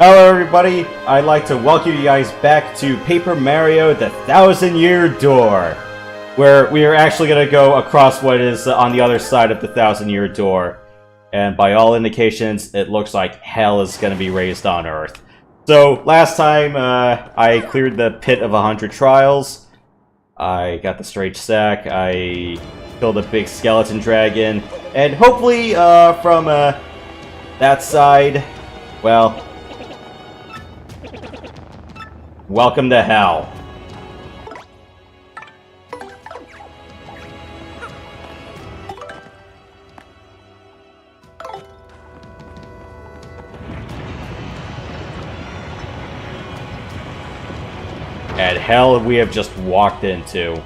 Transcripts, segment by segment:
Hello everybody, I'd like to welcome you guys back to Paper Mario the Thousand Year Door, where we are actually going to go across what is on the other side of the Thousand Year Door. And by all indications, it looks like hell is going to be raised on Earth. So, last time I cleared the Pit of 100 Trials, I got the Strange Sack, I killed a big skeleton dragon, and hopefully from that side, well, welcome to hell. And hell we have just walked into.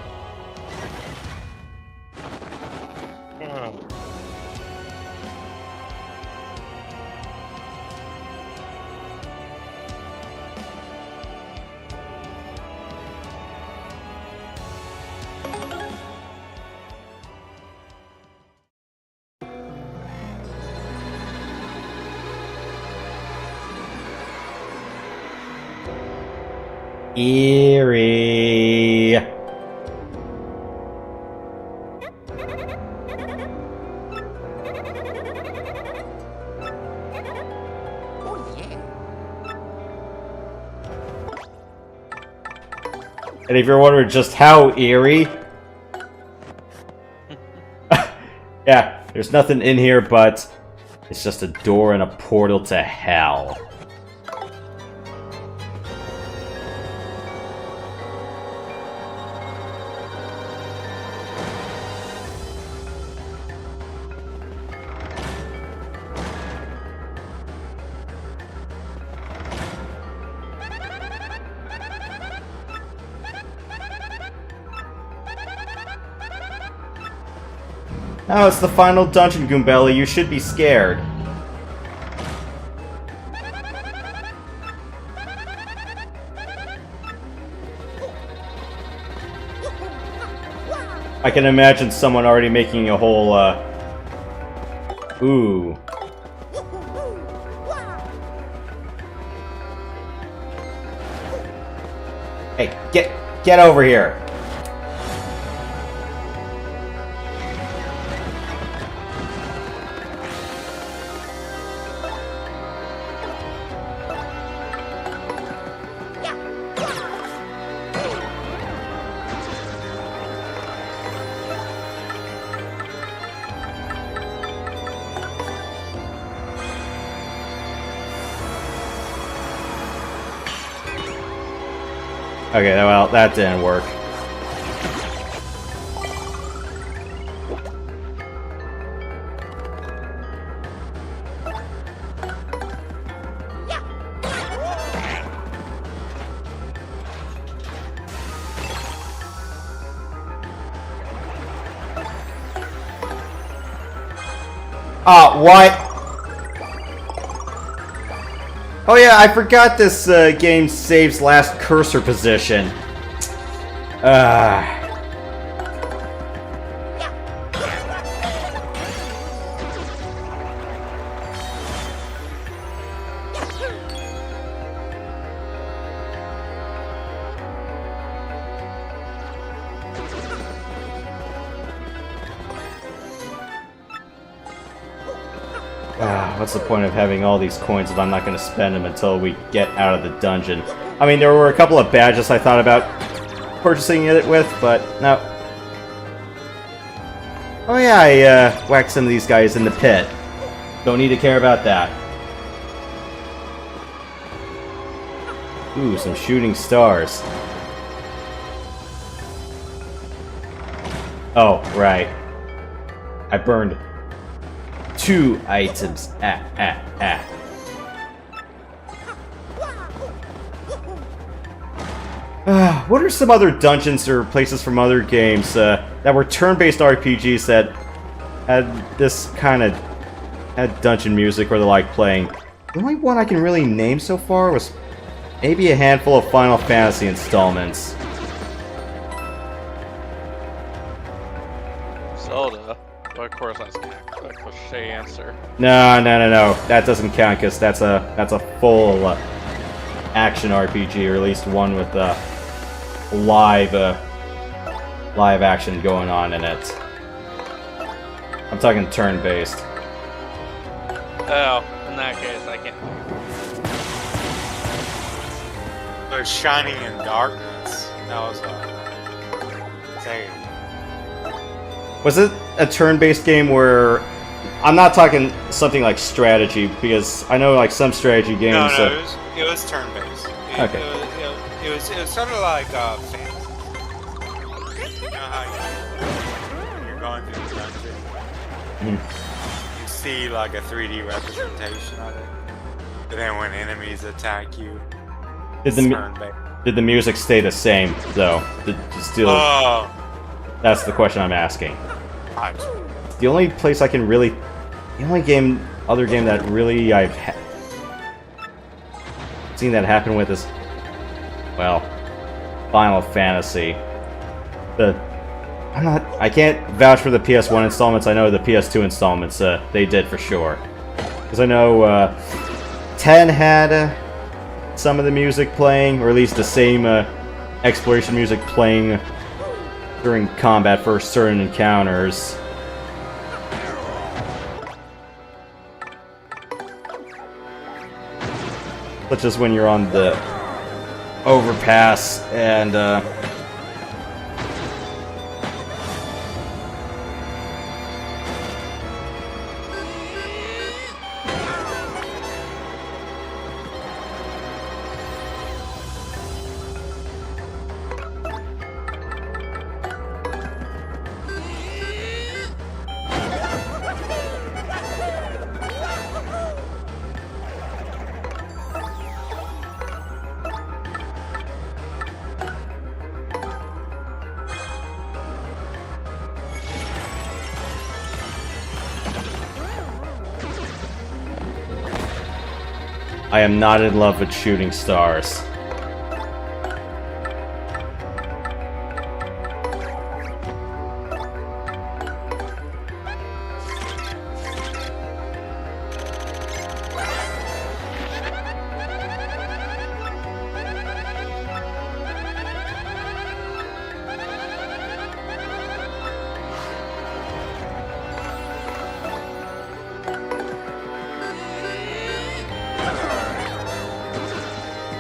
Eerie. And if you're wondering just how eerie, yeah, there's nothing in here, but it's just a door and a portal to hell. Oh, it's the final dungeon, Goombelly. You should be scared. I can imagine someone already making a whole, ooh. Hey, get over here. Okay, well, that didn't work. What? Oh yeah, I forgot this game saves last cursor position. What's the point of having all these coins if I'm not going to spend them until we get out of the dungeon? I mean, there were a couple of badges I thought about purchasing it with, but no. Oh yeah, I whacked some of these guys in the pit. Don't need to care about that. Ooh, some shooting stars. Oh, right. I burned 2 items. What are some other dungeons or places from other games that were turn-based RPGs that had this kind of dungeon music or the like playing? The only one I can really name so far was maybe a handful of Final Fantasy installments. Zelda. But of course, that's kind of a cliche answer. No. That doesn't count because that's a full action RPG, or at least one with live action going on in it. I'm talking turn-based. Oh, in that case, I can't. But Shining in Darkness, that was a thing. Was it a turn-based game where... I'm not talking something like strategy, because I know like some strategy games... No, it was turn-based. Okay. It was sort of like Phantasy. You know how you're going through the dungeon, you see like a 3D representation of it, but then when enemies attack you, Did the music stay the same, though? That's the question I'm asking. The only place I can really... The only other game that really I've seen that happen with is... Well, Final Fantasy. I can't vouch for the PS1 installments. I know the PS2 installments, they did for sure. Because I know 10 had some of the music playing, or at least the same exploration music playing during combat for certain encounters. Such as when you're on the overpass and I am not in love with shooting stars.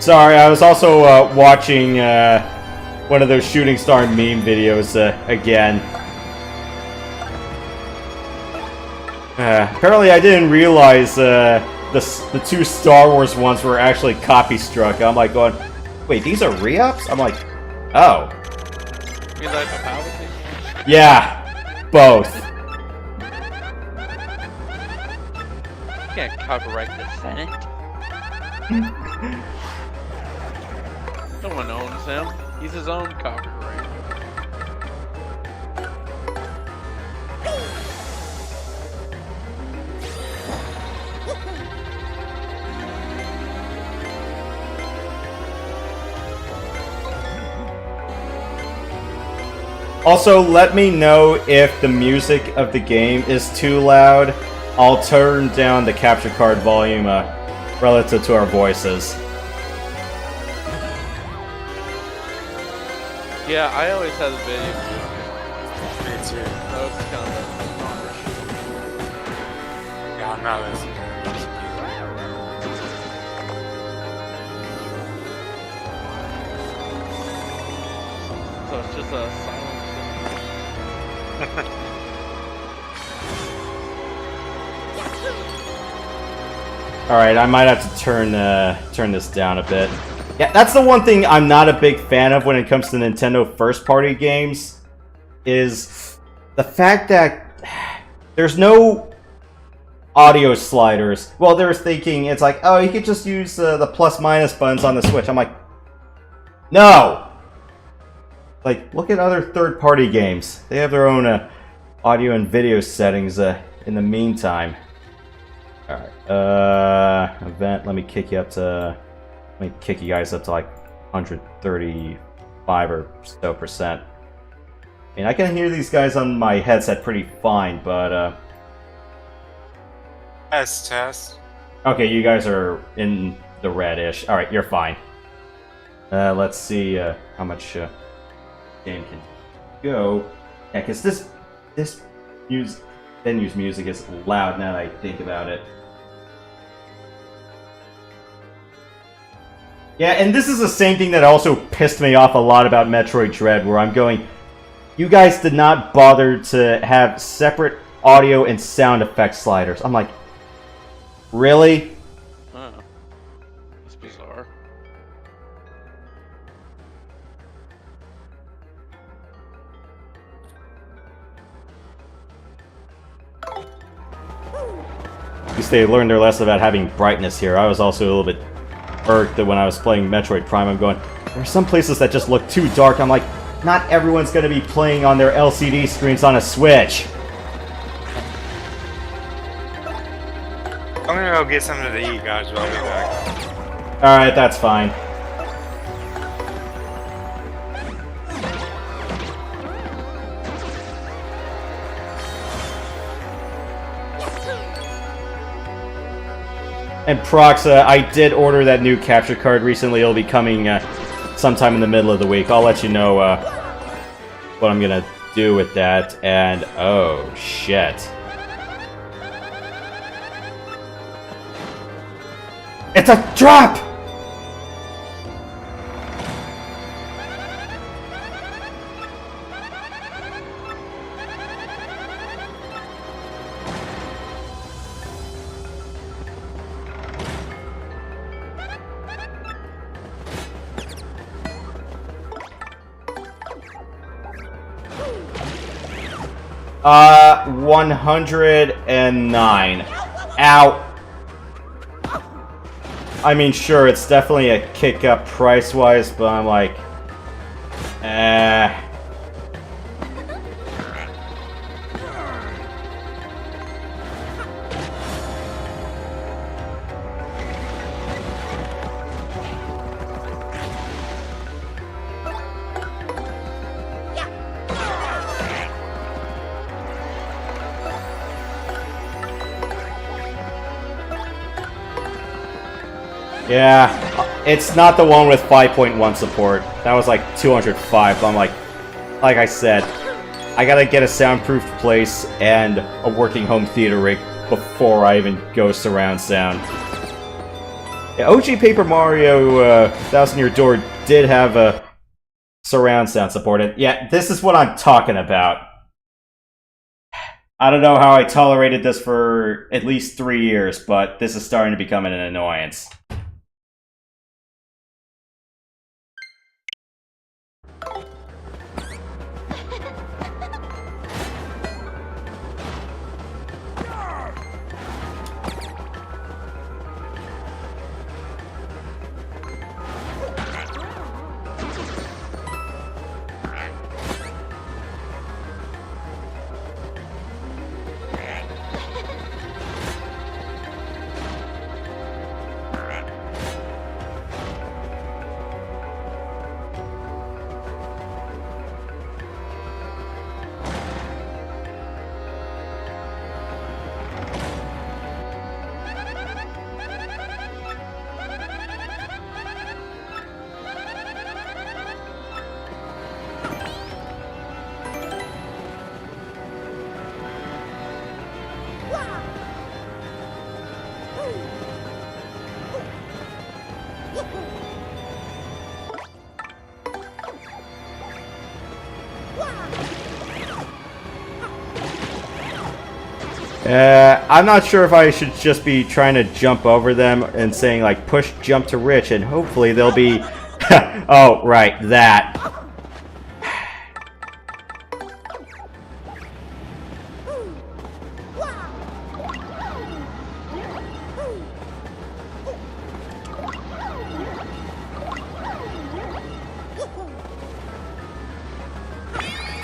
Sorry, I was also watching one of those shooting star meme videos again. Apparently I didn't realize the two Star Wars ones were actually copy struck. I'm like going, wait, these are re-ups? I'm like, oh. You like the Palpatine? Yeah, both. You can't copyright the Senate. No one owns him. He's his own copyright. Also, let me know if the music of the game is too loud. I'll turn down the capture card volume relative to our voices. Yeah, I always had the video. Me too. That was kind of Yeah, I'm not listening. so it's just a silent thing. Alright, I might have to turn this down a bit. Yeah, that's the one thing I'm not a big fan of when it comes to Nintendo first-party games, is the fact that there's no audio sliders. Well, they're thinking it's like, oh, you could just use the plus-minus buttons on the Switch. I'm like, no! Like, look at other third-party games. They have their own audio and video settings in the meantime. Alright, event, let me kick you up to... Let me kick you guys up to like 135 or so %. mean, I can hear these guys on my headset pretty fine, but, Test. Okay, you guys are in the reddish. Alright, you're fine. Let's see, how much, game can go. Yeah, because this venue's music is loud now that I think about it. Yeah, and this is the same thing that also pissed me off a lot about Metroid Dread, where I'm going, you guys did not bother to have separate audio and sound effect sliders. I'm like, really? Huh. That's bizarre. At least they learned their lesson about having brightness here. I was also a little bit irked that when I was playing Metroid Prime, I'm going, there are some places that just look too dark. I'm like, not everyone's going to be playing on their LCD screens on a Switch. I'm gonna go get something to eat, guys. While we're back. Alright, that's fine. And Proxa, I did order that new capture card recently. It'll be coming sometime in the middle of the week. I'll let you know what I'm gonna do with that. And oh shit. It's a trap! Uh, 109. Ow. I mean, sure, it's definitely a kick up price-wise, but I'm like, yeah, it's not the one with 5.1 support. That was like 205, but I'm like I said, I gotta get a soundproof place and a working home theater rig before I even go surround sound. Yeah, OG Paper Mario Thousand Year Door did have a surround sound support. And yeah, this is what I'm talking about. I don't know how I tolerated this for at least 3 years, but this is starting to become an annoyance. I'm not sure if I should just be trying to jump over them and saying, like, push jump to Rich, and hopefully they'll be... oh, right, that.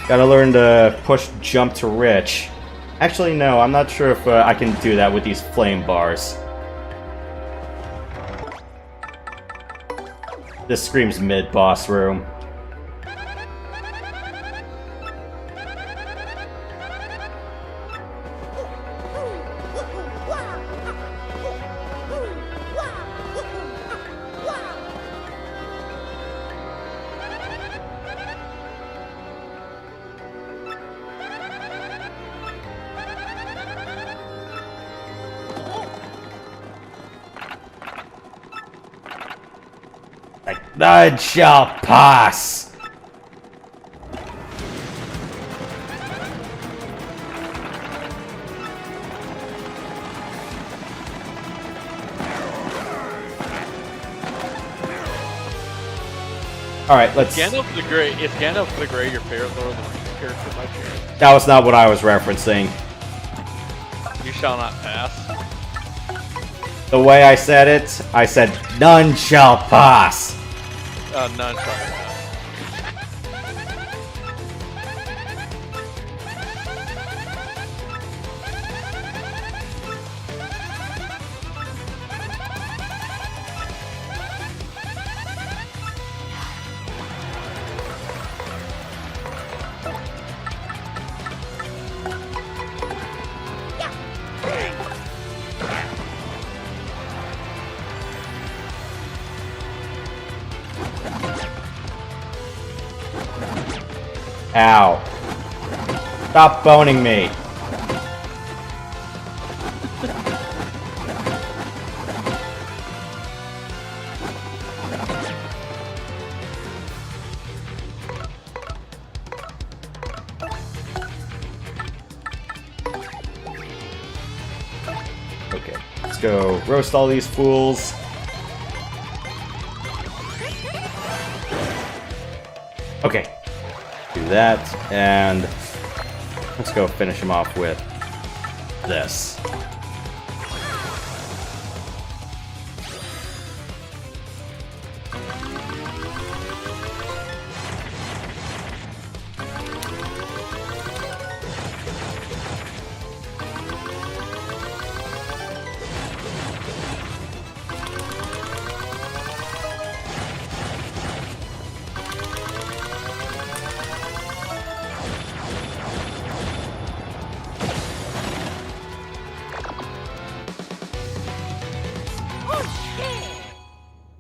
Gotta learn to push jump to Rich. Actually, no, I'm not sure if I can do that with these flame bars. This screams mid-boss room. Like, none shall pass! Alright, let's... Gandalf the Grey, is Gandalf the Grey your favorite Lord of the Rings character by chance? That was not what I was referencing. You shall not pass. The way I said none shall pass. None shall pass. Ow. Stop boning me. Okay, let's go roast all these fools. Okay. Do that, and let's go finish him off with this.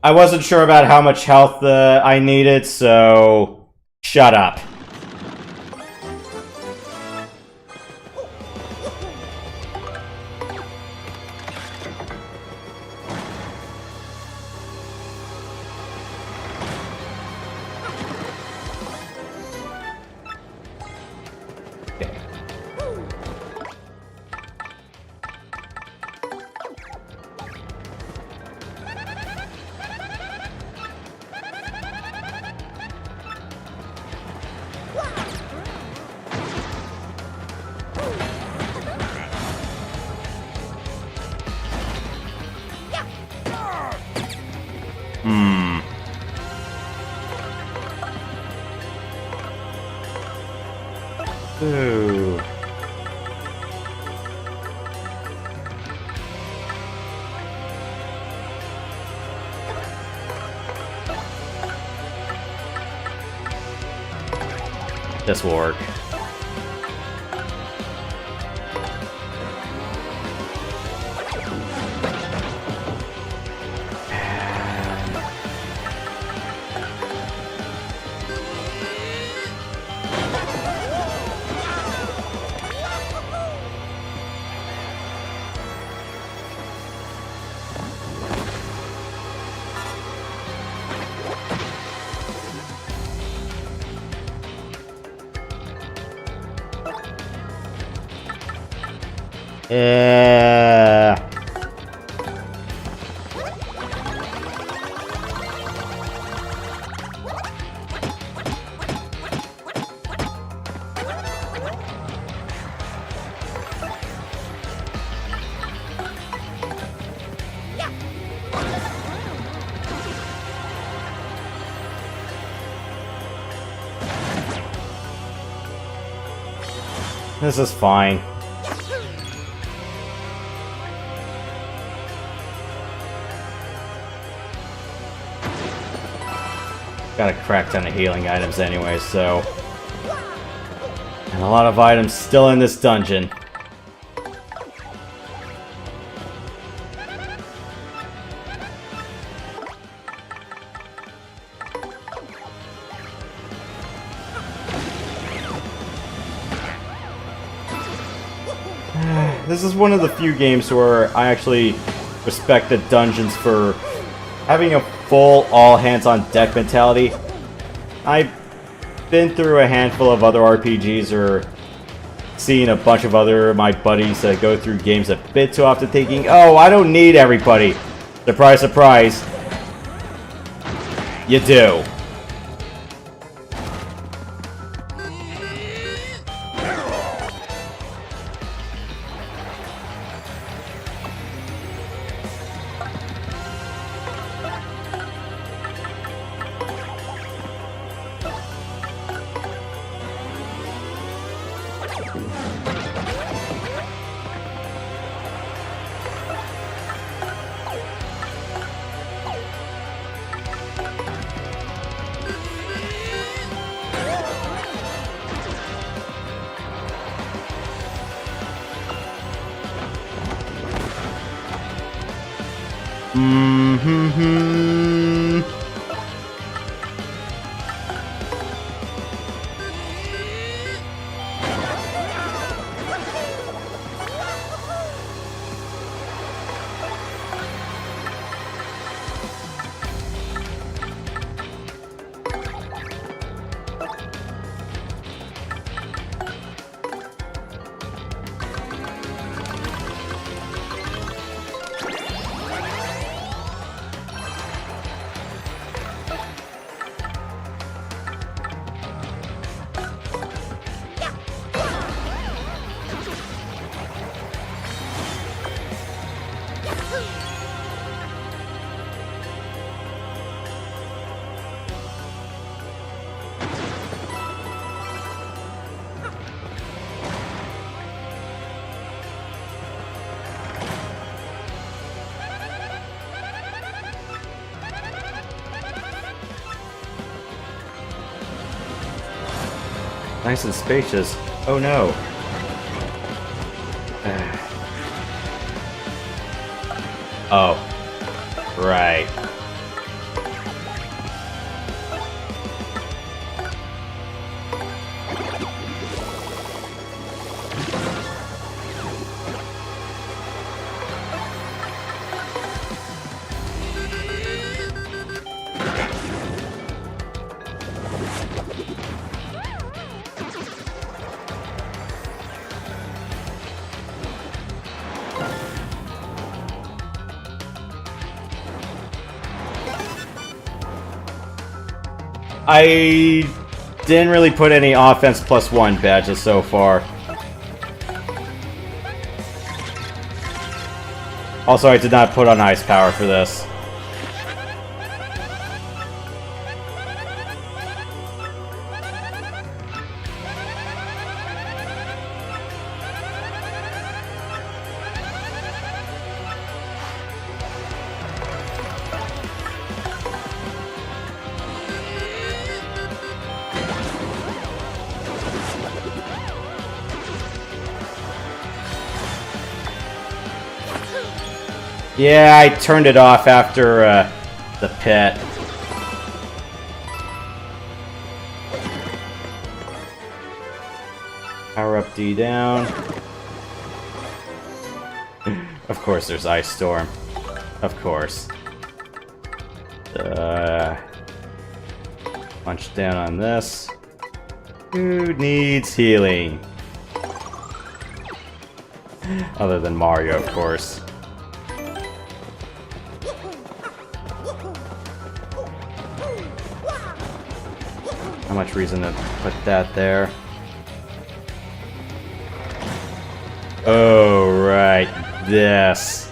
I wasn't sure about how much health I needed, so shut up. Okay. Ooh. This will work. This is fine. Got a crap ton of healing items anyway, so... And a lot of items still in this dungeon. This is one of the few games where I actually respect the dungeons for having a full all-hands-on-deck mentality. I've been through a handful of other RPGs or seen a bunch of my buddies go through games a bit too often thinking, oh, I don't need everybody. Surprise, surprise. You do. Nice and spacious. Oh no. Oh. Right. I didn't really put any offense +1 badges so far. Also, I did not put on ice power for this. Yeah, I turned it off after the pit. Power up D down. Of course there's Ice Storm. Of course. Punch down on this. Who needs healing? Other than Mario, of course. How much reason to put that there? Oh, right. This.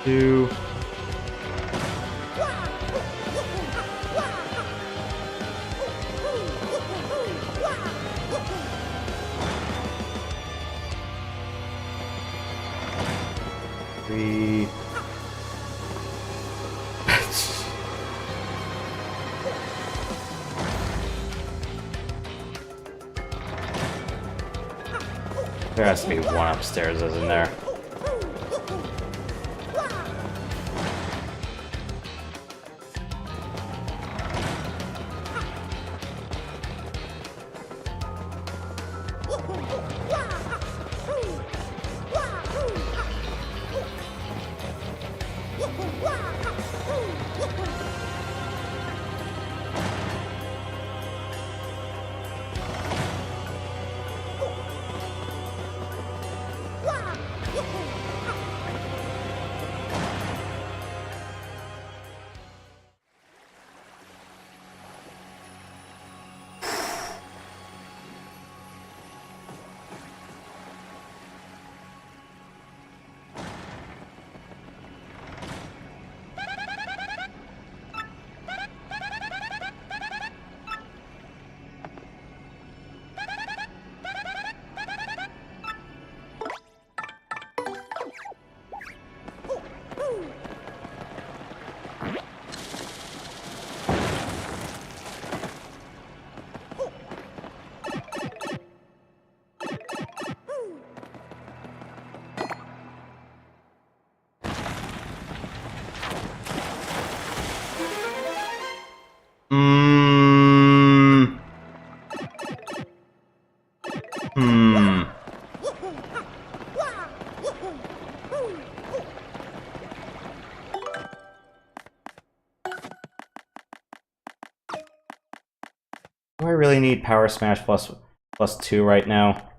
Two. Three. There has to be one upstairs, isn't there? Do I really need Power Smash plus 2 right now?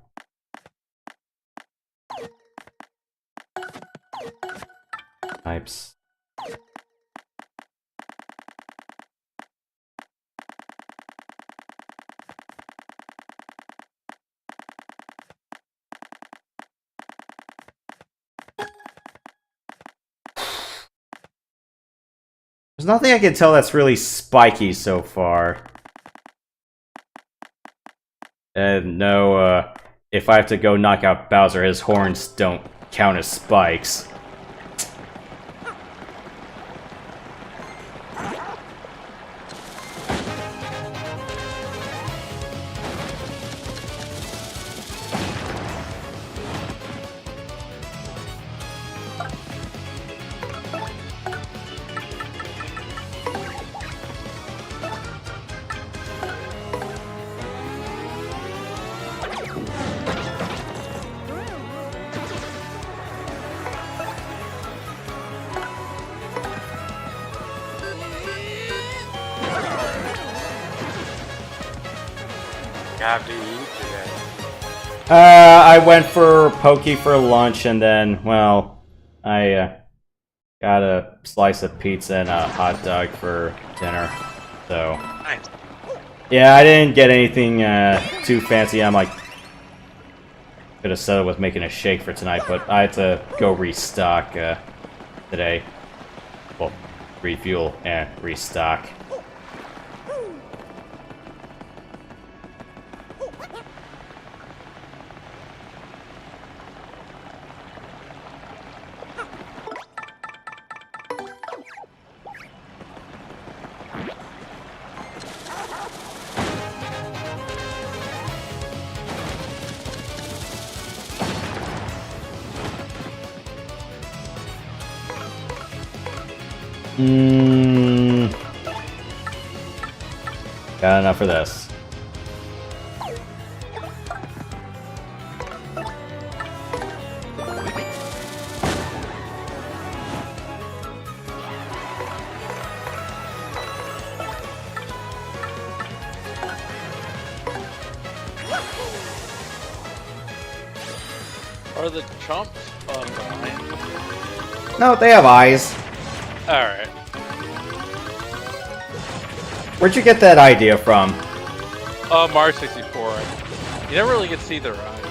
Types. There's nothing I can tell that's really spiky so far. And no, if I have to go knock out Bowser, his horns don't count as spikes. Have to eat today. I went for Pokey for lunch, and then, well, I got a slice of pizza and a hot dog for dinner. So, Nice. yeah, I didn't get anything too fancy. I'm like, could have settled with making a shake for tonight, but I had to go restock today. Well, refuel and restock. Got enough for this. Are the chumps blind? No, they have eyes. Alright. Where'd you get that idea from? Mario 64. You never really get to see their eyes.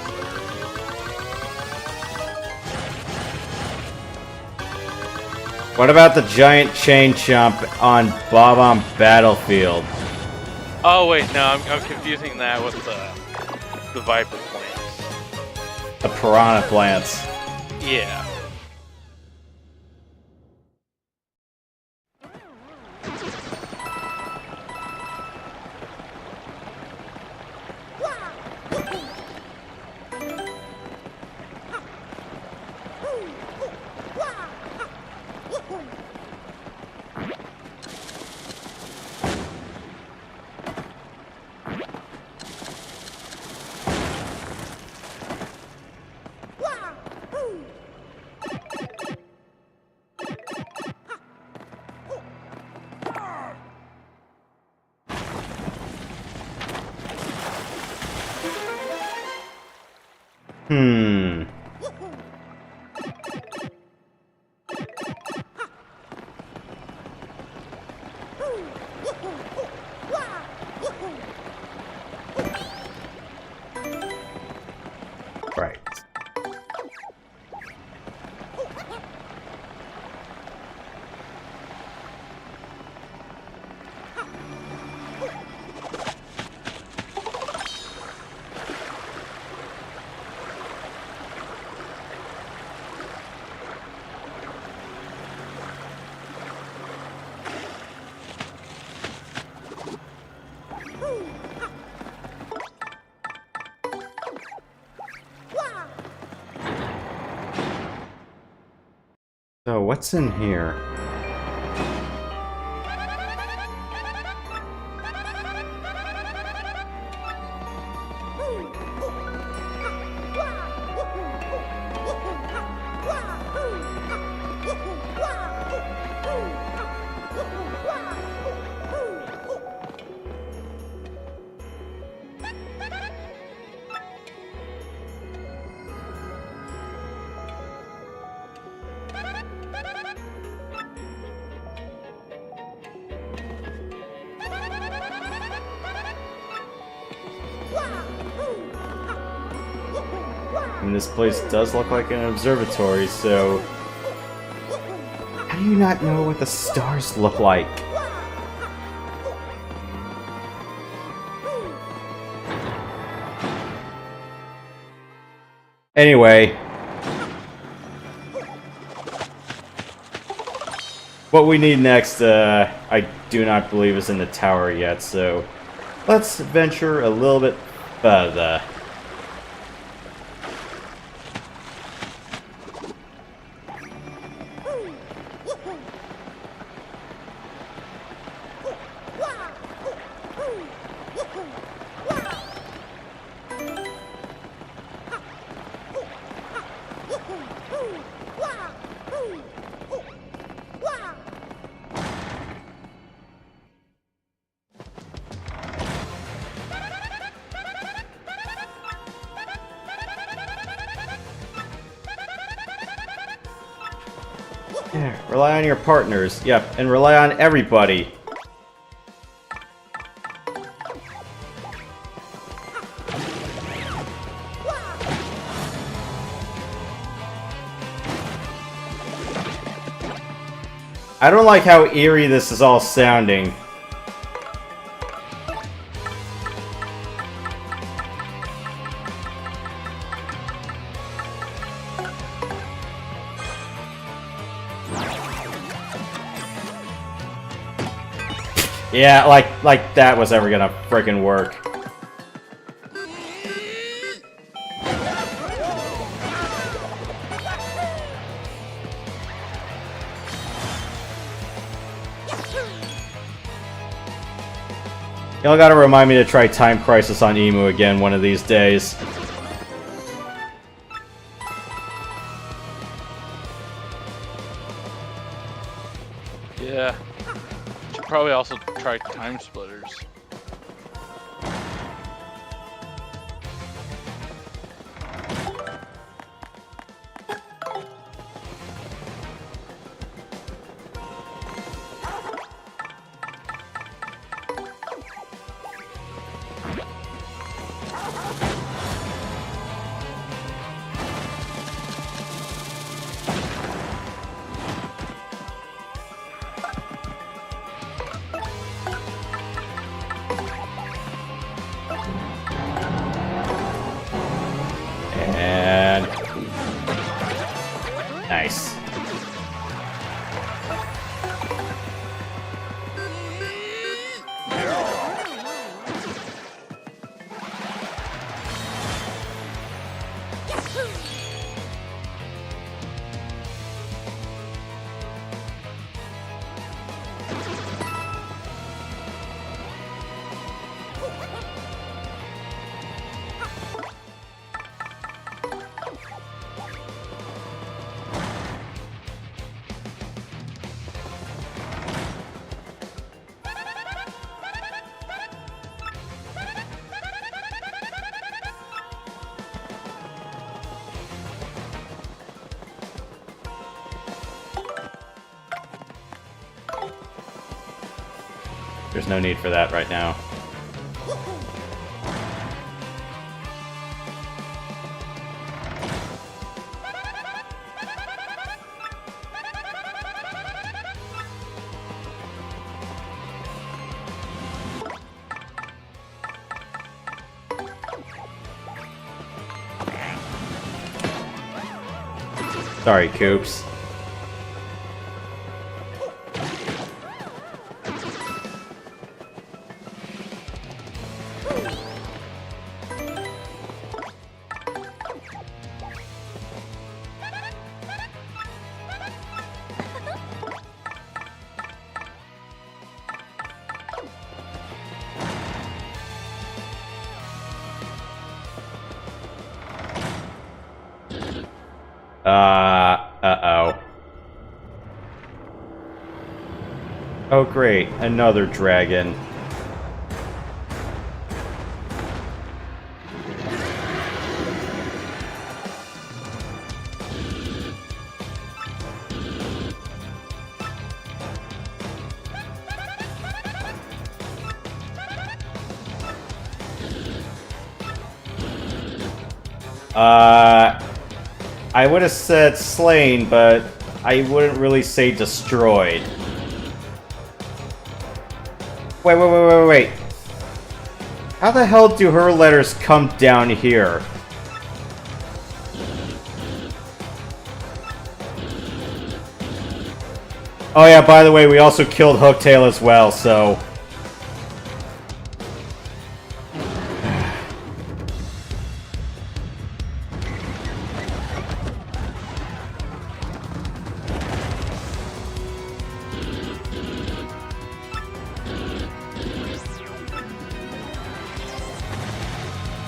What about the giant chain chomp on Bob-omb Battlefield? Oh wait, no, I'm confusing that with the Viper plants. The piranha plants. Yeah. Hmm. Right. So, what's in here? And this place does look like an observatory, so... How do you not know what the stars look like? Anyway... What we need next, I do not believe is in the tower yet, so... Let's venture a little bit further. Yeah, rely on your partners. Yep, and rely on everybody. I don't like how eerie this is all sounding. Yeah, like that was ever gonna frickin' work. Y'all gotta remind me to try Time Crisis on Emu again one of these days. Yeah. Should probably also try Time Splitters. There's no need for that right now. Sorry, Coops. Uh-oh. Oh great, another dragon. I would have said slain, but I wouldn't really say destroyed. Wait. How the hell do her letters come down here? Oh yeah, by the way, we also killed Hooktail as well, so...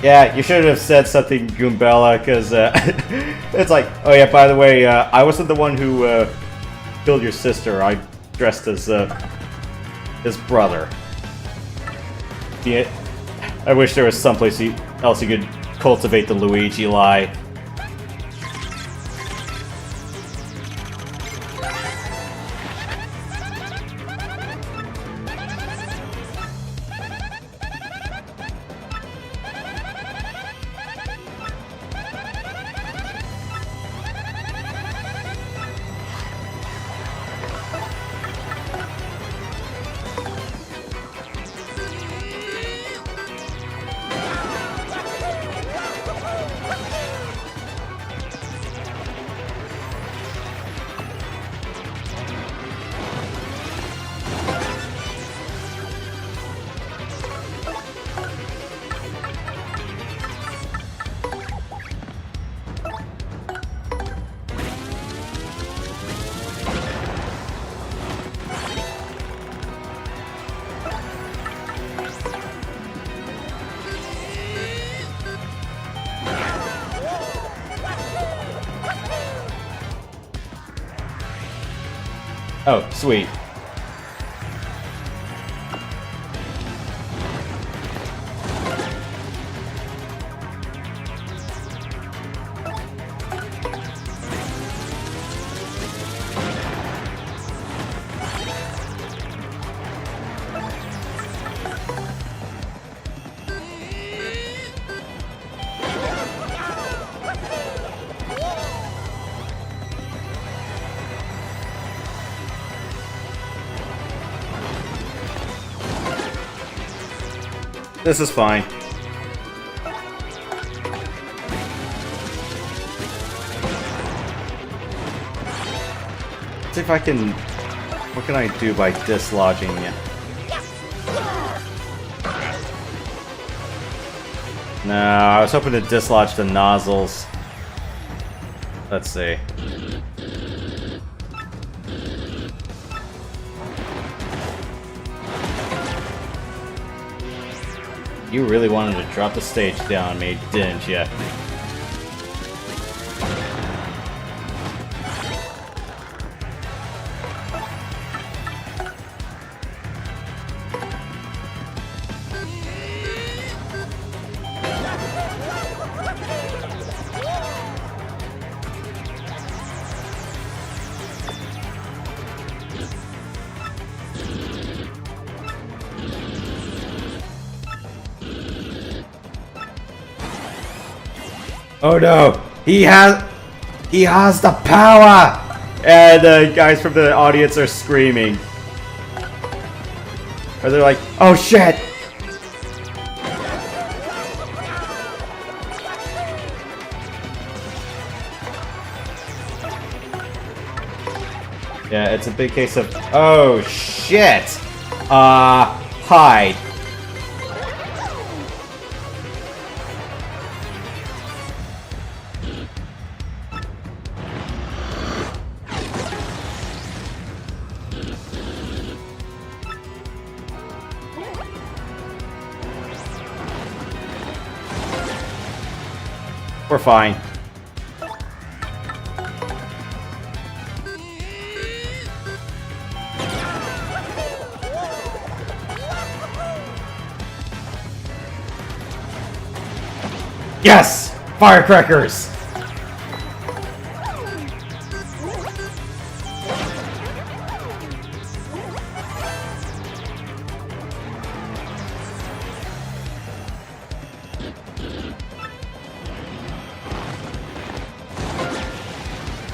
Yeah, you should have said something, Goombella, because it's like, oh yeah, by the way, I wasn't the one who killed your sister. I dressed as his brother. Yeah, I wish there was someplace else you could cultivate the Luigi lie. Oh, sweet. This is fine. Let's see if I can... What can I do by dislodging it? No, I was hoping to dislodge the nozzles. Let's see. You really wanted to drop the stage down on me, didn't you? Oh no! He has the power! And the guys from the audience are screaming. Or they're like, oh shit! Yeah, it's a big case of, oh shit! Hide. We're fine. Yes! Firecrackers!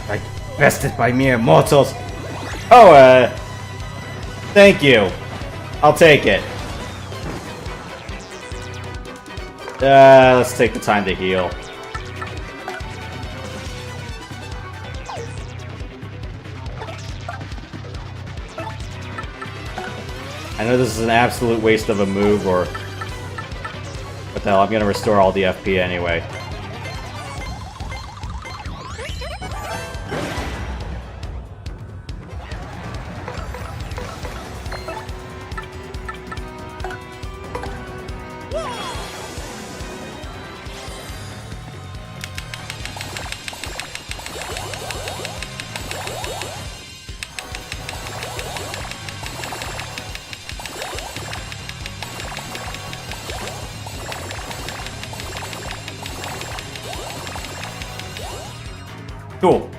Like, bested by mere mortals. Oh, thank you. I'll take it. Let's take the time to heal. I know this is an absolute waste of a move, or what the hell, I'm gonna restore all the FP anyway. Cool.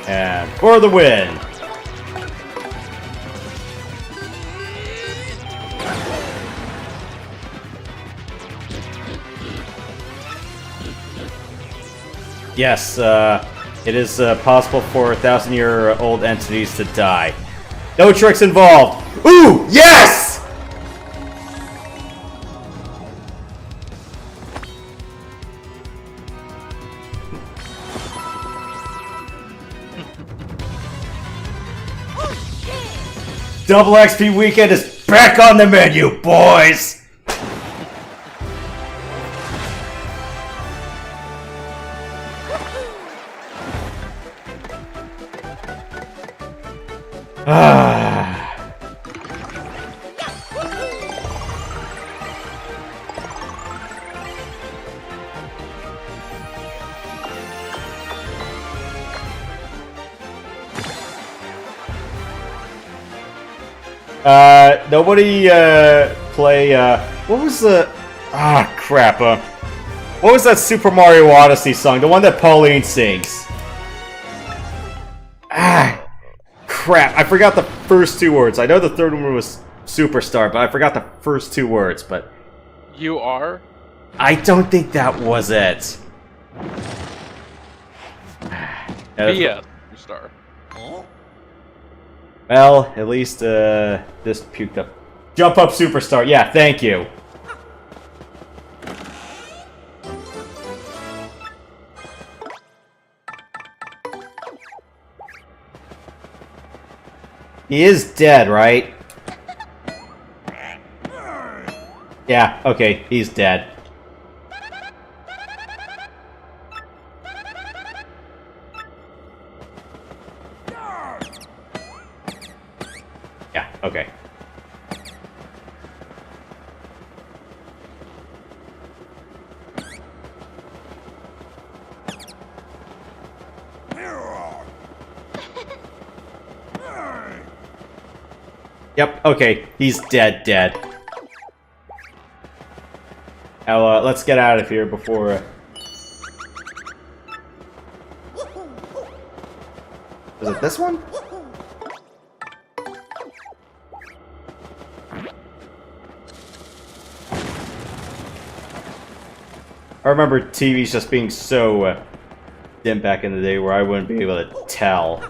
And for the win! Yes, it is possible for 1,000-year-old entities to die. No tricks involved! Ooh! Yes! Double XP weekend is back on the menu, boys! Nobody, play, what was the... Ah, crap, what was that Super Mario Odyssey song? The one that Pauline sings. Ah, crap, I forgot the first two words. I know the third one was Superstar, but I forgot the first two words, but... You are? I don't think that was it. Via Superstar. Well, at least, this puked up. Jump up Superstar, yeah, thank you. He is dead, right? Yeah, okay, he's dead. Yeah, okay. Yep, okay, he's dead. Now, let's get out of here before... Was it this one? I remember TVs just being so dim back in the day where I wouldn't be able to tell.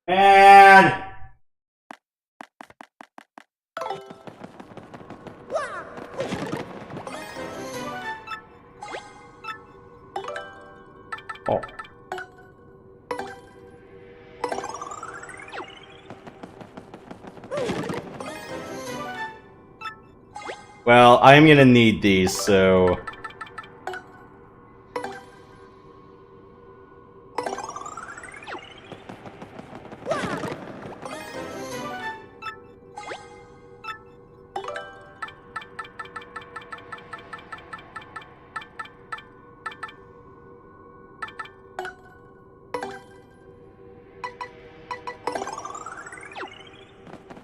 And... Oh. Well, I am gonna need these, so...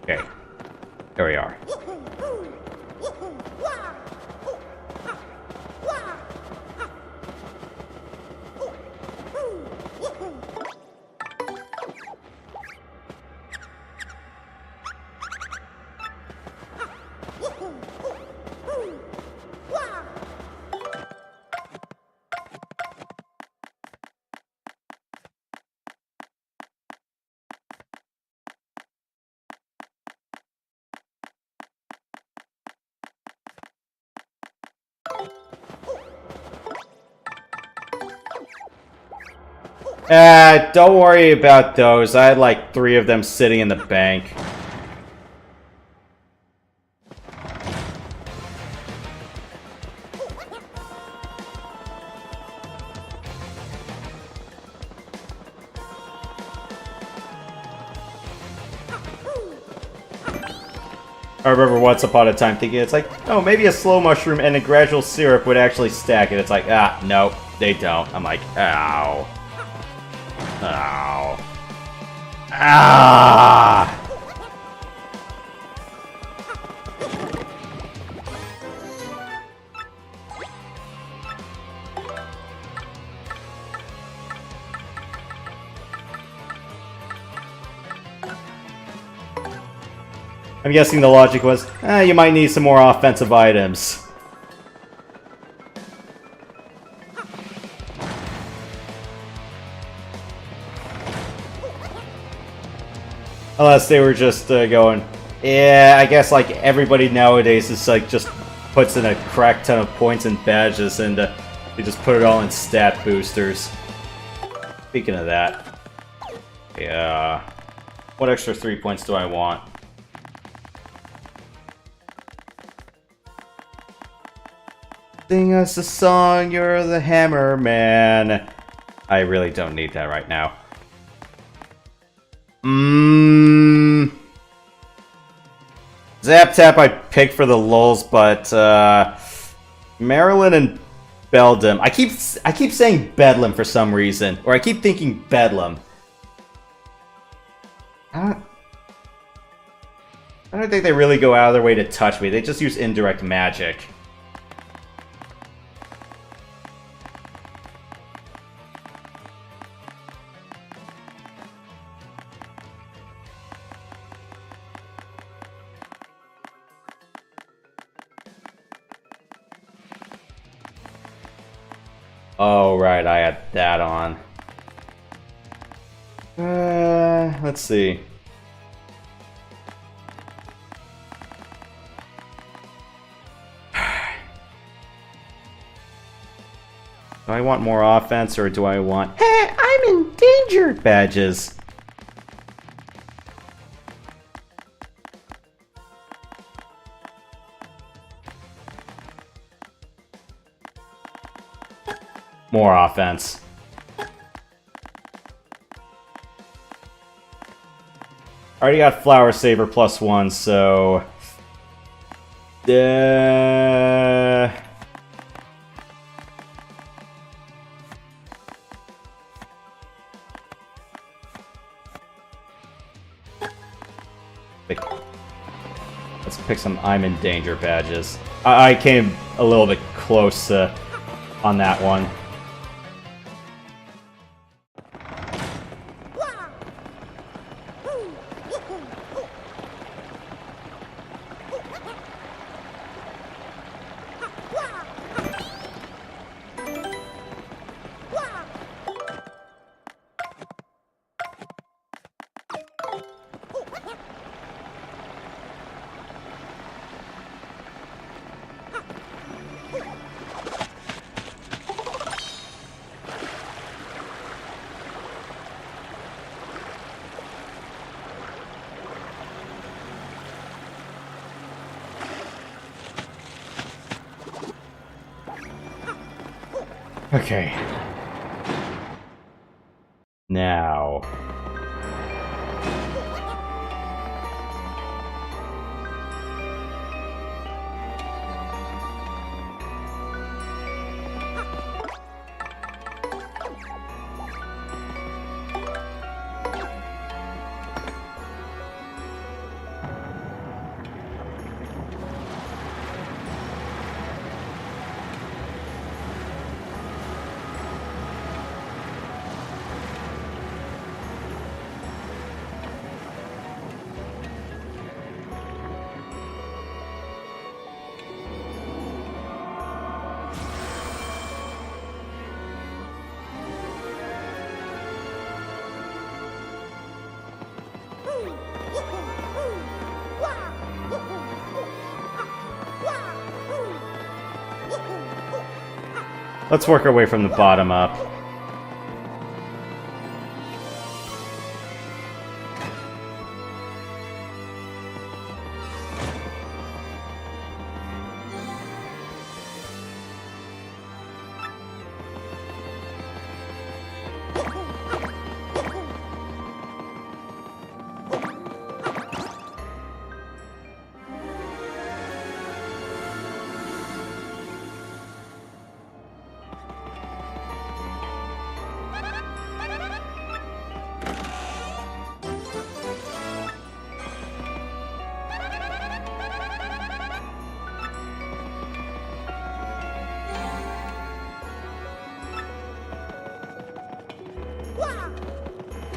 Okay, there we are. Don't worry about those. I had like 3 of them sitting in the bank. I remember once upon a time thinking it's like, oh, maybe a slow mushroom and a gradual syrup would actually stack it. It's like, ah, no, they don't. I'm like, ow. Ow. Ah! I'm guessing the logic was, you might need some more offensive items. Unless they were just going, yeah, I guess like everybody nowadays is like just puts in a crack ton of points and badges and they just put it all in stat boosters. Speaking of that, yeah, what extra 3 points do I want? Sing us a song, you're the hammer man. I really don't need that right now. Zap Tap I picked for the lulz, but Maryland and Beldam. I keep saying Bedlam for some reason, or I keep thinking Bedlam. I don't think they really go out of their way to touch me. They just use indirect magic. Oh, right, I had that on. Let's see. Do I want more offense, or do I want... Hey, I'm in danger! Badges. More offense. Already got Flower Saver +1, so... Let's pick some I'm in danger badges. I came a little bit close on that one. Okay. Now. Let's work our way from the bottom up.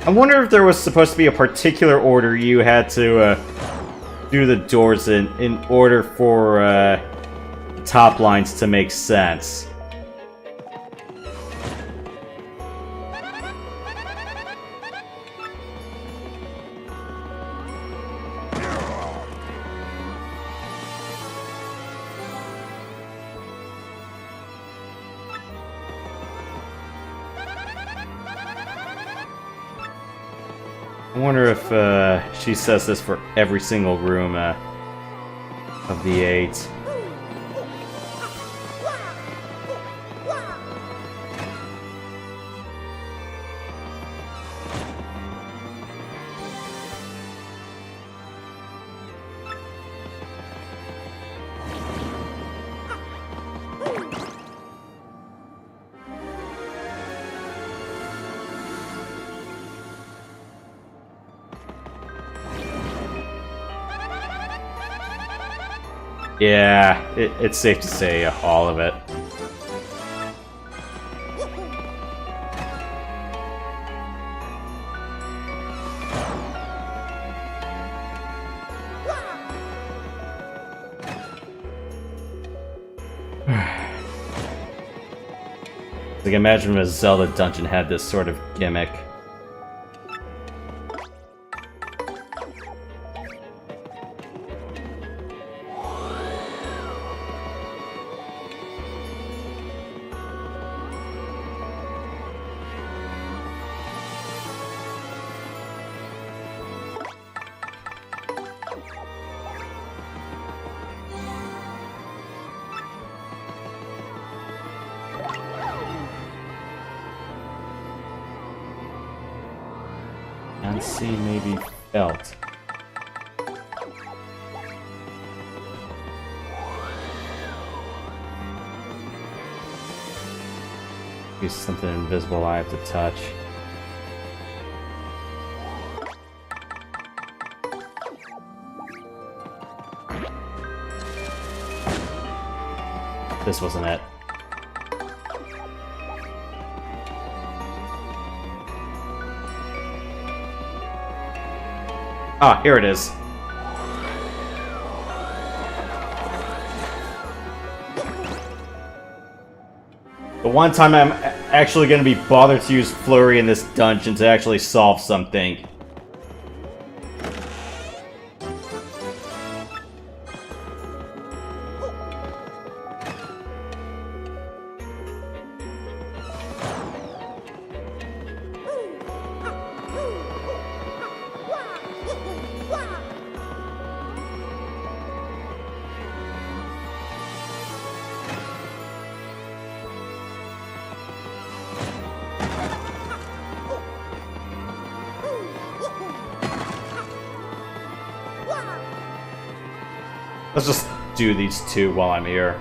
I wonder if there was supposed to be a particular order you had to do the doors in order for top lines to make sense. I wonder if she says this for every single room of the 8. Yeah, it's safe to say all of it. Like, imagine if a Zelda dungeon had this sort of gimmick. And see, maybe felt. Use something invisible I have to touch. this wasn't it. Ah, here it is. The one time I'm actually going to be bothered to use Flurry in this dungeon to actually solve something. Let's just do these two while I'm here.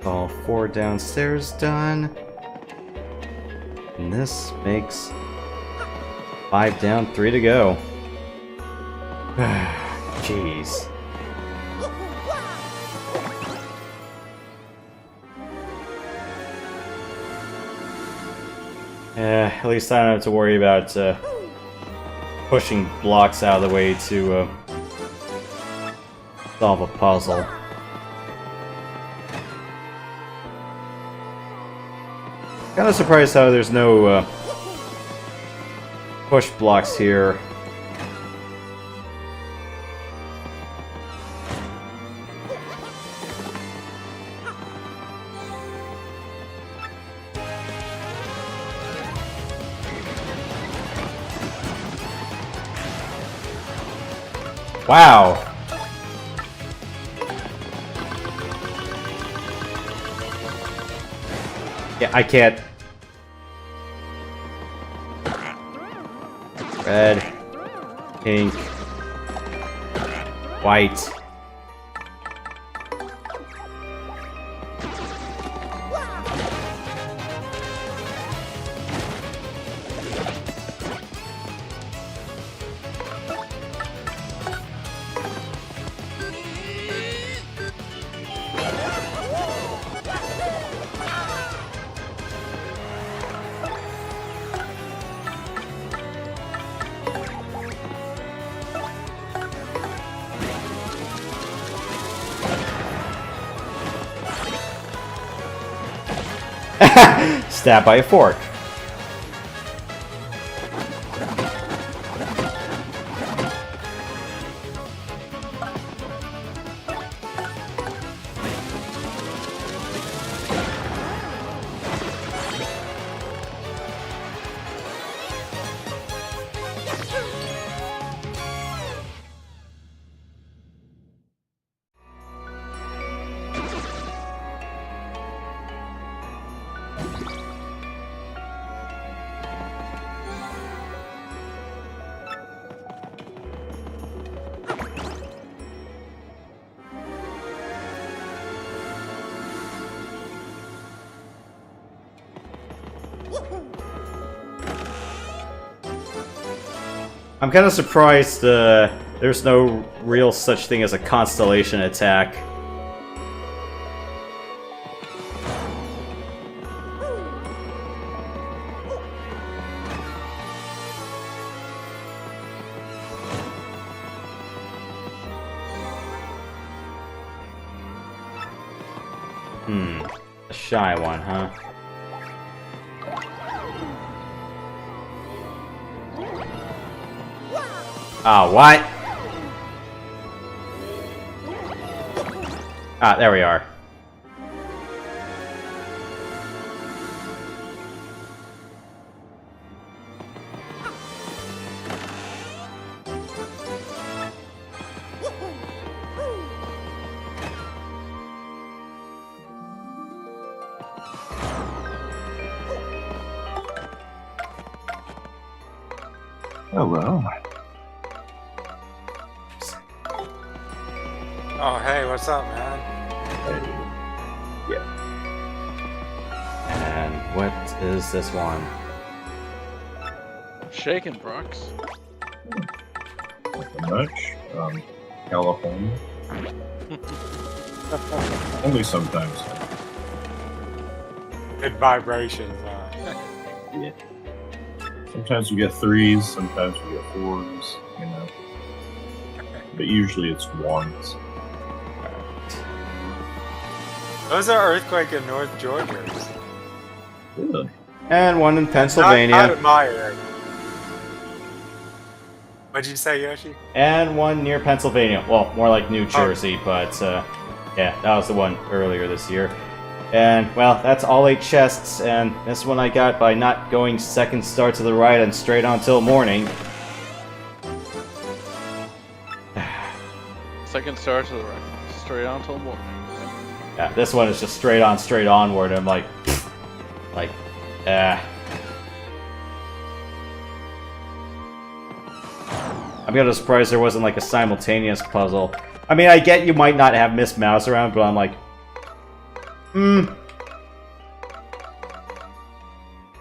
All 4 downstairs done. And this makes 5 down, 3 to go. Jeez. At least I don't have to worry about pushing blocks out of the way to solve a puzzle. Kinda surprised how there's no push blocks here. Wow! Yeah, I can't. Red, pink, white. Stabbed by a fork. I'm kind of surprised there's no real such thing as a constellation attack. A shy one, huh? Ah, what? Ah, there we are. Hello. Oh, hey, what's up, man? And what is this one? Shaking, Brooks. Nothing much. California. Only sometimes. Good vibrations, huh? Yeah. Sometimes we get 3s, sometimes we get 4s, you know. But usually it's 1s. Those are earthquake in North Georgia. Really? And one in Not Pennsylvania. in my area. What'd you say, Yoshi? And one near Pennsylvania. Well, more like New Jersey, but yeah, that was the one earlier this year. And, well, that's all 8 chests, and this one I got by not going second star to the right and straight on till morning. Second star to the right. Straight on till morning. Yeah, this one is just straight on, straight onward. I'm like, I'm kind of surprised there wasn't like a simultaneous puzzle. I mean, I get you might not have Miss Mouse around, but I'm like, 2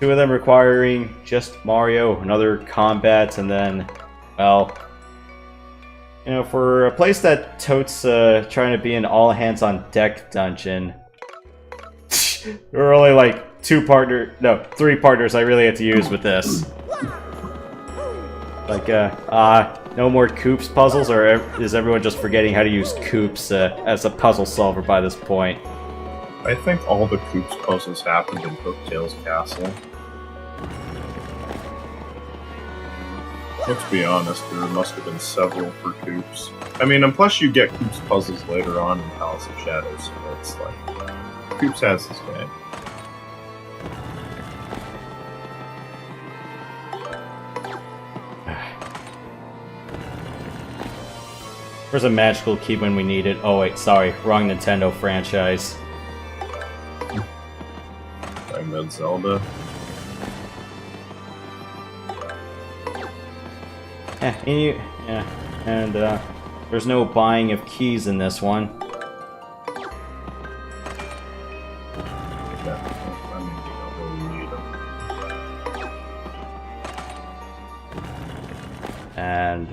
of them requiring just Mario, another combat, and then, well, you know, for a place that totes trying to be an all-hands-on-deck dungeon, there were only like 3 partners I really had to use with this. Like, no more Koops puzzles, or is everyone just forgetting how to use Koops as a puzzle solver by this point? I think all the Koops puzzles happened in Hooktail's Castle. Let's be honest, there must have been several for Koops. I mean, and plus you get Koops puzzles later on in Palace of Shadows, so it's like, Koops has his way. Where's a magical key when we need it? Oh wait, sorry, wrong Nintendo franchise. Talking about Zelda. And there's no buying of keys in this one. Yeah, I mean, you don't really need them. And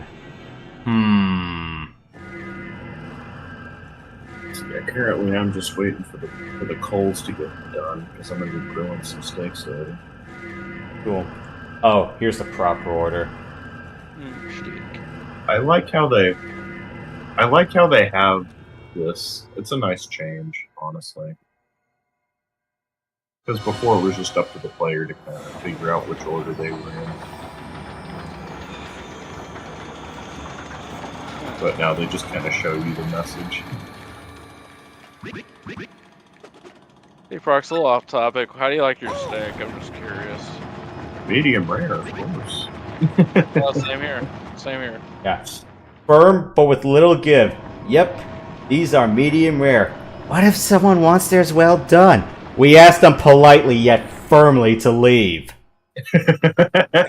Yeah, currently I'm just waiting for the coals to get done because I'm gonna be grilling some steaks later. cool. Oh, here's the proper order. I like how they have this. It's a nice change, honestly. Because before it was just up to the player to kind of figure out which order they were in. But now they just kind of show you the message. Hey, Prox, a little off topic. How do you like your steak? I'm just curious. Medium rare, of course. Well, same here. Same here. Yeah. Firm, but with little give. Yep, these are medium rare. What if someone wants theirs well done? We ask them politely yet firmly to leave.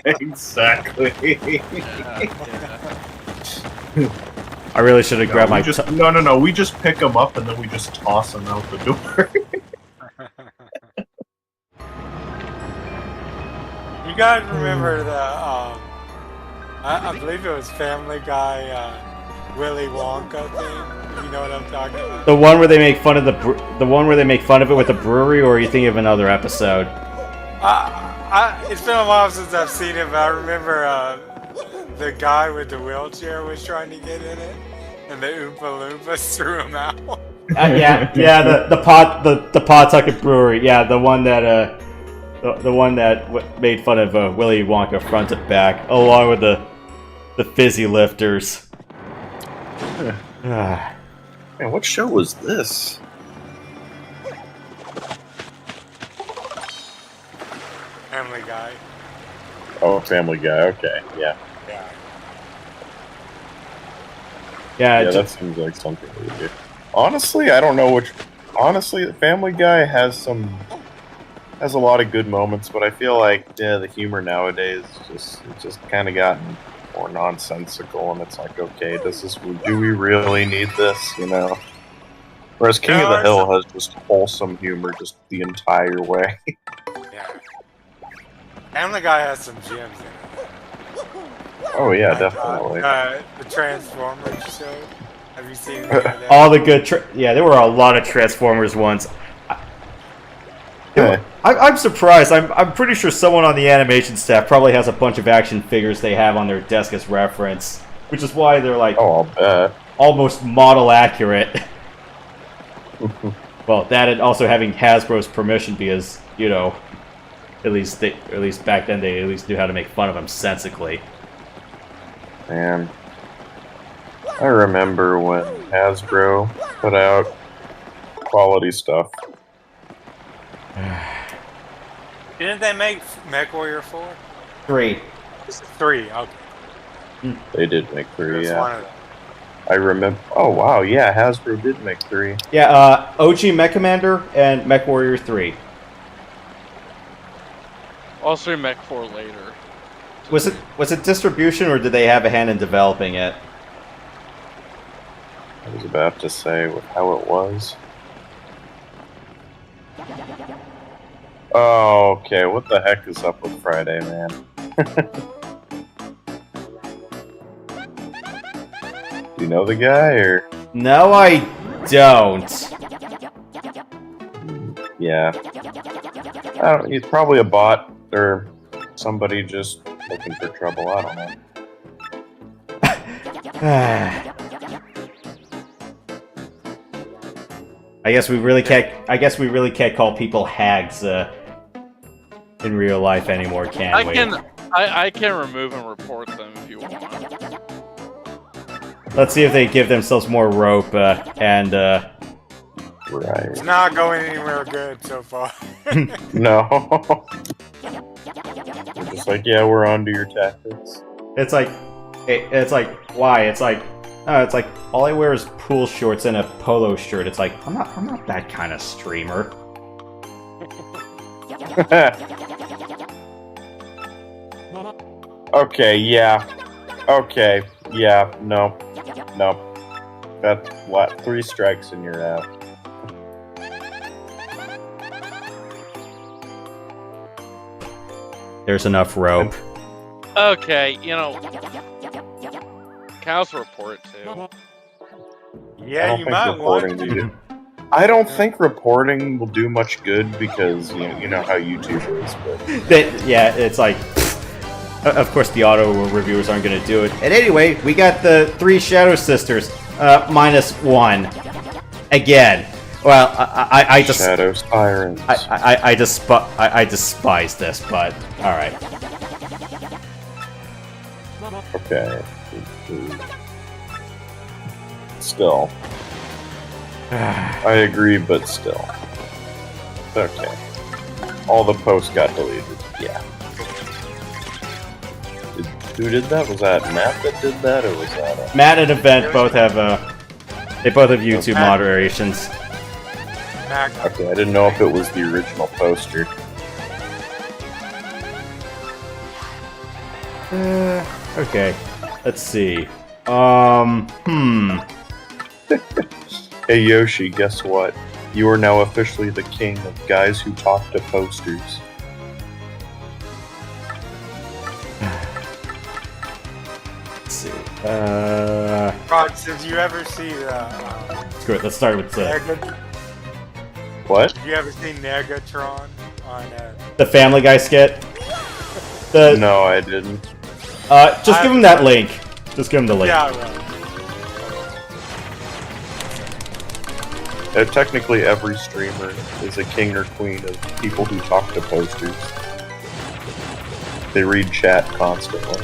Exactly. I really should have grabbed my... No. We just pick them up and then we just toss them out the door. You guys remember the, I believe it was Family Guy, Willy Wonka thing? You know what I'm talking about? The one where they make fun of the one where they make fun of it with the brewery, or are you thinking of another episode? It's been a while since I've seen it, but I remember the guy with the wheelchair was trying to get in it, and the Oompa Loompas threw him out. Yeah, the Pawtucket Brewery. Yeah, the one that the one that made fun of Willy Wonka front to back, along with the The fizzy lifters. Man, what show was this? Family Guy. Oh, Family Guy. Okay, yeah. Yeah. Yeah, Yeah, that seems like something we would do. Honestly, I don't know which. Honestly, Family Guy has a lot of good moments, but I feel like the humor nowadays it's just kind of gotten more nonsensical, and it's like, okay, do we really need this? You know. Whereas King of the Hill has just wholesome humor just the entire way. Yeah. Family Guy has some gems in it. Oh yeah, definitely. The Transformers show. Have you seen any of that? all the good. Yeah, there were a lot of Transformers ones. I'm surprised. I'm pretty sure someone on the animation staff probably has a bunch of action figures they have on their desk as reference, which is why they're like Oh, I'll bet. almost model accurate. Well, that and also having Hasbro's permission because, you know, at least back then they at least knew how to make fun of them sensically. Man, I remember when Hasbro put out quality stuff. Didn't they make MechWarrior 4? 3. 3, okay. They did make 3, There's yeah. one of them. I remember. Oh wow, yeah, Hasbro did make 3. Yeah, OG Mech Commander and MechWarrior 3. Also Mech 4 later. Was it distribution or did they have a hand in developing it? I was about to say how it was. Oh, okay. What the heck is up with Friday, man? Do you know the guy, or? No, I don't. Yeah. I don't, he's probably a bot, or somebody just looking for trouble. I don't know. I guess we really can't call people hags in real life anymore, can we? I can remove and report them if you want. Let's see if they give themselves more rope and Right. It's not going anywhere good so far. No. They're just like, yeah, we're on to your tactics. it's like why? It's like all I wear is pool shorts and a polo shirt. It's like I'm not that kind of streamer. Okay, yeah. Okay, yeah, no. That's 3 strikes and you're out. There's enough rope. Okay, you know, cows report too. Yeah, you might want to. I don't think reporting will do much good because you know how YouTube is. But It's like, of course, the auto reviewers aren't going to do it. And anyway, we got the 3 Shadow Sisters, -1 again. Well, I just Shadow Sirens. I despise this, but all right. Okay. Still. I agree, but still. Okay. All the posts got deleted. Yeah. Who did that? Was that Matt that did that, or was that Matt and Event both have YouTube moderations. Okay, I didn't know if it was the original poster. Okay. Let's see. Hey Yoshi, guess what? You are now officially the king of guys who talk to posters. Let's see. Fox, did you ever see Screw it. Let's start with the What? Did you ever see Negatron on Family Guy skit. No, I didn't. Just give him that link. Just give him the link. Yeah, right. Technically, every streamer is a king or queen of people who talk to posters. They read chat constantly.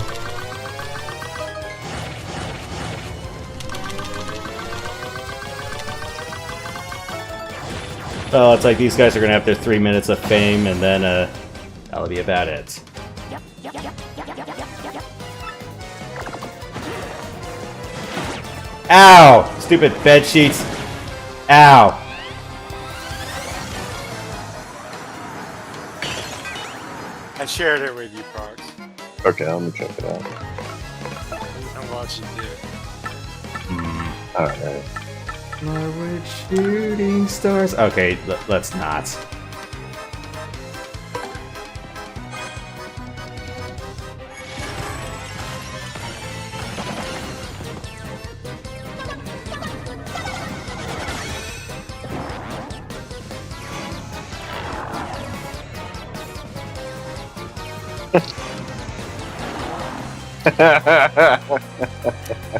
Well, it's like these guys are gonna have their 3 minutes of fame, and then that'll be about it. Ow! Stupid bed sheets. Ow! I shared it with you, Parks. Okay, let me check it out. I'm watching you. Alright. Norwood shooting stars. Okay, let's not.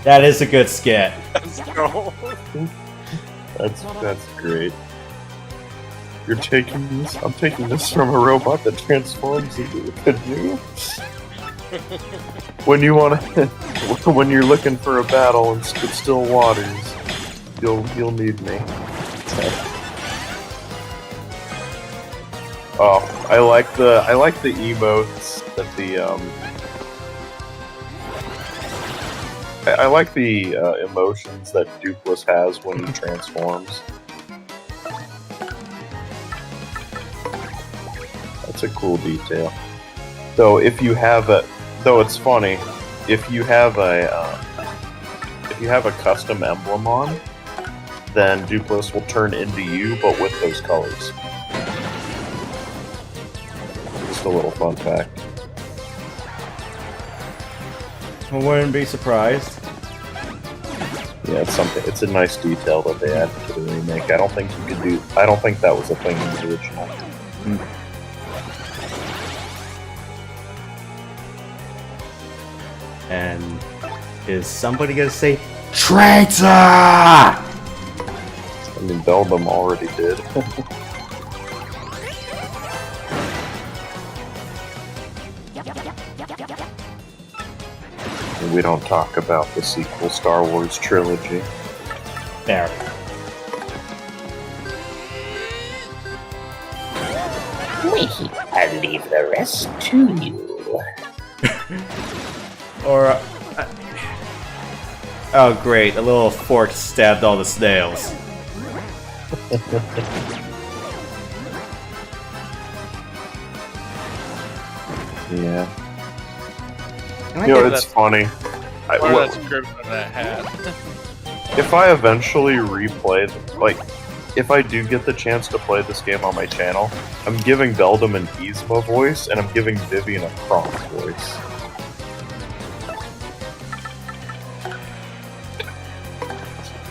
That is a good skit. Let's go. That's great. You're taking this? I'm taking this from a robot that transforms into a canoe? When you when you're looking for a battle in still waters, you'll need me. Oh, I like the emotes that I like the emotions that Dupless has when he transforms. That's a cool detail. Though if you have it's funny, if you have a custom emblem on, then Dupless will turn into you, but with those colors. Just a little fun fact. I wouldn't be surprised. Yeah, it's something. It's a nice detail that they added to the remake. I don't think you could do. I don't think that was a thing in the original. And is somebody gonna say traitor? I mean, Beldum already did. We don't talk about the sequel Star Wars trilogy. There. I'll leave the rest to you. Or oh great, a little fork stabbed all the snails. Yeah. I You know, think it's funny. that's script on that hat. If I eventually replay, if I do get the chance to play this game on my channel, I'm giving Beldum an Yzma voice, and I'm giving Vivian a Kronk voice.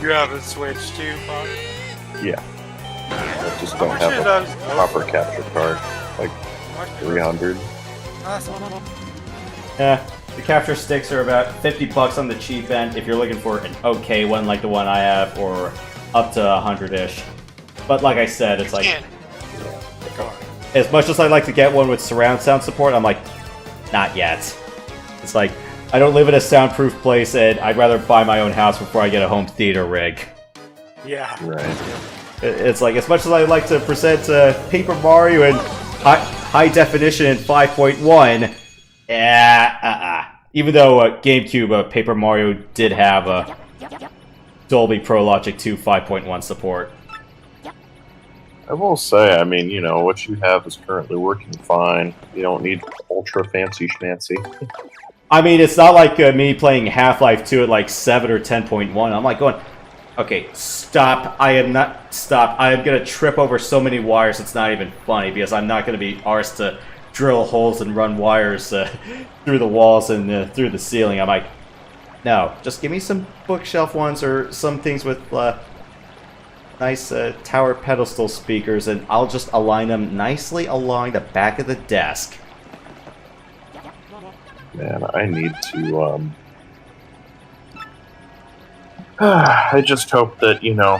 You haven't switched to, Parks? Yeah. I just How don't much have are a those? proper capture card. Like How much are those? 300. Awesome. Yeah, the capture sticks are about $50 on the cheap end if you're looking for an okay one like the one I have, or up to 100-ish. But like I said, it's like, as much as I'd like to get one with surround sound support, I'm like, not yet. It's like, I don't live in a soundproof place, and I'd rather buy my own house before I get a home theater rig. Yeah. Right. It's like, as much as I'd like to present Paper Mario in high definition in 5.1, even though GameCube Paper Mario did have Dolby Pro Logic 2 5.1 support. I will say, I mean, you know, what you have is currently working fine. You don't need ultra fancy schmancy. I mean, it's not like me playing Half-Life 2 at like 7 or 10.1. I'm like going, okay, stop. I am not, stop. I am going to trip over so many wires, it's not even funny, because I'm not going to be arsed to drill holes and run wires through the walls and through the ceiling. I'm like, no, just give me some bookshelf ones or some things with nice tower pedestal speakers, and I'll just align them nicely along the back of the desk. Man, I need to, I just hope that, you know,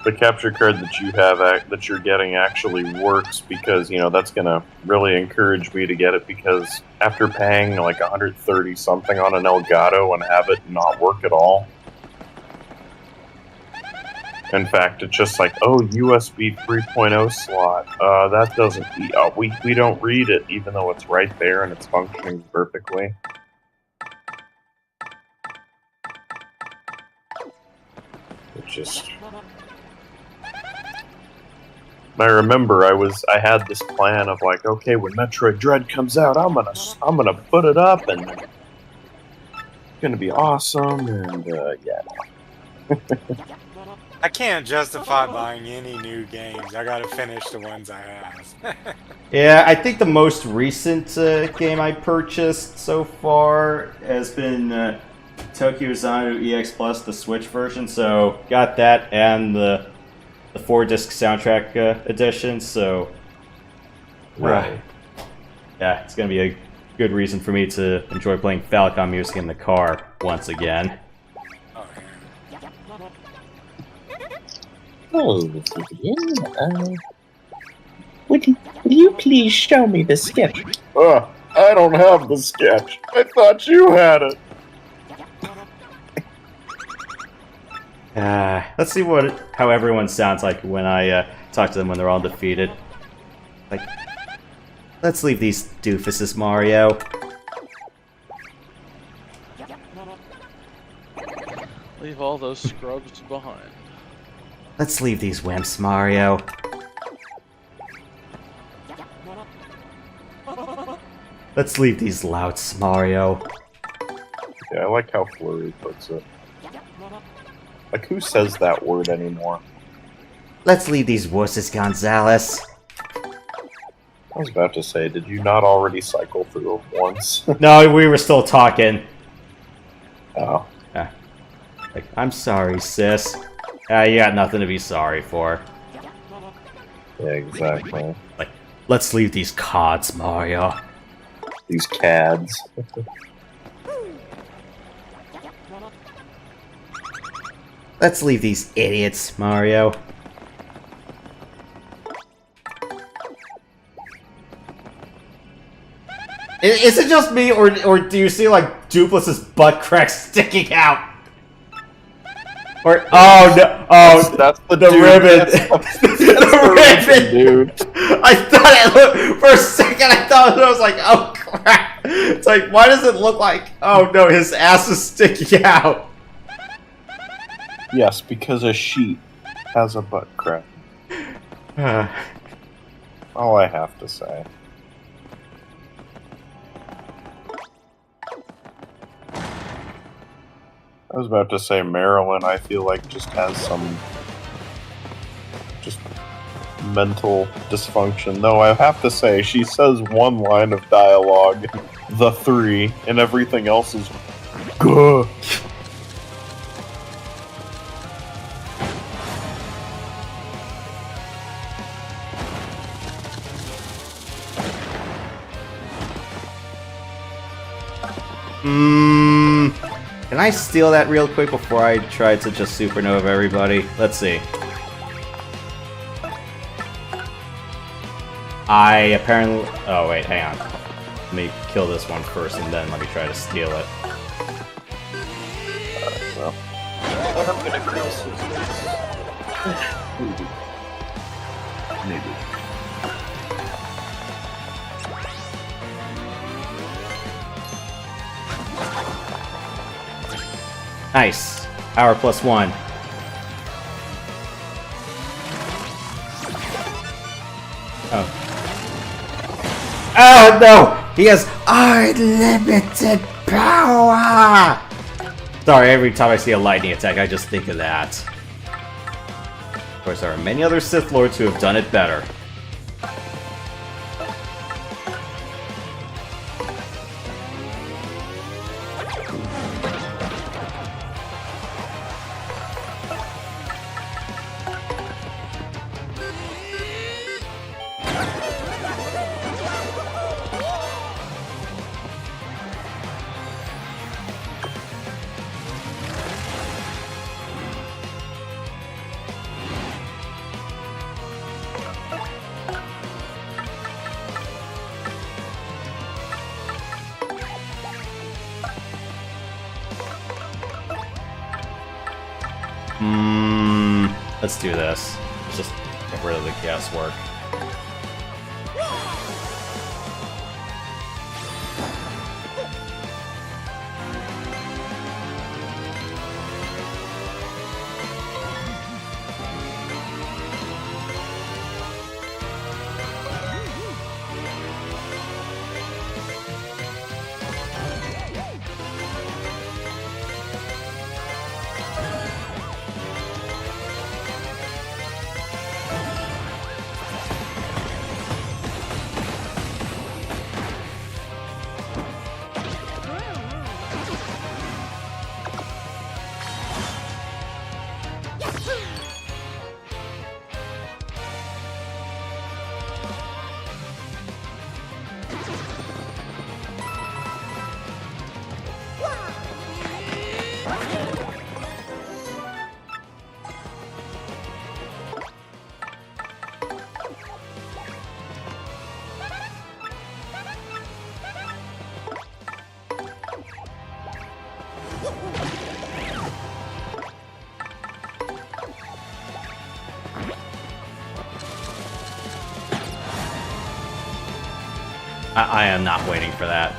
the capture card that you have, that you're getting actually works, because, you know, that's gonna really encourage me to get it, because after paying like 130 something on an Elgato and have it not work at all, In fact, it's just like, oh, USB 3.0 slot. That doesn't. We don't read it, even though it's right there and it's functioning perfectly. It's just. I remember I had this plan of like, okay, when Metroid Dread comes out, I'm gonna put it up and it's gonna be awesome, and yeah. I can't justify buying any new games. I gotta finish the ones I have. Yeah, I think the most recent game I purchased so far has been Tokyo Xanadu EX Plus, the Switch version. So got that and the 4-disc soundtrack edition. So Right. yeah, it's gonna be a good reason for me to enjoy playing Falcon music in the car once again. Oh, yeah. Oh, Vivian, would you please show me the sketch? I don't have the sketch. I thought you had it. Let's see how everyone sounds like when I talk to them when they're all defeated. Like, let's leave these doofuses, Mario. Leave all those scrubs behind. Let's leave these wimps, Mario. Let's leave these louts, Mario. Yeah, I like how Flurry puts it. Like, who says that word anymore? Let's leave these wusses, Gonzalez. I was about to say, did you not already cycle through it once? No, we were still talking. Oh. Like, I'm sorry, sis. You got nothing to be sorry for. Yeah, exactly. Like, let's leave these cods, Mario. These cads. Let's leave these idiots, Mario. Is it just me, or do you see, like, Duplus's butt crack sticking out? Or, oh no, oh, That's the the dude. ribbon. That's The ribbon, dude. I thought it looked, for a second I thought I was like, oh crap. It's like, why does it look like, oh no, his ass is sticking out. Yes, because a sheep has a butt crack. All I have to say. I was about to say Marilyn, I feel like just has some just mental dysfunction. Though I have to say, she says one line of dialogue, the 3, and everything else is good. Can I steal that real quick before I try to just supernova everybody? Let's see. I apparently... Oh, wait, hang on. Let me kill this one first, and then let me try to steal it. Well. I'm gonna cross Maybe. Nice. Power +1. Oh. Oh no! He has unlimited power! Sorry, every time I see a lightning attack, I just think of that. Of course, there are many other Sith Lords who have done it better. Let's do this. Let's just get rid of the guesswork. I am not waiting for that.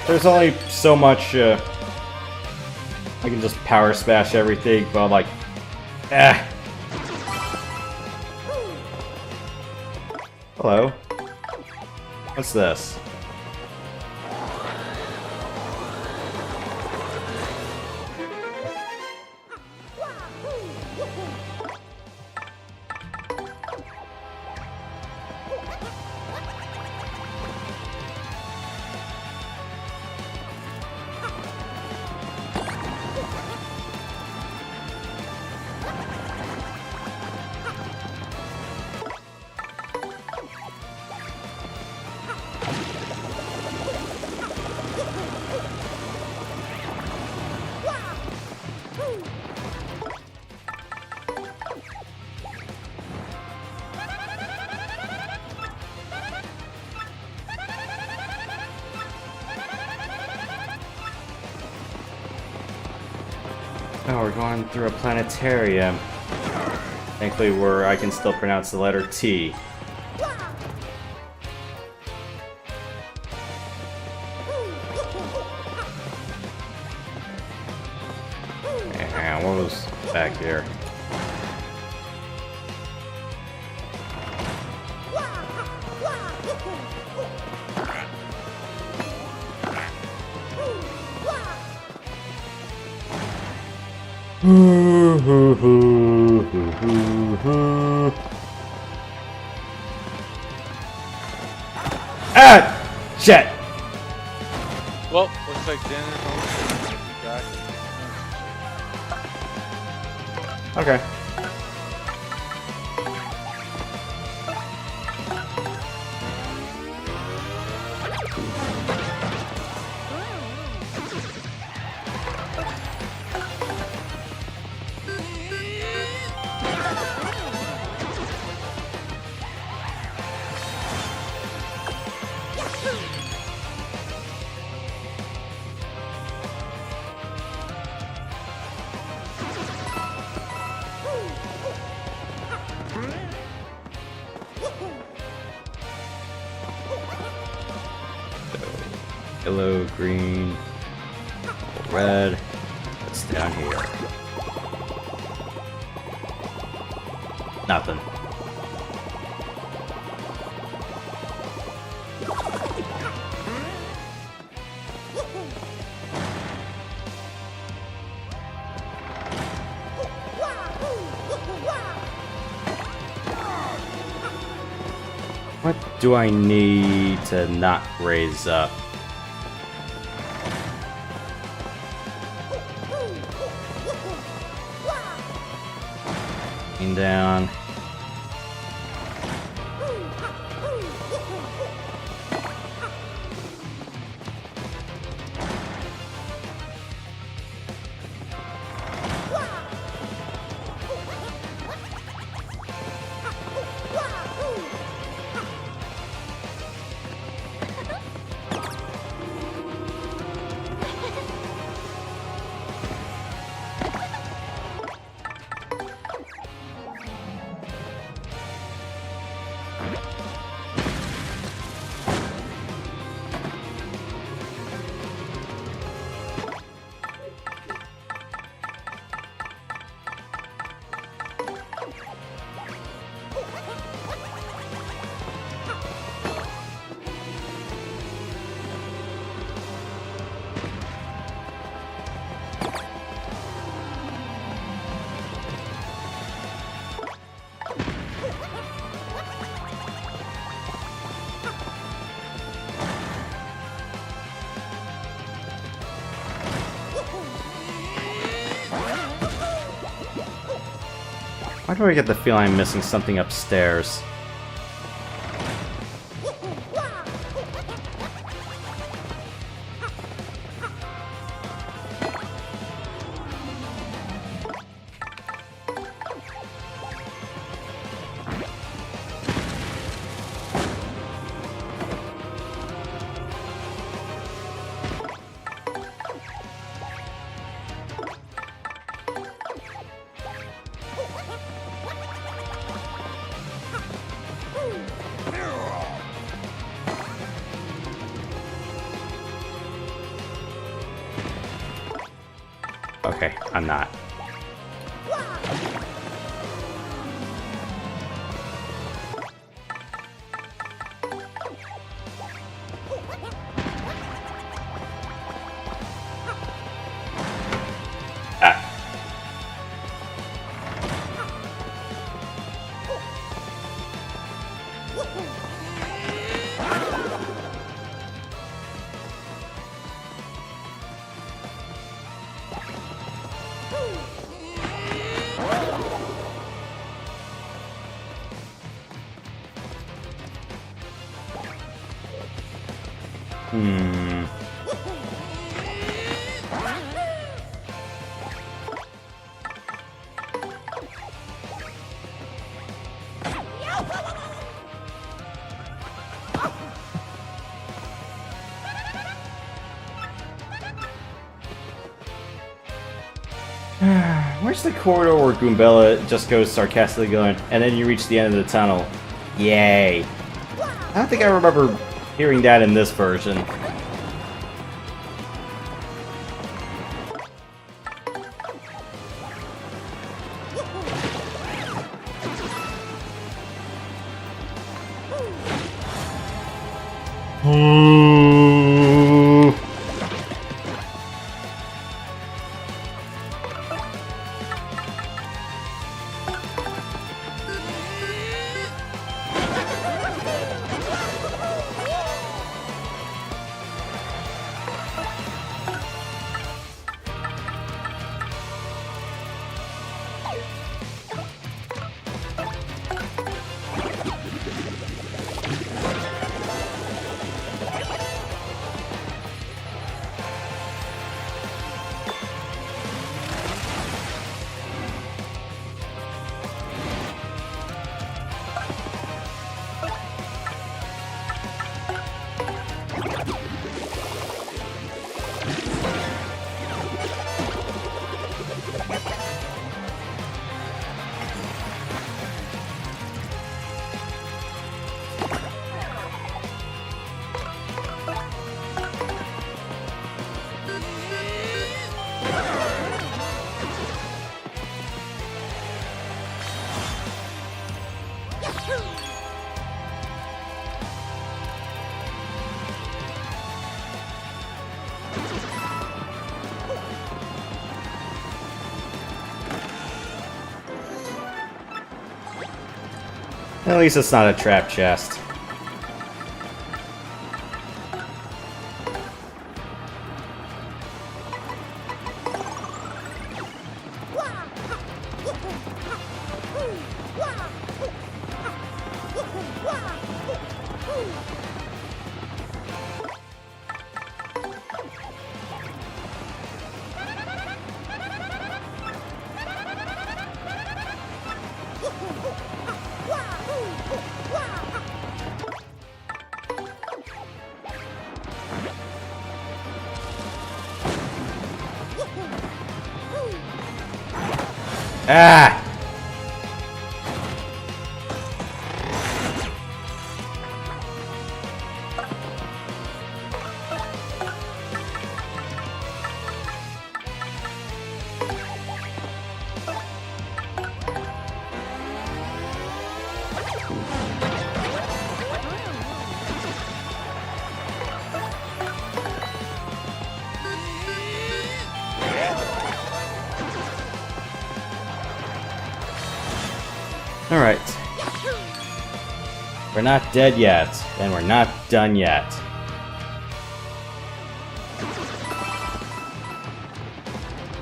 There's only so much, I can just power smash everything, but I'm like, Hello? What's this? Oh, we're going through a planetarium. Thankfully, I can still pronounce the letter T. And what was back here? Ah! Shit! Well, looks like Dan is back. Okay. Yellow, green, red. What's down here? Nothing. What do I need to not raise up? Sliding down. Why do I get the feeling I'm missing something upstairs? Okay, I'm not. Ah. Hmm. Where's the corridor where Goombella just goes sarcastically going, and then you reach the end of the tunnel? Yay. I don't think I remember hearing that in this version. At least it's not a trap chest. Ah! Alright. We're not dead yet, and we're not done yet.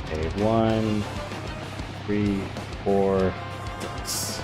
Okay, 1, 3, 4, 6.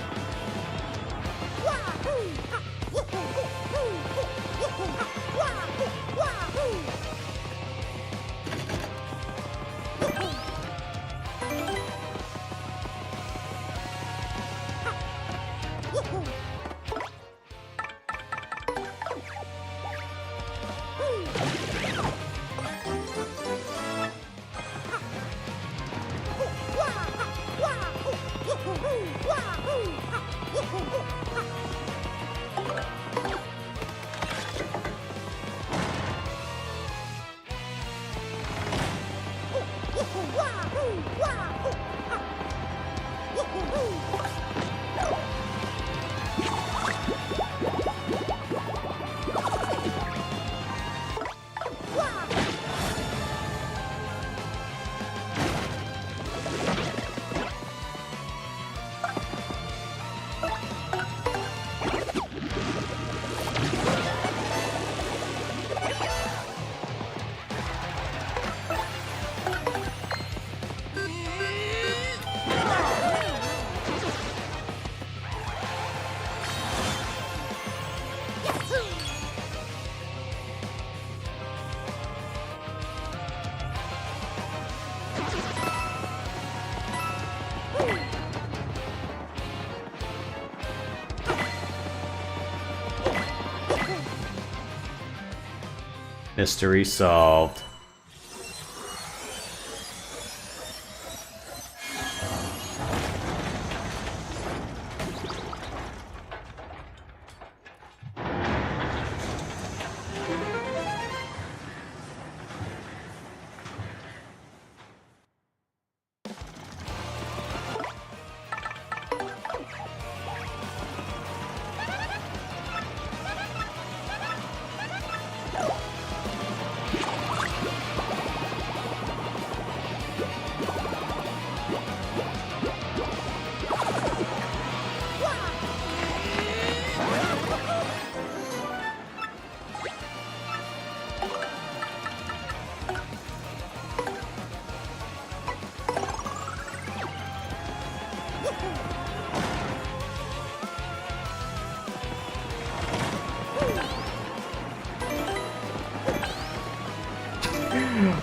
Mystery solved.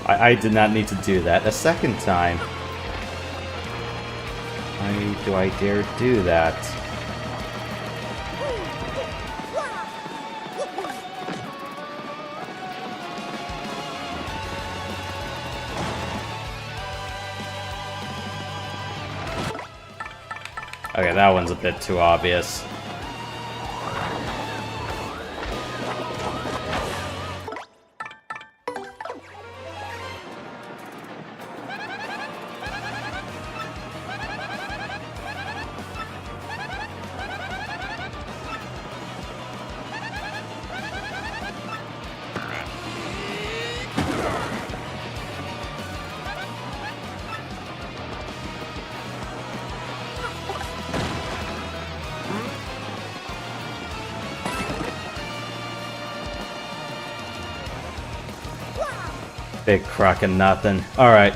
I did not need to do that a second time. Why do I dare do that? Okay, that one's a bit too obvious. Big crock of nothing. Alright.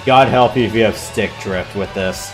God help you if you have stick drift with this.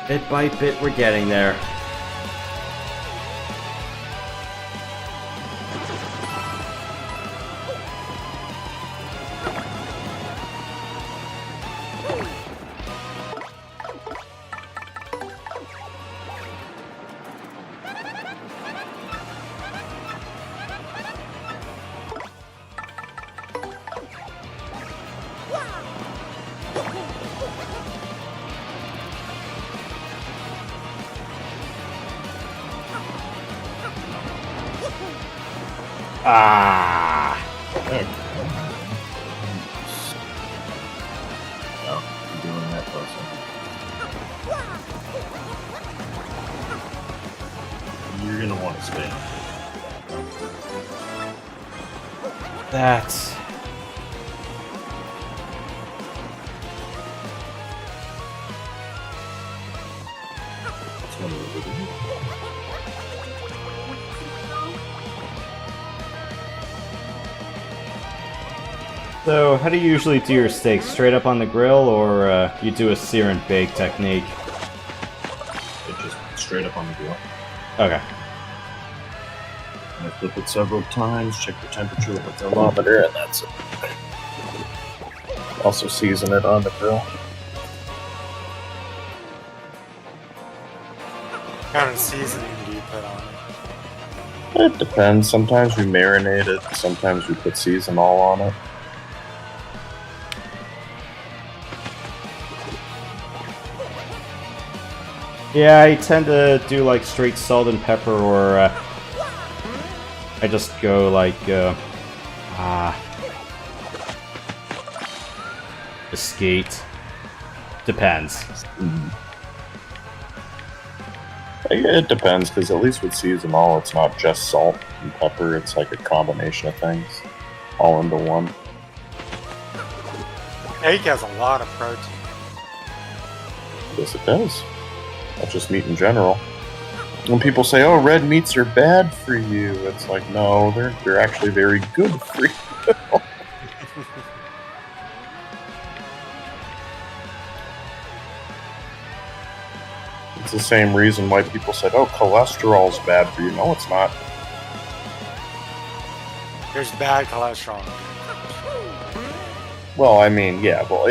Bit by bit, we're getting there. Ah! Okay. Oh, you're doing that closer. You're gonna want to spin. That's... That's one of the videos. So, how do you usually do your steaks? Straight up on the grill, or you do a sear and bake technique? It just straight up on the grill. Okay. I flip it several times, check the temperature with the thermometer, and that's it. Also season it on the grill. What kind of seasoning do you put on it? It depends. Sometimes we marinate it, sometimes we put season all on it. Yeah, I tend to do like straight salt and pepper, or I just go like escate. Depends. It depends, because at least with season all, it's not just salt and pepper, it's like a combination of things all into one. Egg has a lot of protein. Yes, it does. Not just meat in general. When people say, "Oh, red meats are bad for you," it's like, no, they're actually very good for you. It's the same reason why people said, "Oh, cholesterol's bad for you." No, it's not. There's bad cholesterol. Well, I mean, yeah. Well,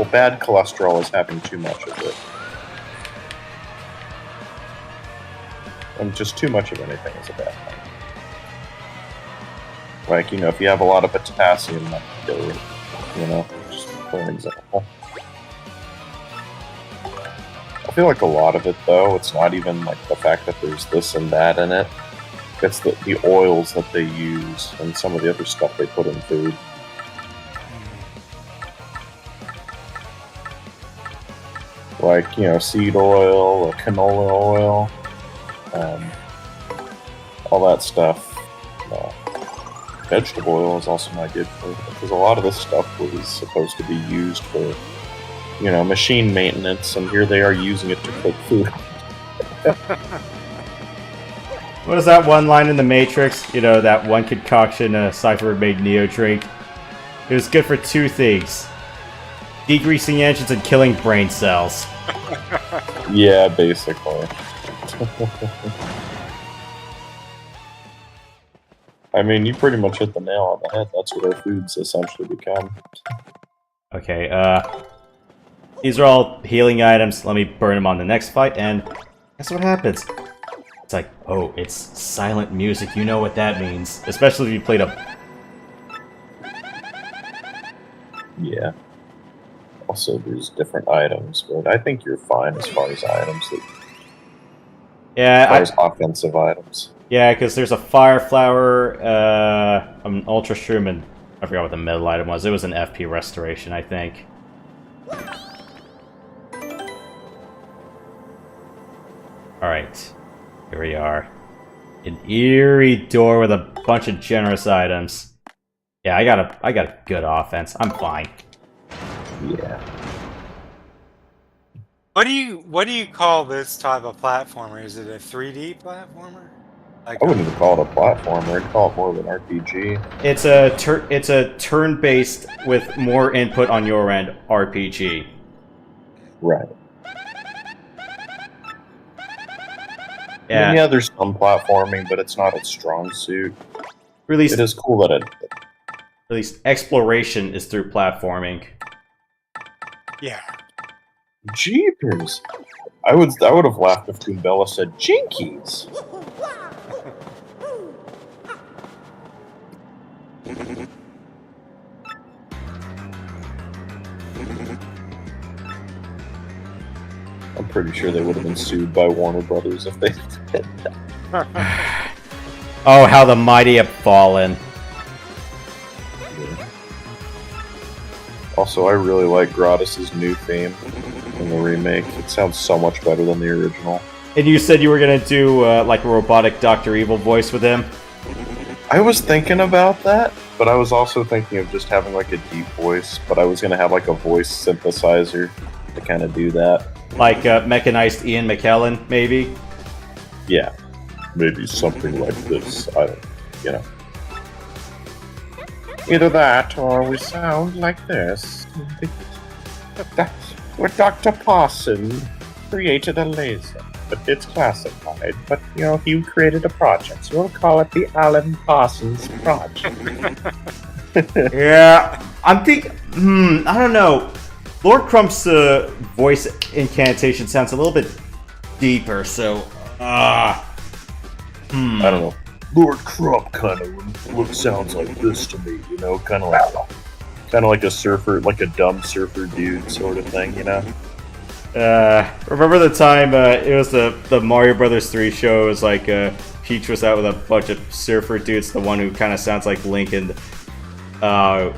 bad cholesterol is having too much of it. And just too much of anything is a bad thing. Like, if you have a lot of potassium, that can kill you. Just for an example. I feel like a lot of it, though, it's not even like the fact that there's this and that in it. It's the oils that they use and some of the other stuff they put in food. Like, seed oil or canola oil. All that stuff. Vegetable oil is also not good for it, because a lot of this stuff was supposed to be used for, machine maintenance, and here they are using it to cook food. What is that one line in the Matrix? That one concoction Cypher made Neo drink. It was good for two things: degreasing engines and killing brain cells. Yeah, basically. I mean, you pretty much hit the nail on the head. That's what our foods essentially become. Okay, these are all healing items. Let me burn them on the next fight, and guess what happens? It's like, oh, it's silent music. You know what that means. Especially if you played a... Yeah. Also, there's different items, but I think you're fine as far as items. Yeah, as far as offensive items. Yeah, because there's a Fire Flower, an Ultra Shroom, and I forgot what the metal item was. It was an FP Restoration, I think. Alright, here we are. An eerie door with a bunch of generous items. Yeah, I got a good offense. I'm fine. Yeah. What do you call this type of platformer? Is it a 3D platformer? I wouldn't even call it a platformer. I'd call it more of an RPG. It's a turn-based with more input on your end RPG. Right. Yeah, Yeah, there's some platforming, but it's not its strong suit. or at least, It is cool that it. at least exploration is through platforming. Yeah. Jeepers! I would have laughed if Goombella said Jinkies. I'm pretty sure they would have been sued by Warner Brothers if they did that. Oh, how the mighty have fallen. Also, I really like Gratis's new theme in the remake. It sounds so much better than the original. And you said you were gonna do like a robotic Dr. Evil voice with him? I was thinking about that, but I was also thinking of just having like a deep voice, but I was gonna have like a voice synthesizer to kind of do that. Like mechanized Ian McKellen, maybe? Yeah, maybe something like this. I don't, you know. Either that, or we sound like this. That's where Dr. Parson created a laser, but it's classified. But, you know, he created a project, so we'll call it the Alan Parsons Project. Yeah, I'm thinking. I don't know. Lord Crump's voice incantation sounds a little bit deeper, so. I don't know. Lord Crump kind of sounds like this to me, you know, kind of like a surfer, like a dumb surfer dude sort of thing, you know. Remember the time it was the Mario Brothers 3 show? It was like Peach was out with a bunch of surfer dudes. The one who kind of sounds like Lincoln. I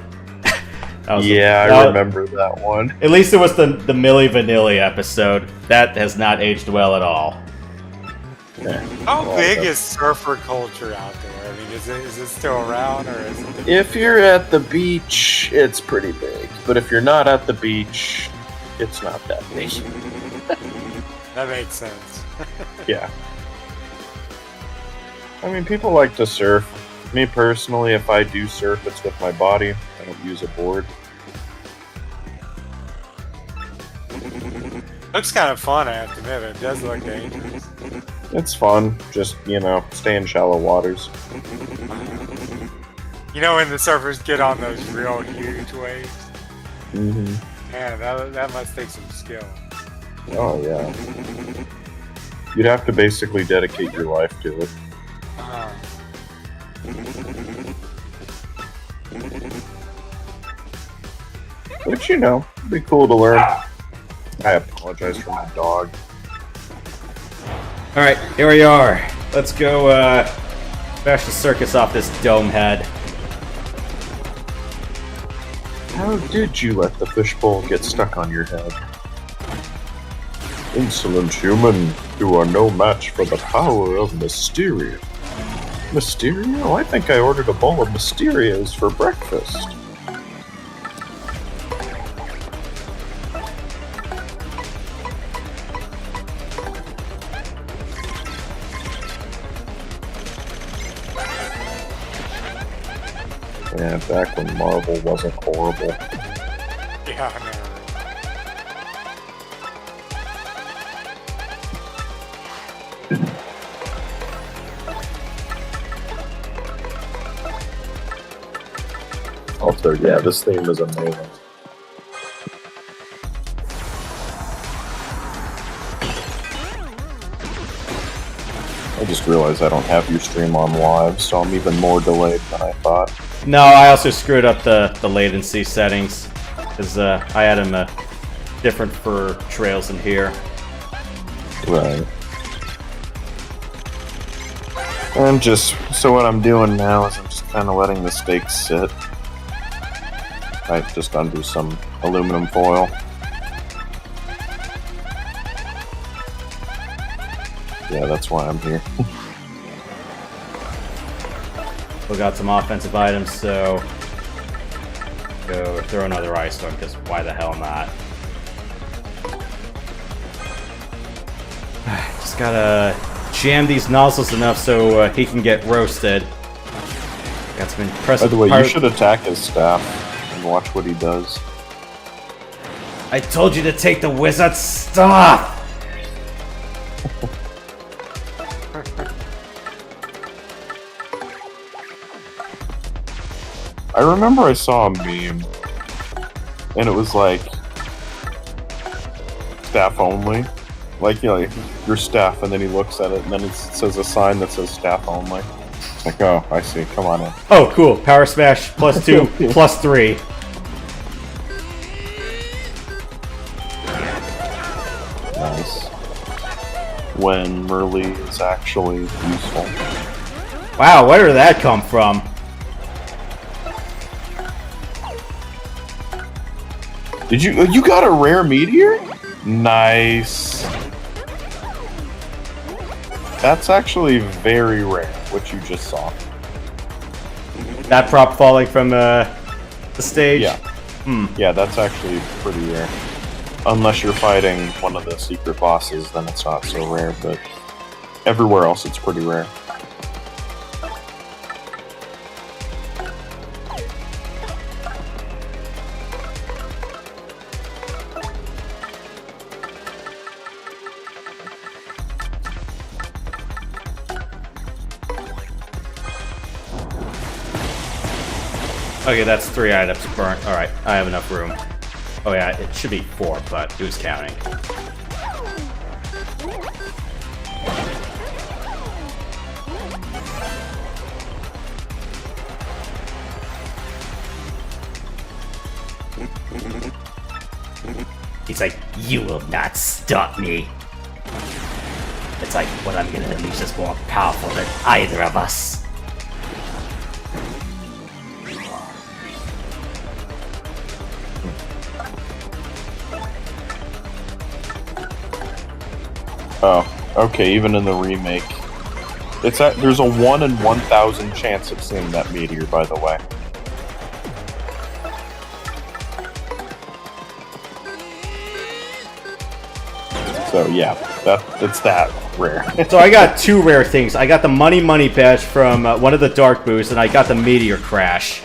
remember that one. At least it was the Milli Vanilli episode. That has not aged well at all. How big is surfer culture out there? I mean, is it still around, or is it? If you're at the beach, it's pretty big. But if you're not at the beach, it's not that big. That makes sense. Yeah. I mean, people like to surf. Me personally, if I do surf, it's with my body. I don't use a board. Looks kind of fun, I have to admit. It does look dangerous. It's fun. Just, you know, stay in shallow waters. You know when the surfers get on those real huge waves? Mm-hmm. Man, that must take some skill. Oh, yeah. You'd have to basically dedicate your life to it. But, you know, it'd be cool to learn. I apologize for my dog. Alright, here we are. Let's go bash the circus off this dome head. How did you let the fishbowl get stuck on your head? Insolent human, you are no match for the power of Mysterio. Mysterio? I think I ordered a bowl of Mysterios for breakfast. Yeah, back when Marvel wasn't horrible. Yeah, I know. Also, yeah, this theme is amazing. I just realized I don't have your stream on live, so I'm even more delayed than I thought. No, I also screwed up the latency settings, because I had them different for trails in here. Right. So what I'm doing now is I'm just kind of letting the steaks sit. Right, just under some aluminum foil. Yeah, that's why I'm here. We got some offensive items, so go throw another ice storm, because why the hell not? Just gotta jam these nozzles enough so he can get roasted. Got some impressive. By the way, you should attack his staff and watch what he does. I told you to take the wizard stuff! I remember I saw a meme, and it was like staff only. Like, you know, your staff, and then he looks at it, and then it says a sign that says staff only. It's like, oh, I see. Come on in. Oh, cool. Power Smash +2, +3. Nice. When Merly is actually useful. Wow, where did that come from? Did you got a rare meteor? Nice. That's actually very rare, what you just saw. That prop falling from the stage? Yeah. Yeah, that's actually pretty rare. Unless you're fighting one of the secret bosses, then it's not so rare, but everywhere else it's pretty rare. Okay, that's 3 items burnt. Alright, I have enough room. Oh yeah, it should be 4, but who's counting? He's like, you will not stop me. It's like, what I'm gonna unleash is more powerful than either of us. Oh, okay, even in the remake. There's a 1 in 1,000 chance of seeing that meteor, by the way. So yeah, it's that rare. So I got 2 rare things. I got the money badge from one of the dark boosts, and I got the meteor crash.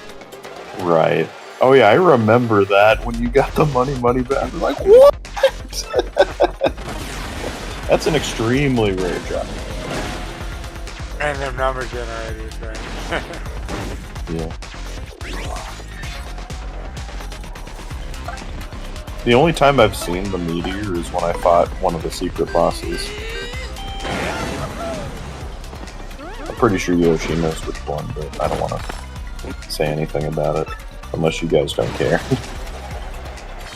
Right. Oh yeah, I remember that when you got the money badge. I'm like, what? That's an extremely rare drop. Random number generators, right? Yeah. The only time I've seen the meteor is when I fought one of the secret bosses. I'm pretty sure Yoshi knows which one, but I don't want to say anything about it. Unless you guys don't care.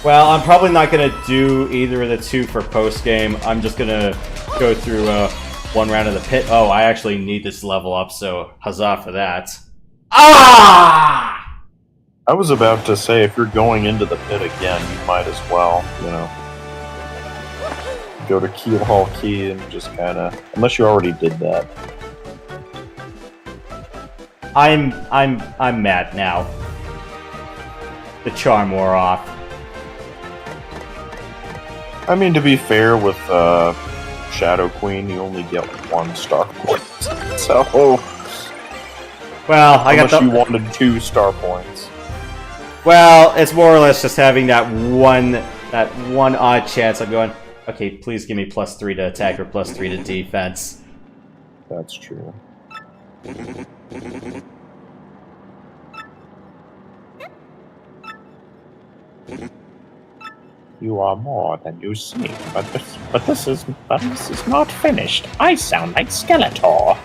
Well, I'm probably not going to do either of the 2 for post-game. I'm just going to go through 1 round of the pit. Oh, I actually need this level up, so huzzah for that. Ah! I was about to say, if you're going into the pit again, you might as well, you know, go to Keel Hall Key and just kind of, unless you already did that. I'm mad now. The charm wore off. I mean, to be fair, with Shadow Queen, you only get 1 star point. So, Well, I got unless you wanted 2 star points. Well, it's more or less just having that one odd chance. I'm going, okay, please give me +3 to attack or +3 to defense. That's true. You are more than you seem, but this is not finished. I sound like Skeletor.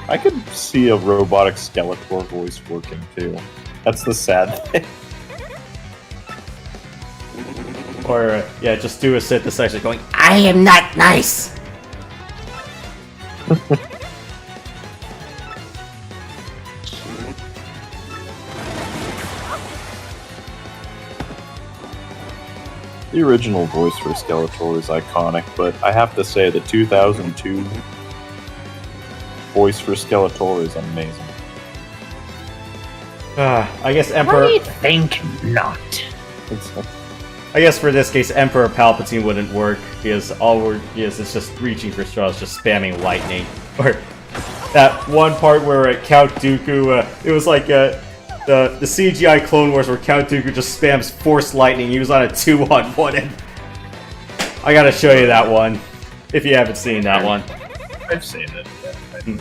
I could see a robotic Skeletor voice working too. That's the sad thing. Or, yeah, just do a synthesizer going, I am not nice! The original voice for Skeletor is iconic, but I have to say the 2002 voice for Skeletor is amazing. I guess Emperor... I think not. I guess for this case, Emperor Palpatine wouldn't work, because all we're... Yes, it's just reaching for straws, just spamming lightning. Or... that one part where Count Dooku, it was like the CGI Clone Wars where Count Dooku just spams Force Lightning. He was on a 2-on-1, and I gotta show you that one if you haven't seen that one. I've seen it. Yeah,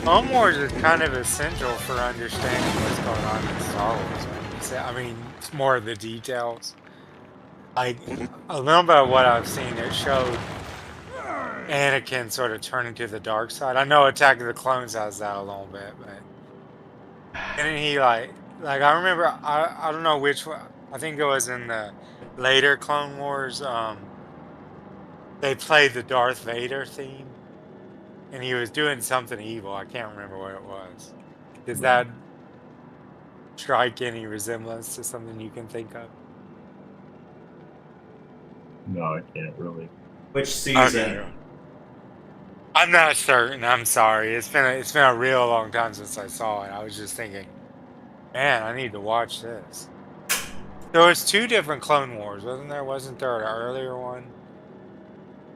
Clone Wars is kind of essential for understanding what's going on in Star Wars. I mean, it's more of the details. Like, a little bit of what I've seen, it showed Anakin sort of turning to the dark side. I know Attack of the Clones has that a little bit, but... And then he, like I remember, I don't know which one, I think it was in the later Clone Wars, they played the Darth Vader theme. And he was doing something evil. I can't remember what it was. Does that strike any resemblance to something you can think of? No, I can't really. Which season? Okay. I'm not certain. I'm sorry. It's been a real long time since I saw it. I was just thinking, man, I need to watch this. There was 2 different Clone Wars, wasn't there? Wasn't there an earlier one?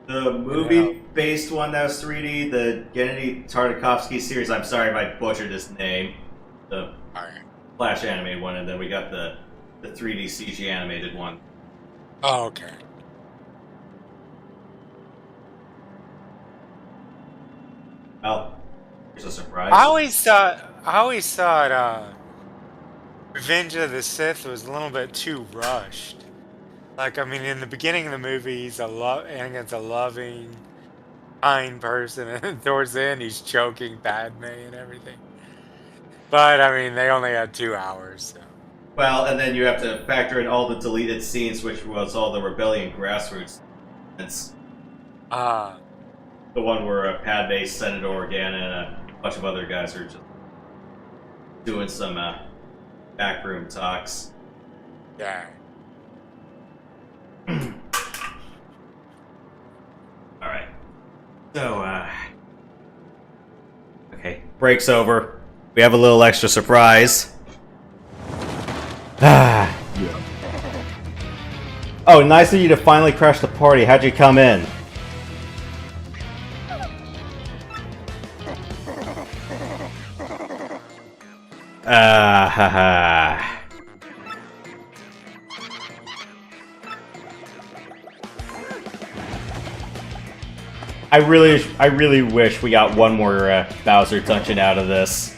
The movie-based one that was 3D, the Gennady Tartakovsky series. I'm sorry if I butchered his name. The Flash animated one, and then we got the 3D CG animated one. Oh, okay. Well, here's a surprise. I always thought Revenge of the Sith was a little bit too rushed. Like, I mean, in the beginning of the movie, Anakin's a loving, kind person, and towards the end, he's choking Padme and everything. But, I mean, they only had 2 hours, so. Well, and then you have to factor in all the deleted scenes, which was all the Rebellion grassroots. It's the one where Padme, Senator Organa, and a bunch of other guys are just doing some backroom talks. Yeah. Alright. So, okay. Break's over. We have a little extra surprise. Yeah. Oh, nice of you to finally crash the party. How'd you come in? Haha. I really wish we got one more Bowser dungeon out of this.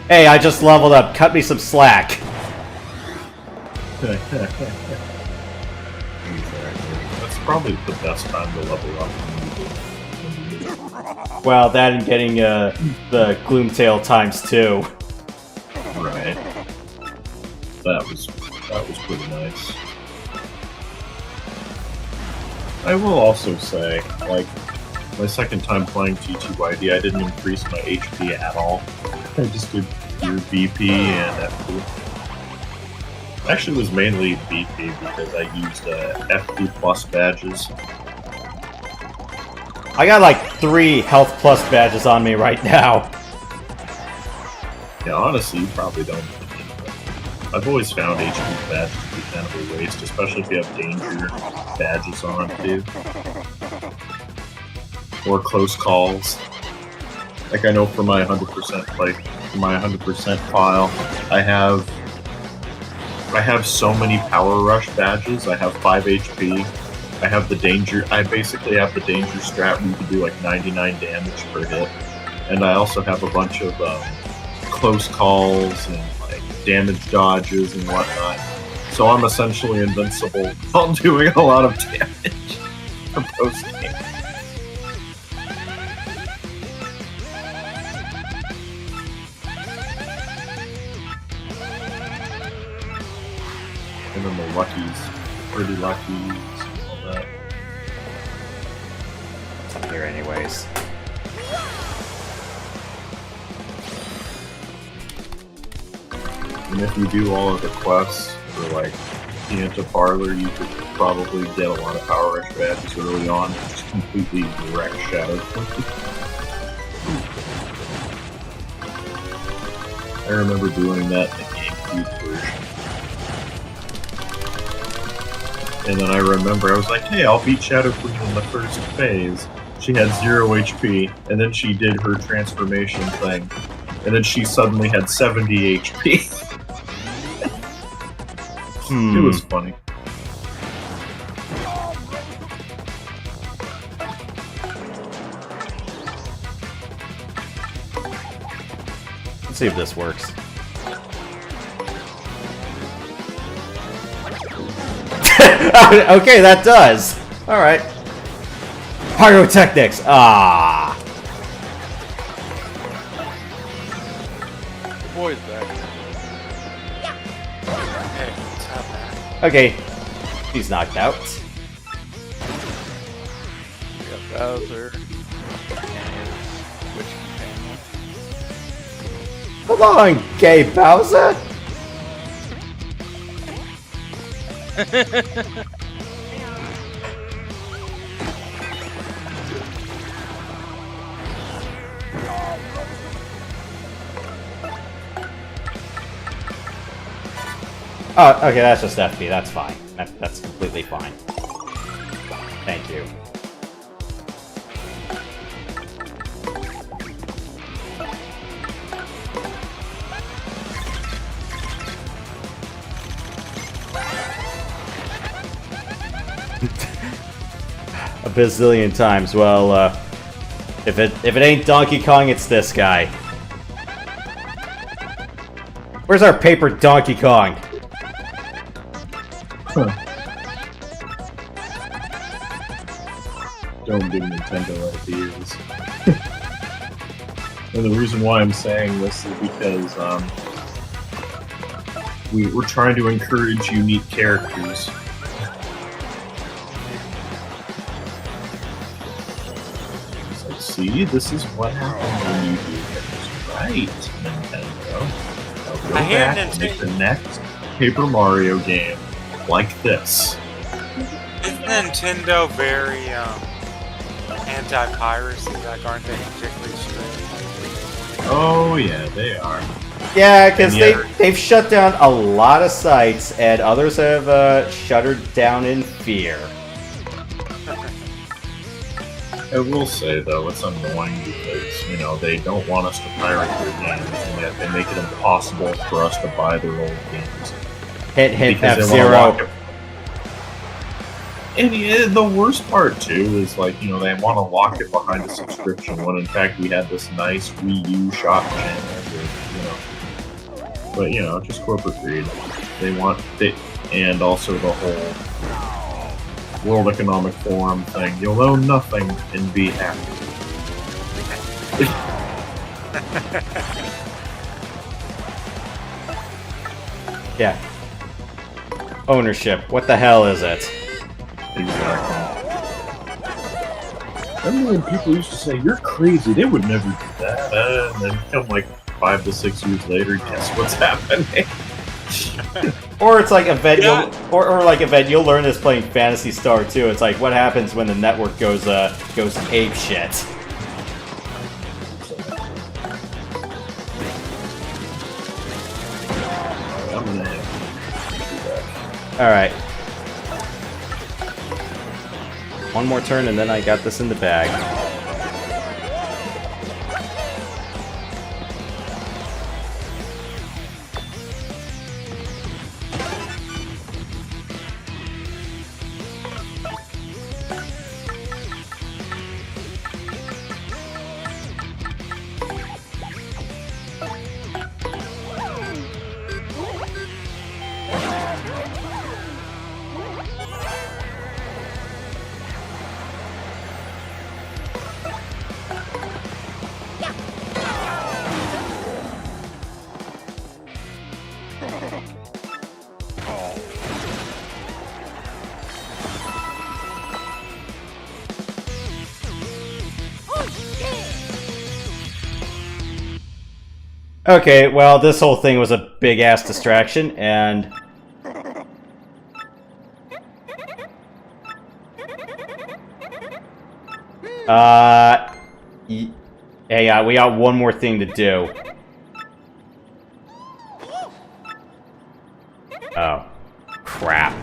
Hey, I just leveled up. Cut me some slack. That's probably the best time to level up. Well, that and getting the Gloomtail ×2. Right. That was pretty nice. I will also say, like, my second time playing TTYD, I didn't increase my HP at all. I just did pure BP and FP. Actually, it was mainly BP because I used FP plus badges. I got like 3 health plus badges on me right now. Yeah, honestly, you probably don't. I've always found HP badges to be kind of a waste, especially if you have danger badges on too. Or close calls. Like I know for my 100%, like for my 100% file, I have so many power rush badges. I have 5 HP. I have the danger. I basically have the danger strat where you can do like 99 damage per hit, and I also have a bunch of close calls and like damage dodges and whatnot. So I'm essentially invincible while doing a lot of damage for post game. And then the luckies, pretty luckies, and all that. It's up here anyways. And if you do all of the quests, for like Pianta Parlor, you could probably get a lot of Power Rush badges early on and just completely wreck Shadow. I remember doing that in the GameCube version. And then I remember I was like, hey, I'll beat Shadow Queen in the first phase. She had 0 HP, and then she did her transformation thing. And then she suddenly had 70 HP. It was funny. Let's see if this works. Okay, that does. All right. Pyrotechnics. Ah. The boy's back. Hey, what's up, man? Okay. He's knocked out. We got Bowser. And Witch Companion. Come on, gay Bowser. Oh, okay, that's just FP. That's fine. That's completely fine. Thank you. A bazillion times. Well, if it ain't Donkey Kong, it's this guy. Where's our paper Donkey Kong? Huh. Don't give Nintendo ideas. And the reason why I'm saying this is because we're trying to encourage unique characters. It's like, see, this is what happens when you do things right, Nintendo. Now go I hear back and make the next Paper Mario game like this. Isn't Nintendo very anti-piracy? Like, aren't they particularly strict? Oh yeah, they are. Yeah, because they've shut down a lot of sites, and others have shuttered down in fear. I will say though, it's annoying because, you know, they don't want us to pirate their games, and yet they make it impossible for us to buy their old games. Hint, hint, Because they wanna lock F-Zero. it. And yeah, the worst part too is like, you know, they want to lock it behind a subscription when in fact we had this nice Wii U shop channel with, you know. But you know, just corporate greed. They want it, and also the whole World Economic Forum thing. You'll own nothing and be happy. Yeah. Ownership. What the hell is it? Exactly. Remember when people used to say, "You're crazy, they would never do that," and then come like 5 to 6 years later, guess what's happening? Or it's like Event, Yeah. or like Event, you'll learn this playing Phantasy Star too. It's like what happens when the network goes ape shit. I'm gonna have to do that. All right. One more turn and then I got this in the bag. Okay, well, this whole thing was a big-ass distraction, and Hey, we got one more thing to do. Oh. Crap.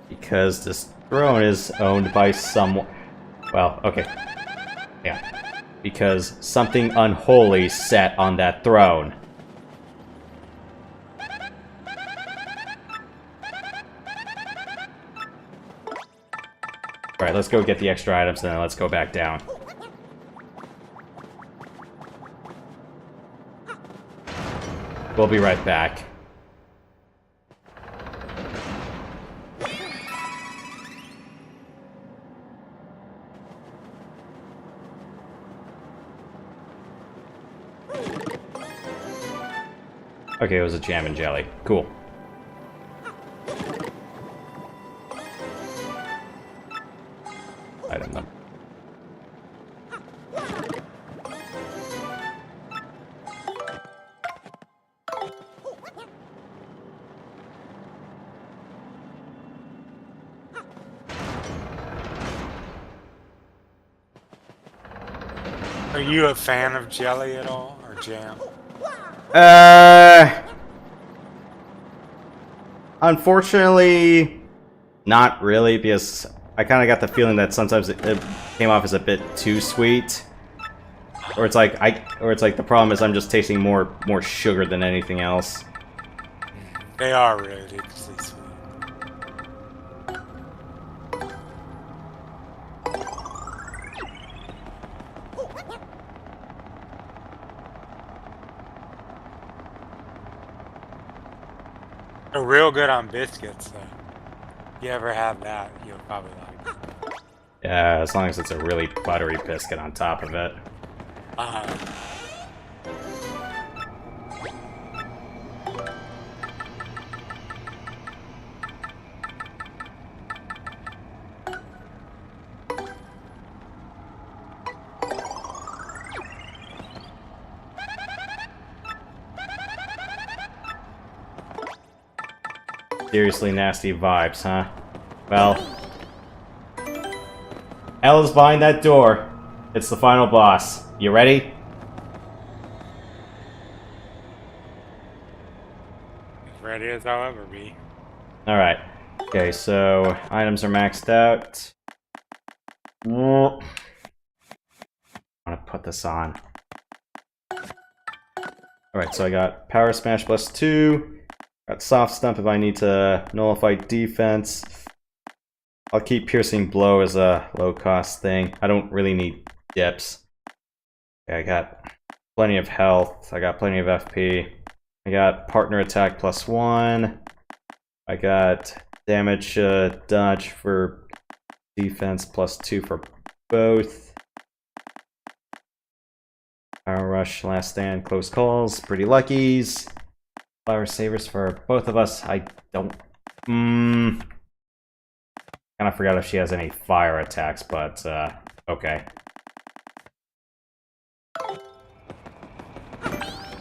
Because this throne is owned by someone... Well, okay. Yeah. Because something unholy sat on that throne. Alright, let's go get the extra items and then let's go back down. We'll be right back. Okay, it was a jam and jelly. Cool. Item number. Are you a fan of jelly at all, or jam? Unfortunately, not really, because I kind of got the feeling that sometimes it came off as a bit too sweet, or it's like the problem is I'm just tasting more sugar than anything else. They are ridiculously sweet. They're real good on biscuits, though. If you ever have that, you'll probably like it. Yeah, as long as it's a really buttery biscuit on top of it. Seriously nasty vibes, huh? Well, L is behind that door. It's the final boss. You ready? As ready as I'll ever be. Alright. Okay, so items are maxed out. I'm gonna put this on. Alright, so I got Power Smash plus 2. Got Soft Stump if I need to nullify defense. I'll keep Piercing Blow as a low-cost thing. I don't really need dips. Okay, I got plenty of health. I got plenty of FP. I got Partner Attack plus 1. I got Damage Dodge for defense plus 2 for both. Power Rush, Last Stand, Close Calls, Pretty Luckies. Flower Savers for both of us. I don't... kind of forgot if she has any fire attacks, but, okay.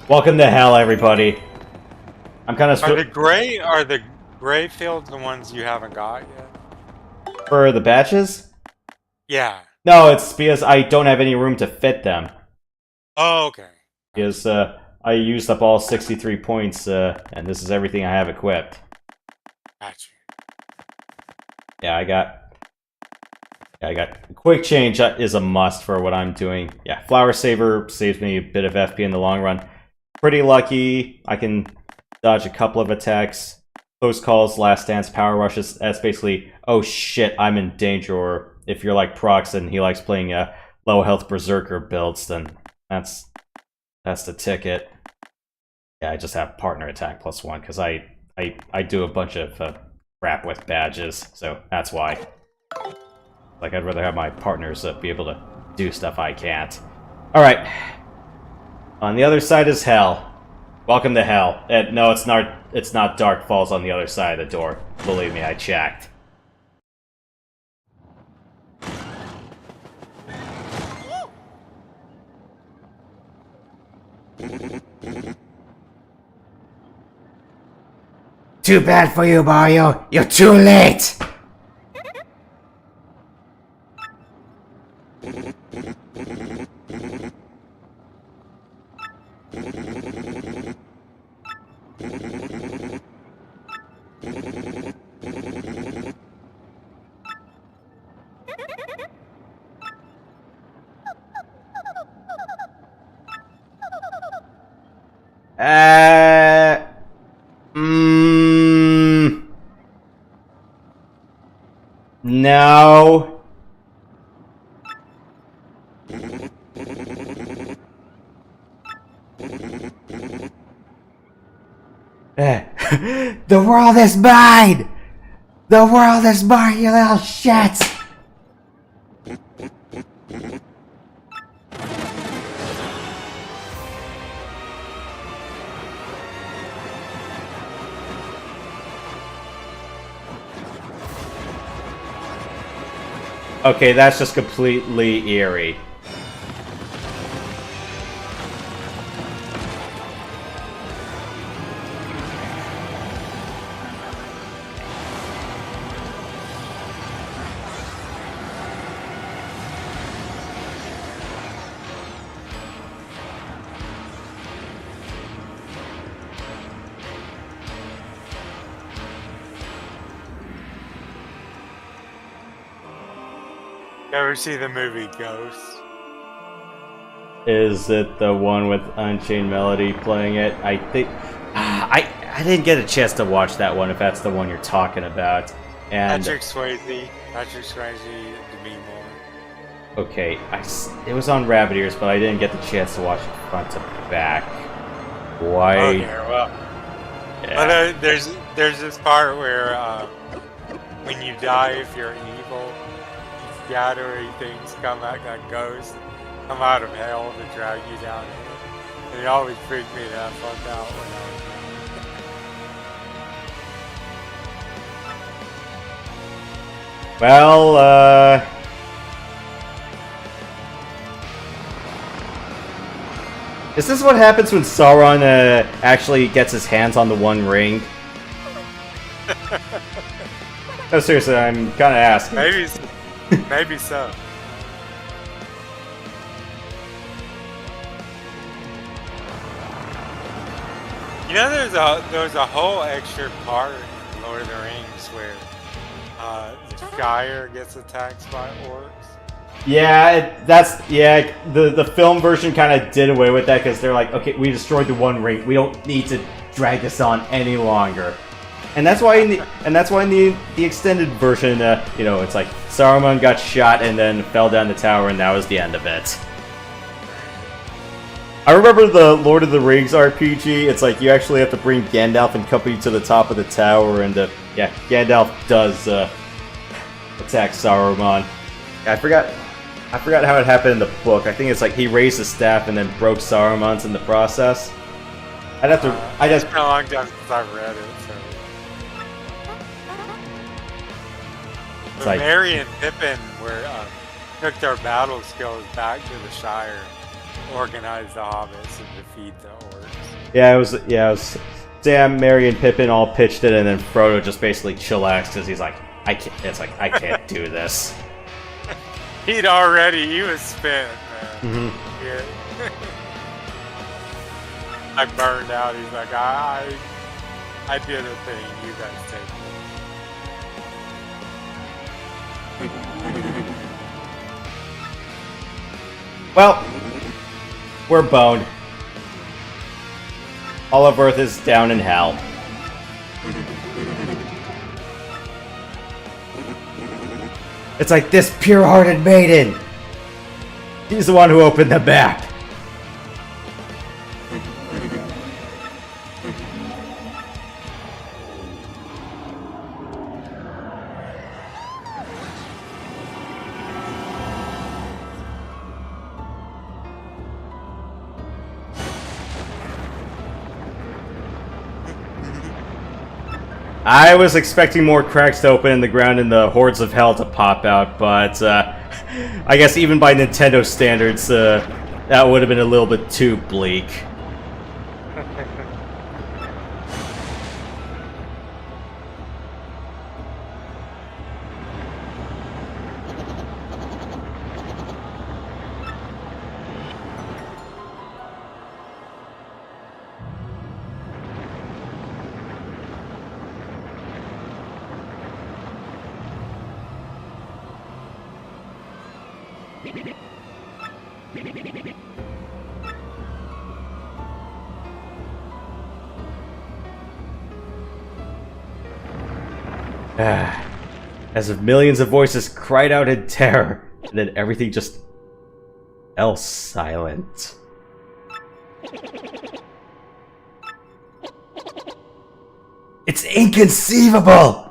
Welcome to hell, everybody. I'm kind of... Are the gray fields the ones you haven't got yet? For the batches? Yeah. No, it's because I don't have any room to fit them. Oh, okay. Because, I used up all 63 points, and this is everything I have equipped. Gotcha. Yeah, I got Quick Change is a must for what I'm doing. Yeah, Flower Saver saves me a bit of FP in the long run. Pretty Lucky, I can dodge a couple of attacks. Close Calls, Last Dance, Power Rushes, that's basically, oh shit, I'm in danger, or if you're like Prox and he likes playing low health Berserker builds, then that's the ticket. Yeah, I just have Partner Attack plus 1, because I do a bunch of crap with badges, so that's why. Like, I'd rather have my partners be able to do stuff I can't. Alright. On the other side is hell. Welcome to hell. No, it's not Dark Falls on the other side of the door. Believe me, I checked. Too bad for you, Mario. You're too late. No. The world is mine! The world is mine, you little shit! Okay, that's just completely eerie. Ever see the movie Ghost? Is it the one with Unchained Melody playing it? I think... I didn't get a chance to watch that one, if that's the one you're talking about. And Patrick Swayze, Demi Moore. okay, it was on Rabbit Ears, but I didn't get the chance to watch it front to back. Why? Okay, well, Yeah. but there's this part where when you die, if you're evil, these shadowy things come out, like ghosts, come out of hell to drag you down here. And it always freaked me that fuck out when I was young. Well, is this what happens when Sauron actually gets his hands on the One Ring? No, seriously, I'm kind of asking. Maybe so. You know, there's a whole extra part in Lord of the Rings where the Shire gets attacked by orcs. Yeah, the film version kind of did away with that because they're like, okay, we destroyed the One Ring, we don't need to drag this on any longer. And that's why in the extended version, you know, it's like Saruman got shot and then fell down the tower, and that was the end of it. I remember the Lord of the Rings RPG. It's like you actually have to bring Gandalf and company to the top of the tower, and yeah, Gandalf does attack Saruman. I forgot how it happened in the book. I think it's like he raised his staff and then broke Saruman's in the process. It's been a long time since I've read it. So. But like- Merry and Pippin took their battle skills back to the Shire, organized the hobbits, and defeat the orcs. Yeah, it was Sam, Merry, and Pippin all pitched it, and then Frodo just basically chillaxed because he's like, I can't do this. He was spent, man. Mm-hmm. Yeah. I burned out. He's like, I did a thing. You guys take it. Well, we're boned. All of Earth is down in hell. It's like this pure-hearted maiden. He's the one who opened the map. I was expecting more cracks to open in the ground and the hordes of hell to pop out, but I guess even by Nintendo standards, that would have been a little bit too bleak. As if millions of voices cried out in terror, and then everything just fell silent. It's inconceivable!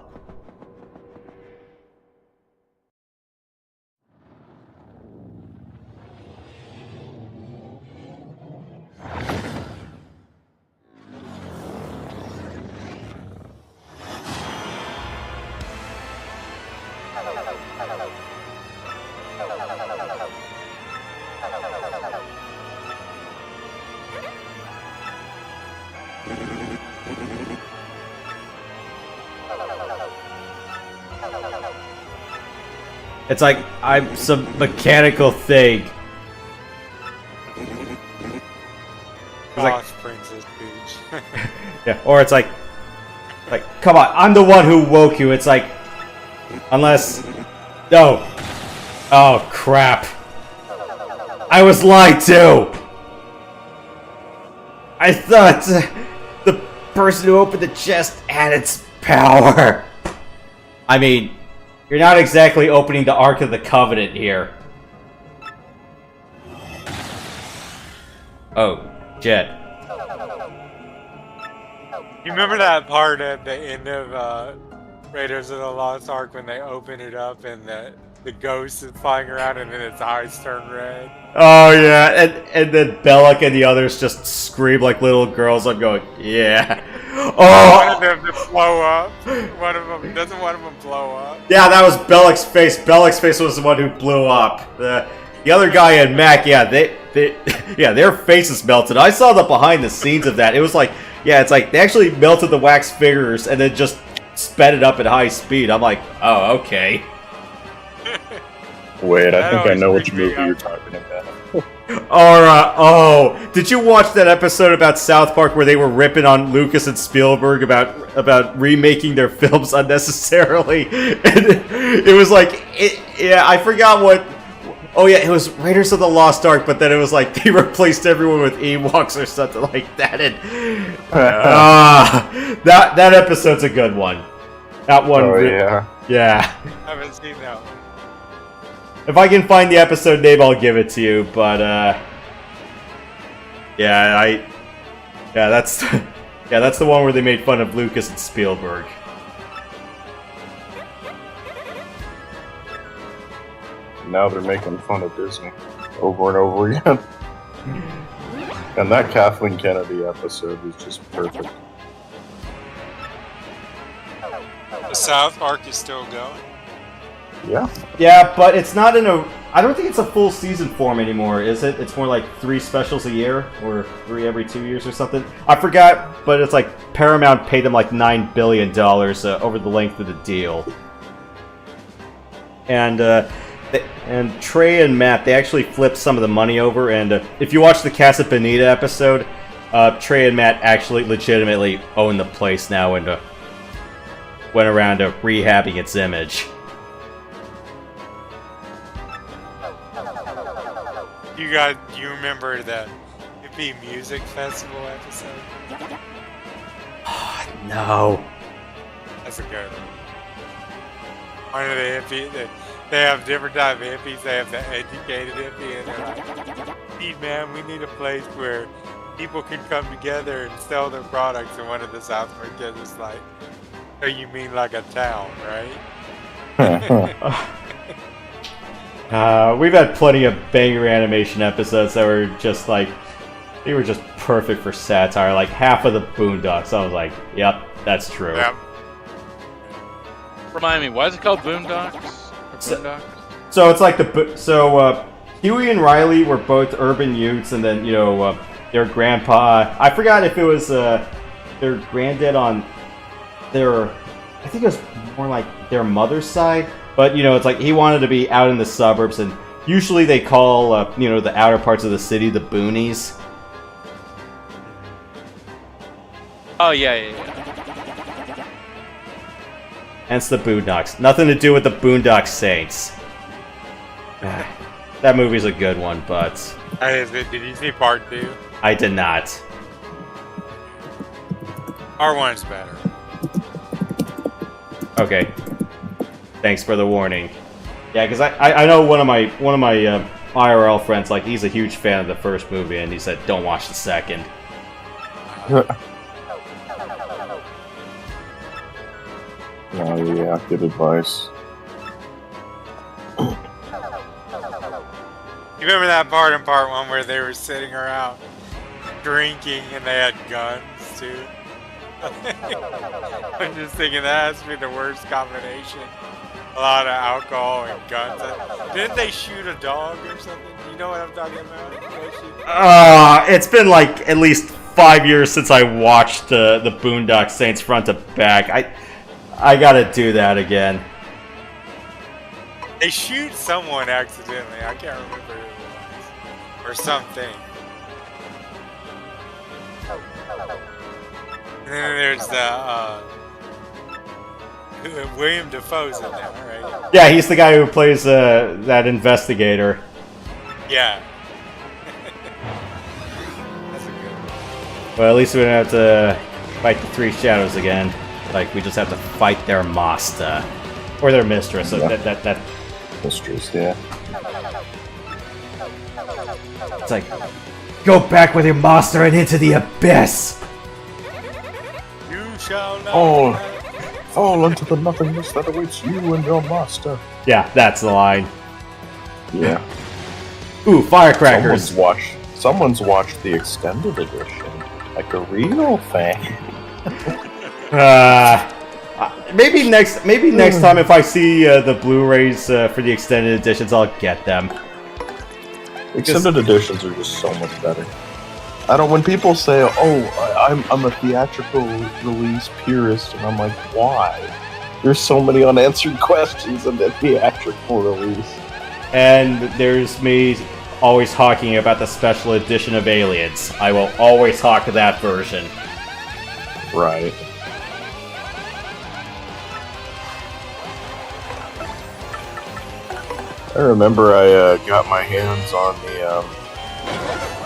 It's like I'm some mechanical thing. Like, Princess Peach. Yeah, or it's like, come on, I'm the one who woke you. It's like, unless, no. Oh crap! I was lied to. I thought the person who opened the chest had its power. I mean, you're not exactly opening the Ark of the Covenant here. Oh, Jet. You remember that part at the end of Raiders of the Lost Ark when they open it up and the ghost is flying around and then its eyes turn red? Oh yeah, and then Belloc and the others just scream like little girls. I'm going, yeah. Oh! One of them to blow up. One of them doesn't one of them blow up. Yeah, that was Belloc's face. Belloc's face was the one who blew up. The other guy and Mac, yeah, yeah, their faces melted. I saw the behind the scenes of that. It was like, yeah, it's like they actually melted the wax figures and then just sped it up at high speed. I'm like, oh, okay. Wait, I That think I always know which freaked me movie out. you're talking about. Alright, oh, did you watch that episode about South Park where they were ripping on Lucas and Spielberg about remaking their films unnecessarily? And it was like, yeah, I forgot what. Oh yeah, it was Raiders of the Lost Ark, but then it was like they replaced everyone with Ewoks or something like that. And that episode's a good one. That one, Oh yeah. yeah. I haven't seen that one. If I can find the episode name, I'll give it to you. But yeah, that's the one where they made fun of Lucas and Spielberg. Now they're making fun of Disney over and over again. And that Kathleen Kennedy episode was just perfect. The South Park is still going. Yeah. Yeah, but it's not in a. I don't think it's a full season form anymore, is it? It's more like 3 specials a year or 3 every 2 years or something. I forgot, but it's like Paramount paid them like $9 billion over the length of the deal. And Trey and Matt, they actually flipped some of the money over. And if you watch the Casa Bonita episode, Trey and Matt actually legitimately own the place now and went around rehabbing its image. Do you remember the Hippie Music Festival episode? No. That's a good one. One of the hippies, they have different type of hippies. They have the educated hippie, and they're like, "Hey man, we need a place where people can come together and sell their products." And one of the South Park kids is like, "Oh, you mean like a town, right?" We've had plenty of banger animation episodes that were just like, they were just perfect for satire. Like half of the Boondocks, I was like, yep, that's true. Yep. Remind me, why is it called Boondocks? Or Boondocks? So it's like Huey and Riley were both urban youths, and then their grandpa. I forgot if it was their granddad on their. I think it was more like their mother's side. But, it's like he wanted to be out in the suburbs, and usually they call, the outer parts of the city the boonies. Oh, yeah. Hence the Boondocks. Nothing to do with the Boondock Saints. That movie's a good one, but Hey, did you see part 2? I did not. Part 1's better. Okay. Thanks for the warning. Yeah, because I know one of my IRL friends, like, he's a huge fan of the first movie, and he said, don't watch the second. Oh yeah, good advice. You remember that part in part 1 where they were sitting around drinking and they had guns too? I'm just thinking that has to be the worst combination. A lot of alcohol and guns. Didn't they shoot a dog or something? You know what I'm talking about? It's been like at least 5 years since I watched the Boondock Saints front to back. I gotta do that again. They shoot someone accidentally. I can't remember who it was. Or something. And then there's William Dafoe's in there, right? Yeah, he's the guy who plays that investigator. Yeah. That's a good one. Well, at least we don't have to fight the Three Shadows again. Like, we just have to fight their master. Or their mistress. Yeah. That Mistress, yeah. It's like, go back with your master and into the abyss! You shall not. Oh, fall into the nothingness that awaits you and your master. Yeah, that's the line. Yeah. Ooh, firecrackers! Someone's watched the extended edition. Like a real fan. Maybe next time if I see the Blu-rays for the extended editions, I'll get them. Extended editions are just so much better. I don't. When people say, "Oh, I'm a theatrical release purist," and I'm like, "Why?" There's so many unanswered questions in the theatrical release. And there's me always talking about the special edition of Aliens. I will always talk to that version. Right. I remember I got my hands on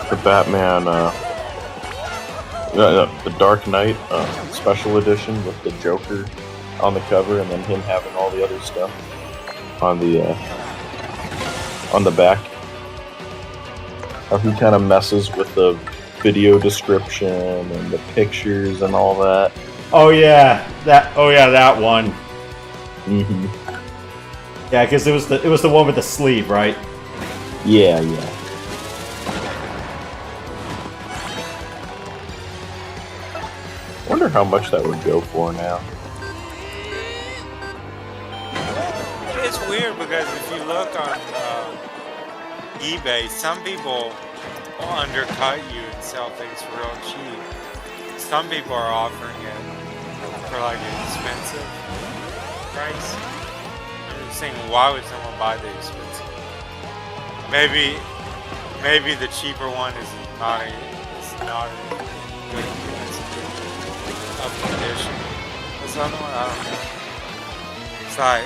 the Batman, the Dark Knight special edition with the Joker on the cover, and then him having all the other stuff on the back. How he kind of messes with the video description and the pictures and all that. Oh yeah, that one. Mm-hmm. Yeah, because it was the one with the sleeve, right? Yeah. Wonder how much that would go for now. It's weird because if you look on eBay, some people will undercut you and sell things for real cheap. Some people are offering it for like an expensive price. I'm just saying, why would someone buy the expensive? Maybe the cheaper one is not a good of condition. This other one, I don't know. It's like,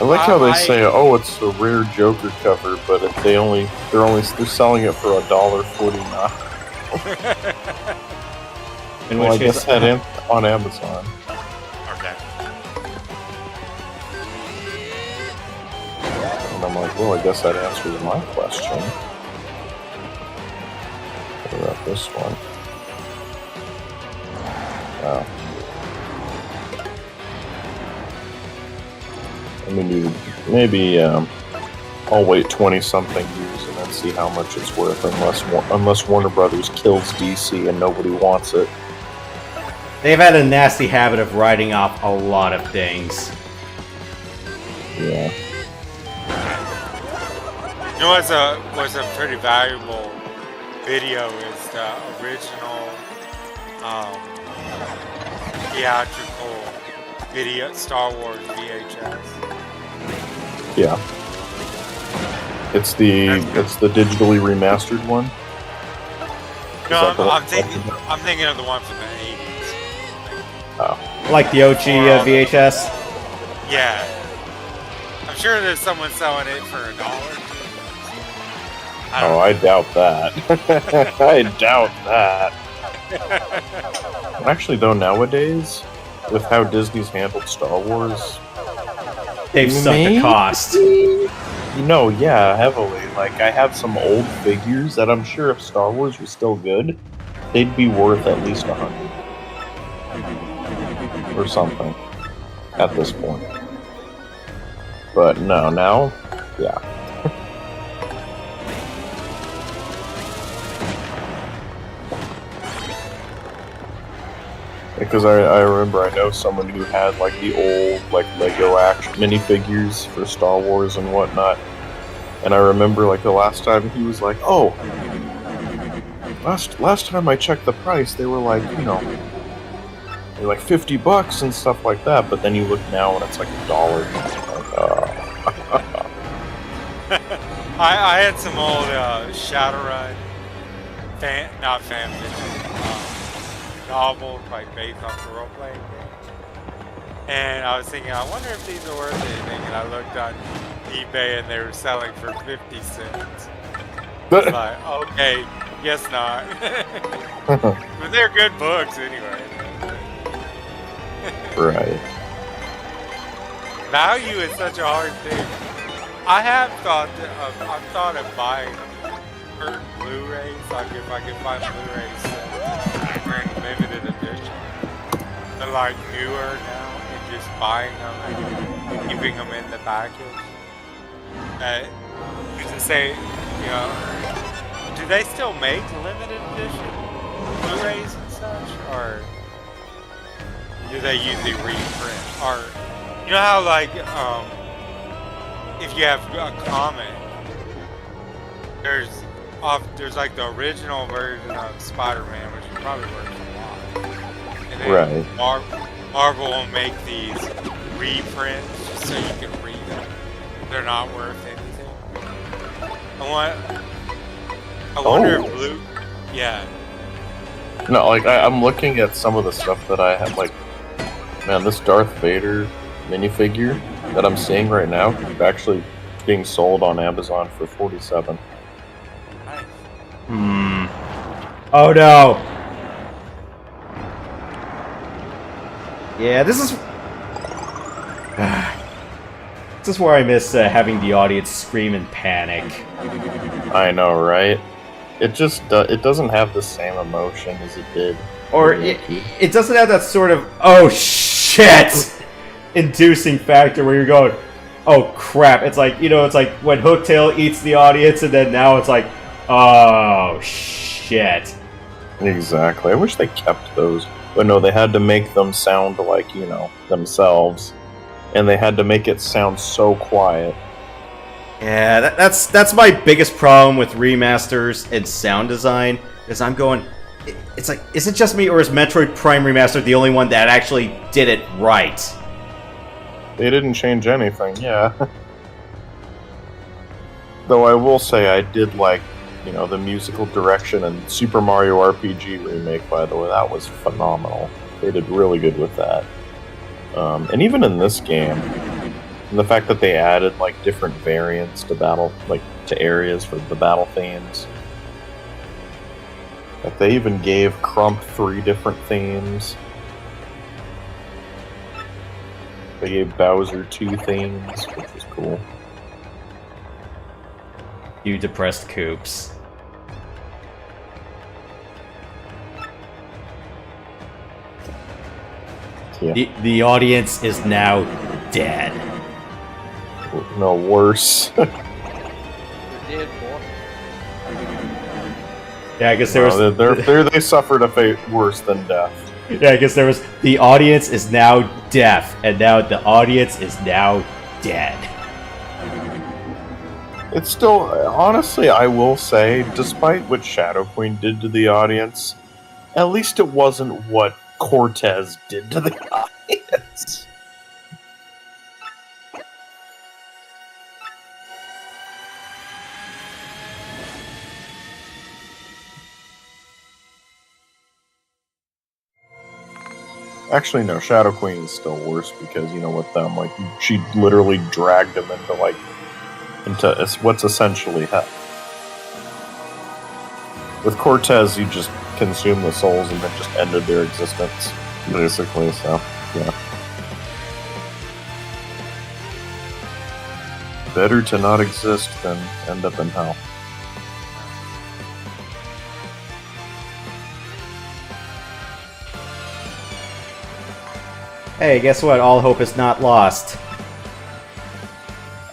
I like how they say, "Oh, it's a rare Joker cover," but if they're selling it for $1.49. In Well, I which case, guess that on Amazon. okay. And I'm like, well, I guess that answers my question. What about this one? Oh. Maybe I'll wait 20-something years and then see how much it's worth, unless Warner Brothers kills DC and nobody wants it. they've had a nasty habit of writing off a lot of things. Yeah. You know what's a pretty valuable video is the original theatrical video Star Wars VHS. Yeah. It's the digitally remastered one. No, that the- I'm thinking of the one from the 80s. Oh. Like the OG VHS. Yeah. I'm sure there's someone selling it for $1. Oh, I doubt that. I doubt that. Actually, though, nowadays, with how Disney's handled Star Wars, They've sunk the cost. no, yeah, heavily. Like, I have some old figures that I'm sure if Star Wars was still good, they'd be worth at least 100 or something at this point. But no, now, yeah. Because I remember I know someone who had like the old like Lego action minifigures for Star Wars and whatnot, and I remember like the last time he was like, "Oh, last time I checked the price, they were like, you know, they're like $50 and stuff like that." But then you look now and it's like $1. I had some old Shadowrun not fan fiction, novels like based off the role playing game. And I was thinking, I wonder if these are worth anything. And I looked on eBay and they were selling for 50 cents. I was like, okay, guess not. But they're good books anyway. Right. Value is such a hard thing. I have thought I've thought of buying certain Blu-rays, like if I could find Blu-rays for a limited edition. They're like newer now, and just buying them and keeping them in the package. You can say, you know, do they still make limited edition Blu-rays and such, or do they usually reprint? Or you know how like if you have a comic, there's like the original version of Spider-Man, which is probably worth a lot. And then Right. Marvel will make these reprints just so you can read them. They're not worth anything. I wonder if Blue. Yeah. No, like I'm looking at some of the stuff that I have. Like, man, this Darth Vader minifigure that I'm seeing right now is actually being sold on Amazon for $47. Oh no! Yeah, this is... this is where I miss having the audience scream in panic. I know, right? It just it doesn't have the same emotion as it did. Or it doesn't have that sort of, oh shit! Inducing factor where you're going, oh crap. It's like, you know, it's like when Hooktail eats the audience and then now it's like, oh shit. Exactly. I wish they kept those. But no, they had to make them sound like, you know, themselves. And they had to make it sound so quiet. Yeah, that's my biggest problem with remasters and sound design, is I'm going, it's like, is it just me or is Metroid Prime Remastered the only one that actually did it right? They didn't change anything, yeah. Though I will say I did like, you know, the musical direction and Super Mario RPG remake, by the way. That was phenomenal. They did really good with that. And even in this game, and the fact that they added like different variants to to areas for the battle themes. Like they even gave Crump 3 different themes. They gave Bowser 2 themes, which was cool. You depressed Coops. Yeah. The audience is now dead. No, worse. You're dead, boy. Yeah, I guess there was... They suffered a fate worse than death. Yeah, I guess there was... The audience is now deaf, and now the audience is now dead. It's still, honestly, I will say, despite what Shadow Queen did to the audience, at least it wasn't what Cortez did to the audience. Actually, no, Shadow Queen is still worse because, you know, with them, like, she literally dragged him into what's essentially hell. With Cortez, you just consume the souls and then just ended their existence, basically. So, yeah. Better to not exist than end up in hell. Hey, guess what? All hope is not lost.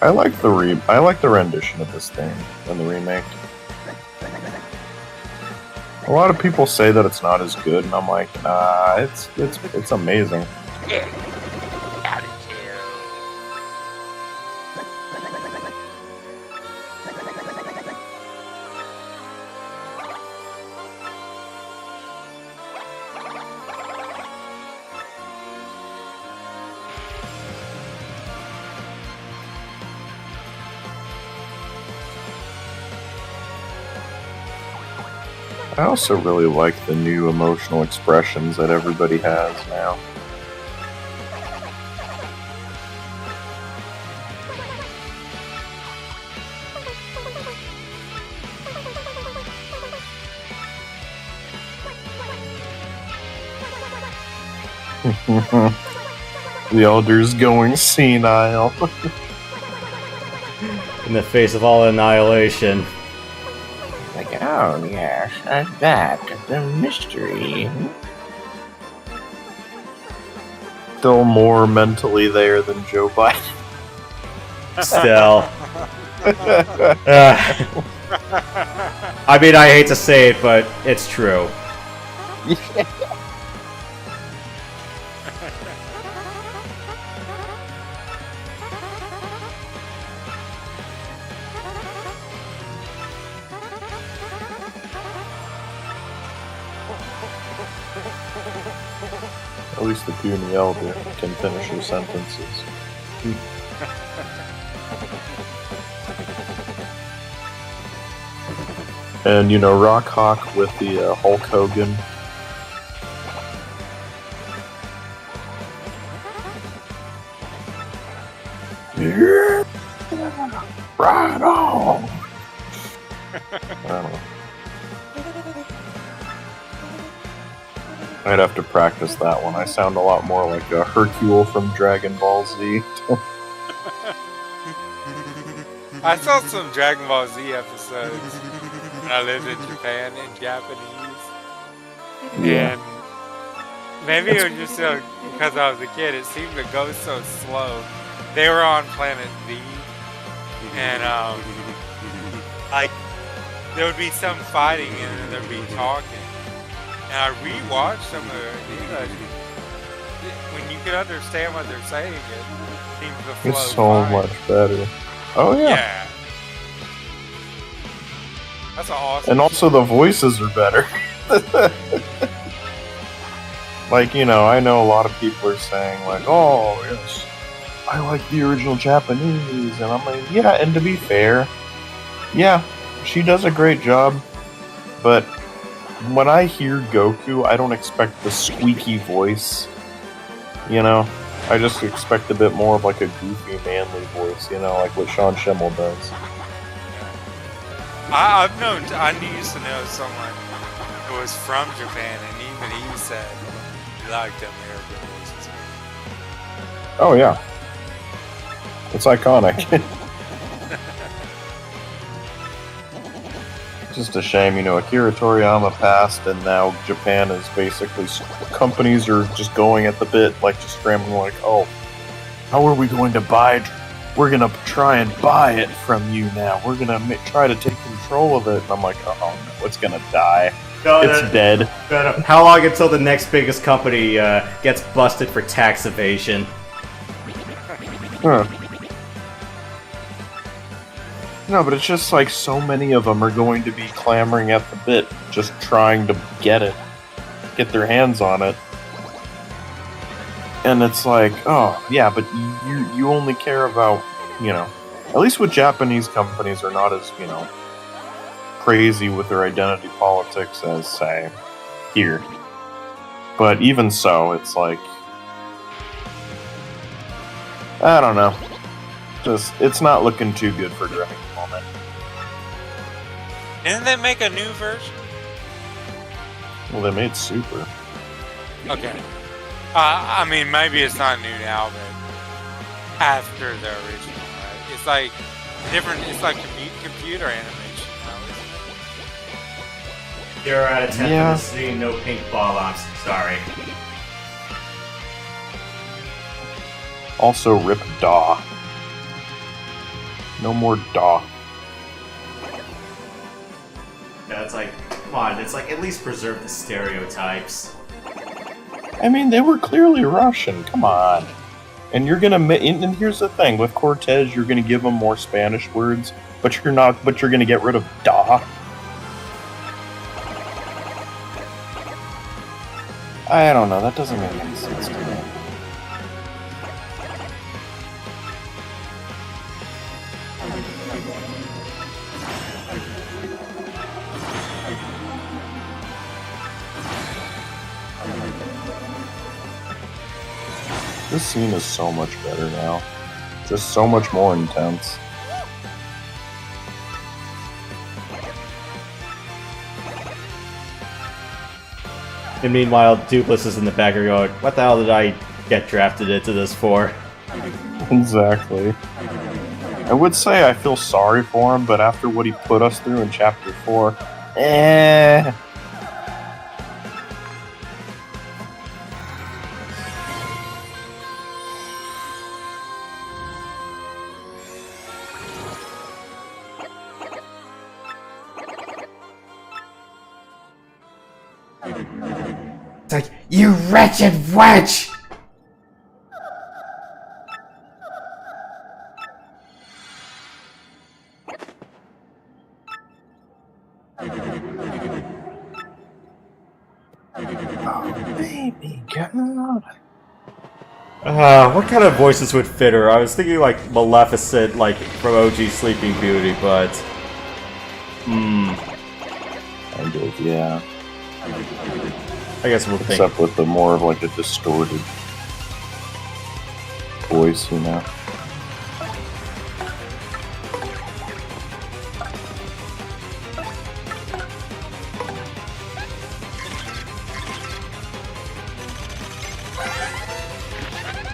I like the rendition of this thing in the remake. A lot of people say that it's not as good, and I'm like, nah, it's amazing. I also really like the new emotional expressions that everybody has now. The Elder's going senile. In the face of all annihilation. Like, oh yes, that the mystery. Still more mentally there than Joe Biden. Still. I mean, I hate to say it, but it's true. At least the puny elder can finish your sentences. And, Rock Hawk with the Hulk Hogan. Yeah! Right on! I don't know. I'd have to practice that one. I sound a lot more like a Hercule from Dragon Ball Z. I saw some Dragon Ball Z episodes when I lived in Japan in Japanese. Yeah. And maybe it was just because I was a kid, it seemed to go so slow. They were on planet V, and like there would be some fighting and then there'd be talking. And I rewatched some of it. When you can understand what they're saying, it seems to flow It's so fine. much better. Oh, yeah. Yeah. That's awesome. And also the voices are better. Like, I know a lot of people are saying, like, oh, yes, I like the original Japanese. And I'm like, yeah, and to be fair, yeah, she does a great job. But when I hear Goku, I don't expect the squeaky voice. I just expect a bit more of like a goofy, manly voice, like what Sean Schemmel does. I used to know someone who was from Japan, and even he said he liked the American voices. Oh, yeah. It's iconic. Just a shame, Akira Toriyama passed, and now Japan is basically, companies are just going at the bit, like just scrambling, like, oh, how are we going to buy? We're gonna try and buy it from you now. We're gonna try to take control of it. And I'm like, oh no, it's gonna die. It's dead. How long until the next biggest company gets busted for tax evasion? Huh. No, but it's just like so many of them are going to be clamoring at the bit, just trying to get their hands on it. And it's like, oh, yeah, but you only care about, at least with Japanese companies are not as, crazy with their identity politics as, say, here. But even so, it's like, I don't know. It's not looking too good for Dragon Ball. Didn't they make a new version? Well, they made Super. Okay. I mean, maybe it's not new now, but after the original, right? It's like different. It's like computer animation now, isn't it? You're at a 10 Yeah. for the city, no pink ball. I'm sorry. Also, rip Daw. No more Daw. Yeah, it's like, come on, it's like at least preserve the stereotypes. I mean, they were clearly Russian. Come on. And you're gonna. And here's the thing: with Cortez, you're gonna give them more Spanish words, but you're not. But you're gonna get rid of "da." I don't know. That doesn't make any sense to me. This scene is so much better now. Just so much more intense. And meanwhile, Dupless is in the back going, what the hell did I get drafted into this for? Exactly. I would say I feel sorry for him, but after what he put us through in Chapter 4, It's like, you wretched wench! baby, God. What kind of voices would fit her? I was thinking like Maleficent, like from OG Sleeping Beauty, but... Kind of, yeah. I guess we'll think. Except with the more of like a distorted voice, you know.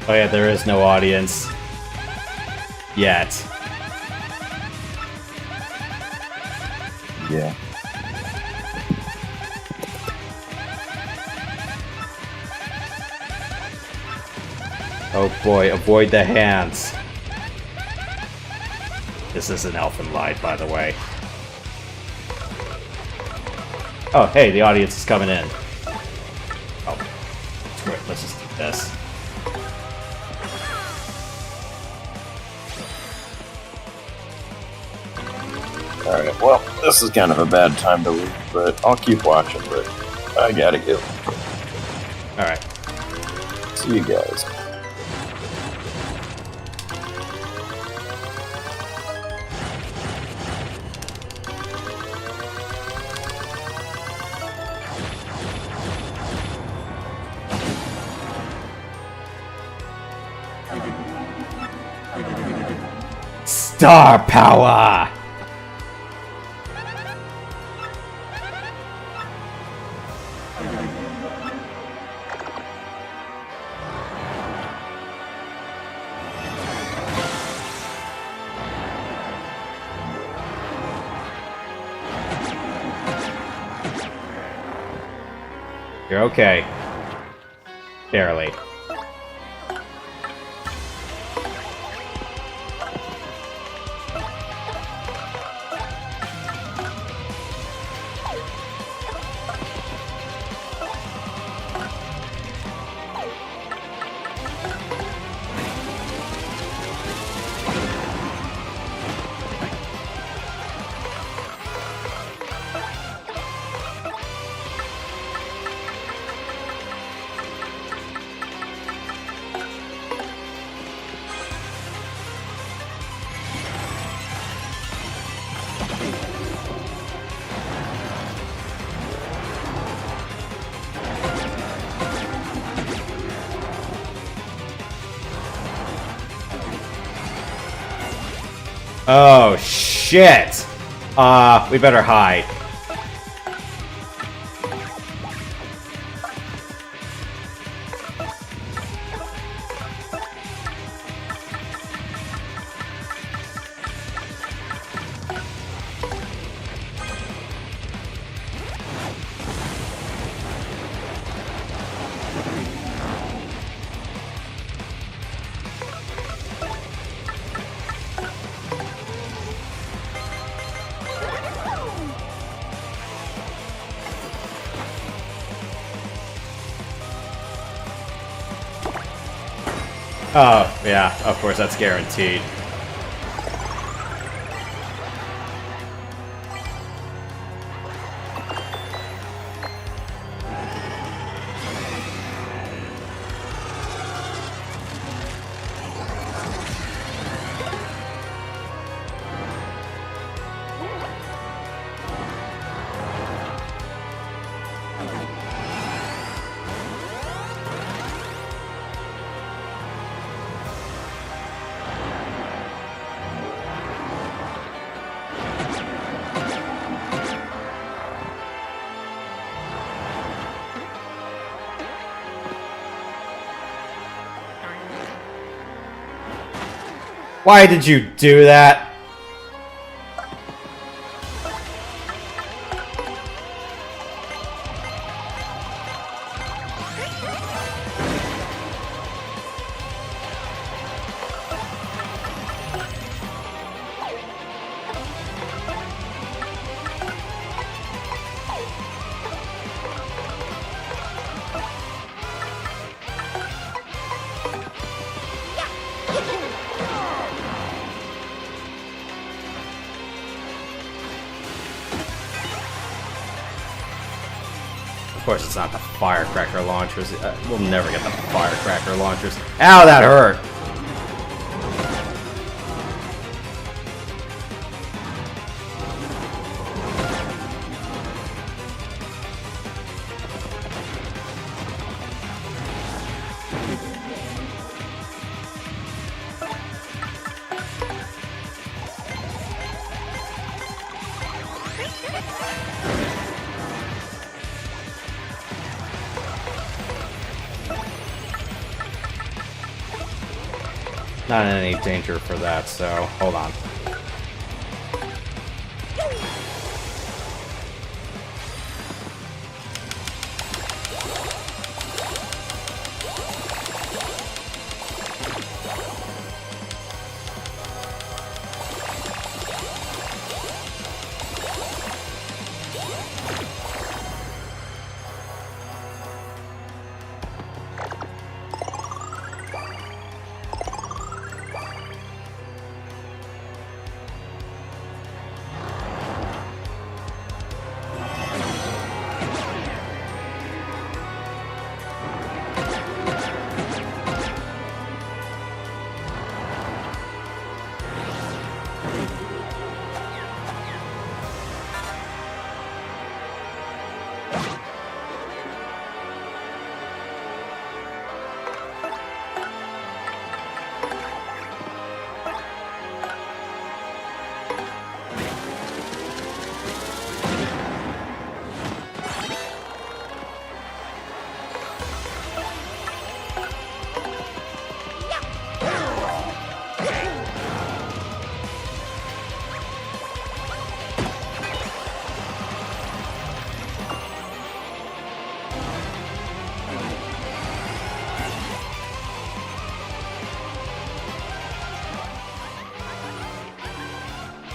Oh yeah, there is no audience. Yet. Yeah. Oh boy, avoid the hands. This is an elfin light, by the way. Oh, hey, the audience is coming in. Oh, screw it, let's just do this. Alright, well, this is kind of a bad time to leave, but I'll keep watching, but I gotta go. Alright. See you guys. Star power! You're okay. Barely. Oh, shit! We better hide. Oh, yeah, of course, that's guaranteed. Why did you do that? Of course, it's not the firecracker launchers. We'll never get the firecracker launchers. Ow, that hurt! Not in any danger for that, so hold on.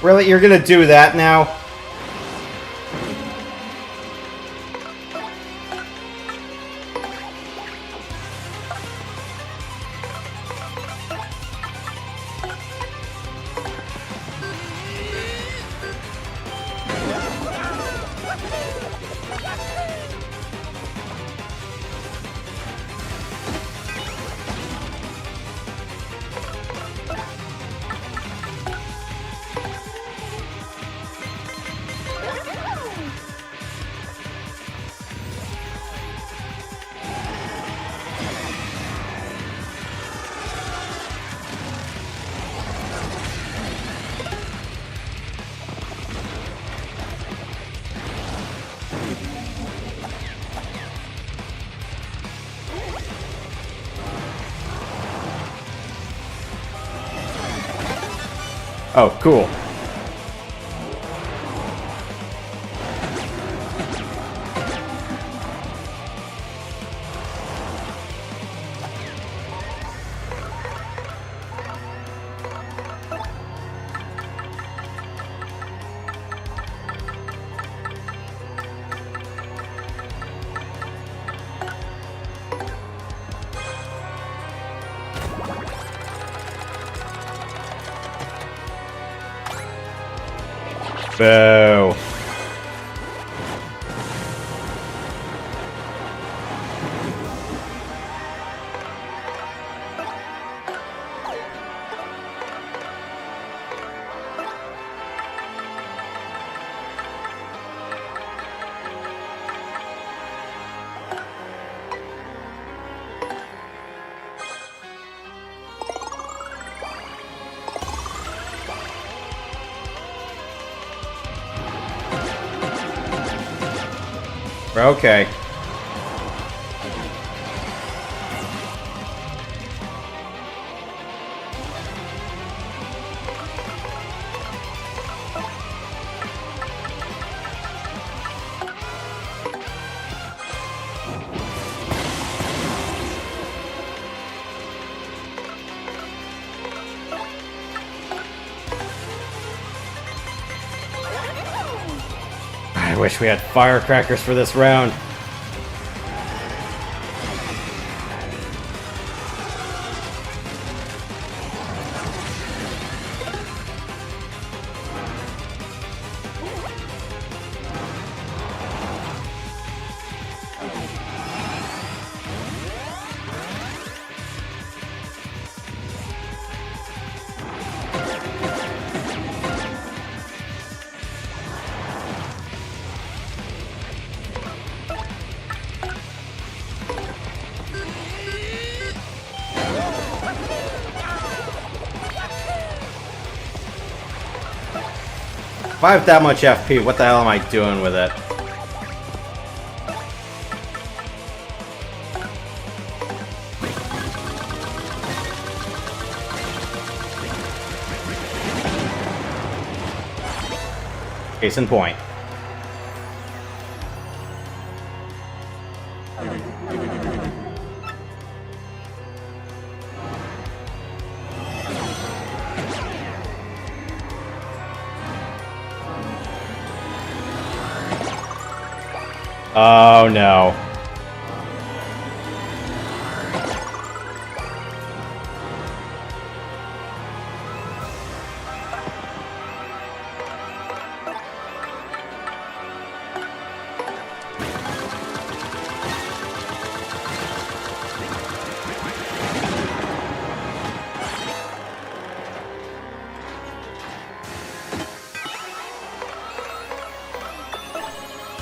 Really? You're gonna do that now? Oh, cool. Boo. Okay. I wish we had firecrackers for this round. If I have that much FP, what the hell am I doing with it? Case in point. Oh no.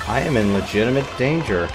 I am in legitimate danger.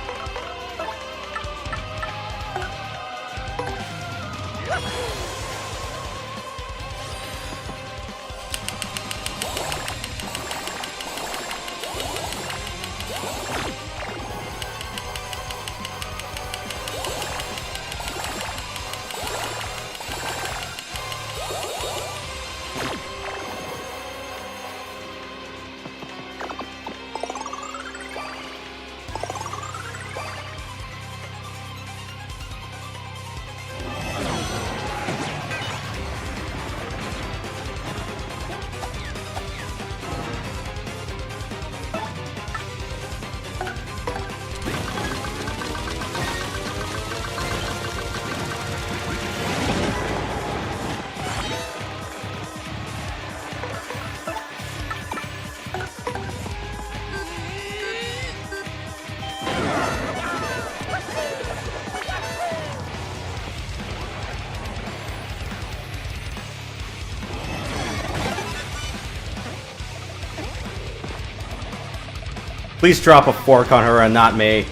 Please drop a fork on her and not me.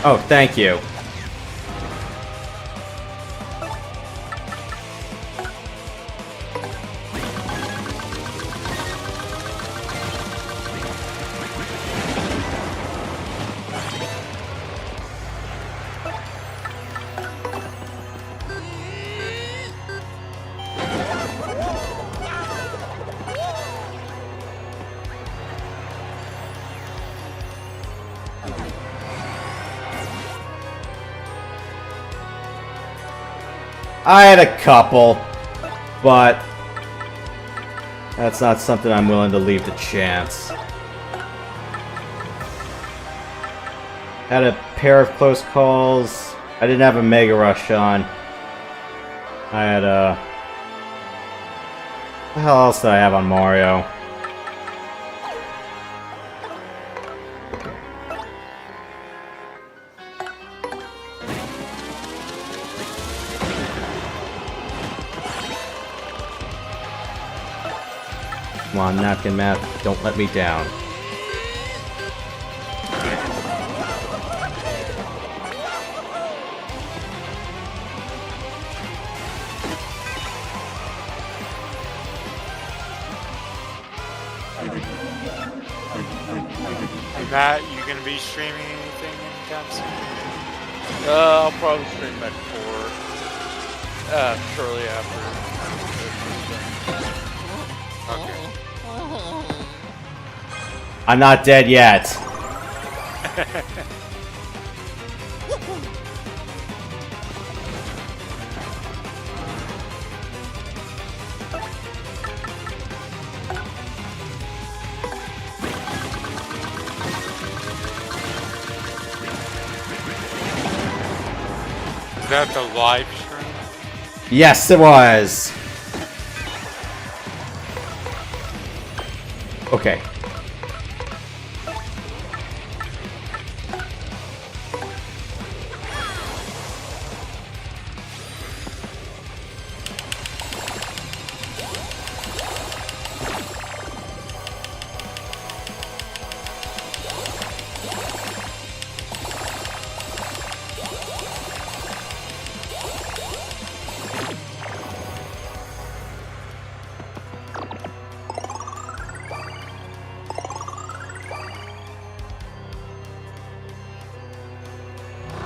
Oh, thank you. I had a couple, but that's not something I'm willing to leave to chance. Had a pair of close calls. I didn't have a Mega Rush on. I had a... What the hell else did I have on Mario? Come on, Napkin Math, don't let me down. Matt, you gonna be streaming anything anytime soon? I'll probably stream back 4 shortly after. Okay. I'm not dead yet. Is that the live stream? Yes, it was. Okay.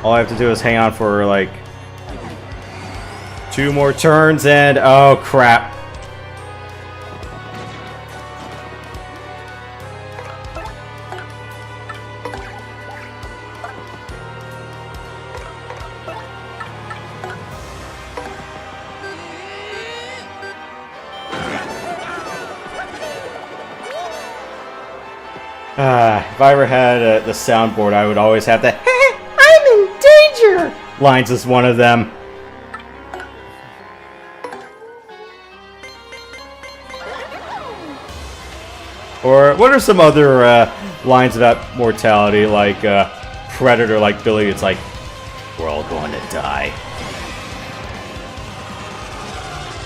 All I have to do is hang on for like 2 more turns and oh crap. If I ever had the soundboard, I would always have the "Hey, I'm in danger" lines as one of them. Or what are some other lines about mortality, like Predator, like Billy? It's like, we're all going to die.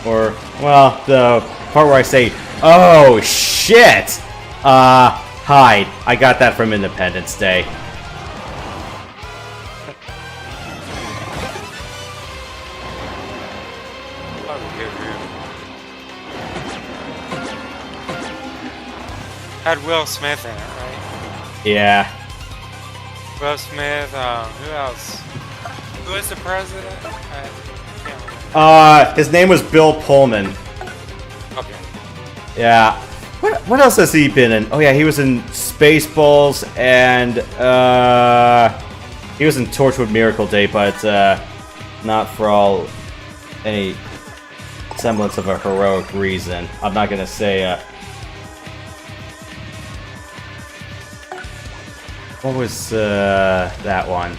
Or, well, the part where I say, oh shit! Hide. I got that from Independence Day. Had Will Smith in it, right? Yeah. Will Smith, who else? Who was the president? I can't remember. His name was Bill Pullman. Okay. Yeah. What else has he been in? Oh yeah, he was in Spaceballs and he was in Torchwood Miracle Day, but not for any semblance of a heroic reason. I'm not gonna say what was that one?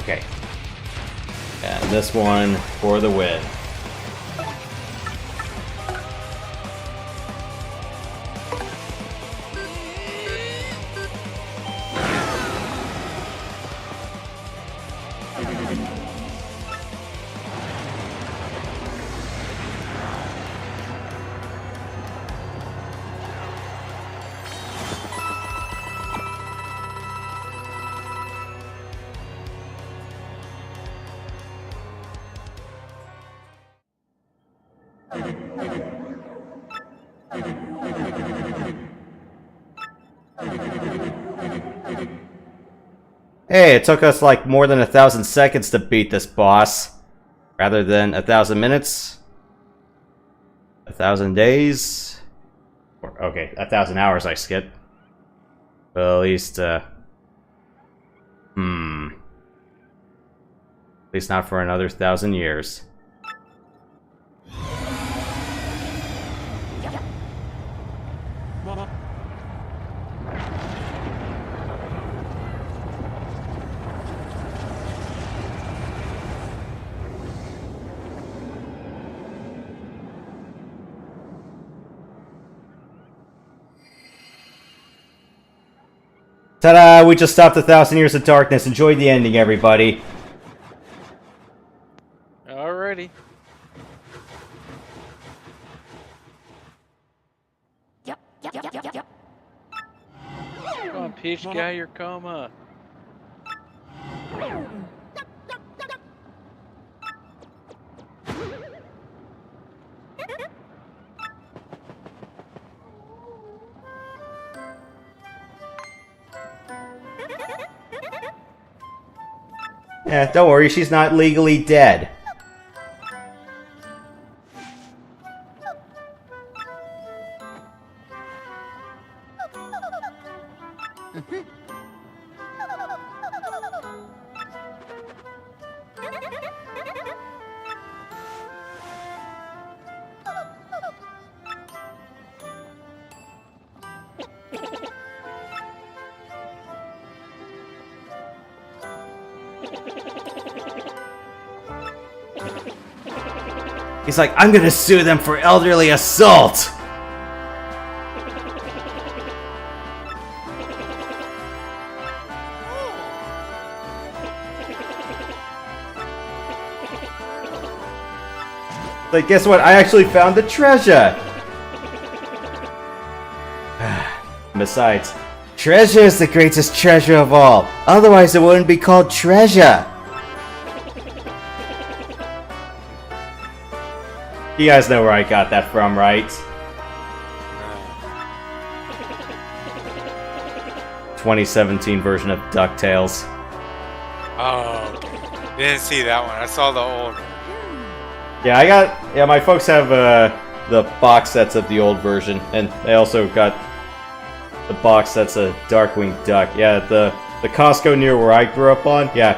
Okay. And this one for the win. Hey, it took us like more than 1,000 seconds to beat this boss. Rather than 1,000 minutes. 1,000 days. Or, okay, 1,000 hours I skipped. Well, at least, at least not for another 1,000 years. Ta-da! We just stopped 1,000 years of darkness. Enjoy the ending, everybody. ready. Come on, Peach, get out of your coma. Yeah, don't worry, she's not legally dead. He's like, I'm gonna sue them for elderly assault! Like, guess what? I actually found the treasure! Besides, treasure is the greatest treasure of all. Otherwise it wouldn't be called treasure. You guys know where I got that from, right? 2017 version of DuckTales. Oh, okay. Didn't see that one. I saw the old one. Yeah, my folks have the box sets of the old version, and they also got the box sets of Darkwing Duck. Yeah, the Costco near where I grew up on, yeah,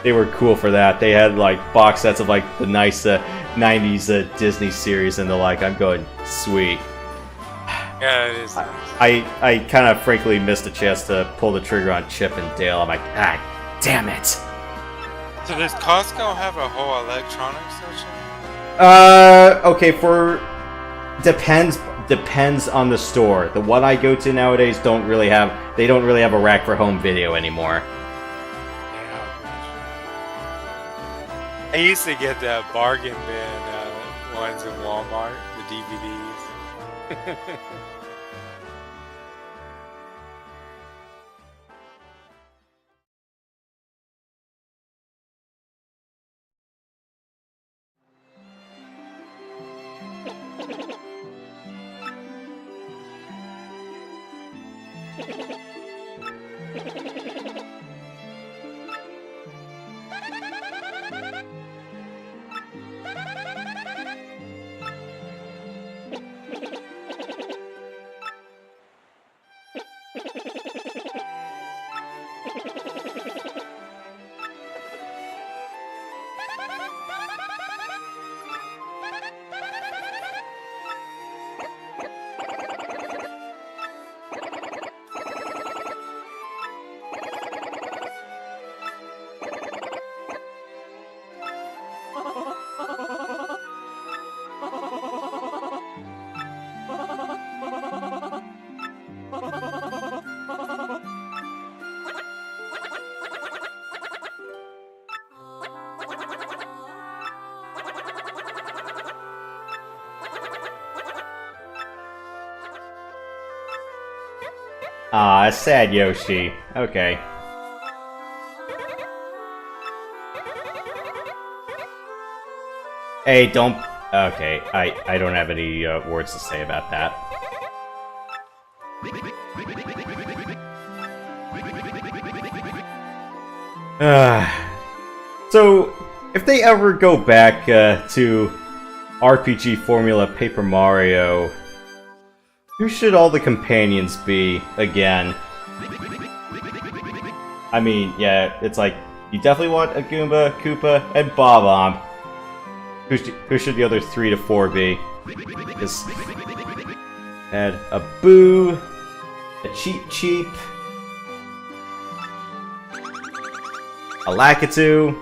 they were cool for that. They had like box sets of like the nice 90s Disney series and the like. I'm going, sweet. Yeah, it is. I kind of frankly missed a chance to pull the trigger on Chip and Dale. I'm like, damn it. So does Costco have a whole electronics section? Okay, depends on the store. The one I go to nowadays don't really have a rack for home video anymore. Yeah. I used to get the bargain bin ones in Walmart, the DVDs. Ah, sad Yoshi. Okay. Hey, don't... Okay, I don't have any words to say about that. So, if they ever go back to RPG formula Paper Mario, who should all the companions be again? I mean, yeah, it's like, you definitely want a Goomba, Koopa, and Bob-omb. Who should the other 3 to 4 be? Just add a Boo, a Cheep Cheep, a Lakitu.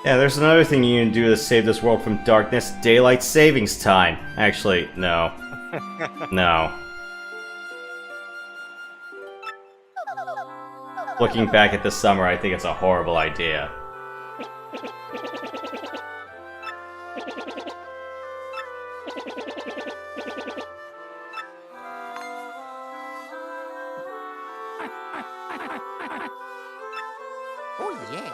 Yeah, there's another thing you can do to save this world from darkness. Daylight savings time. Actually, no. No. Looking back at this summer, I think it's a horrible idea. Oh yeah.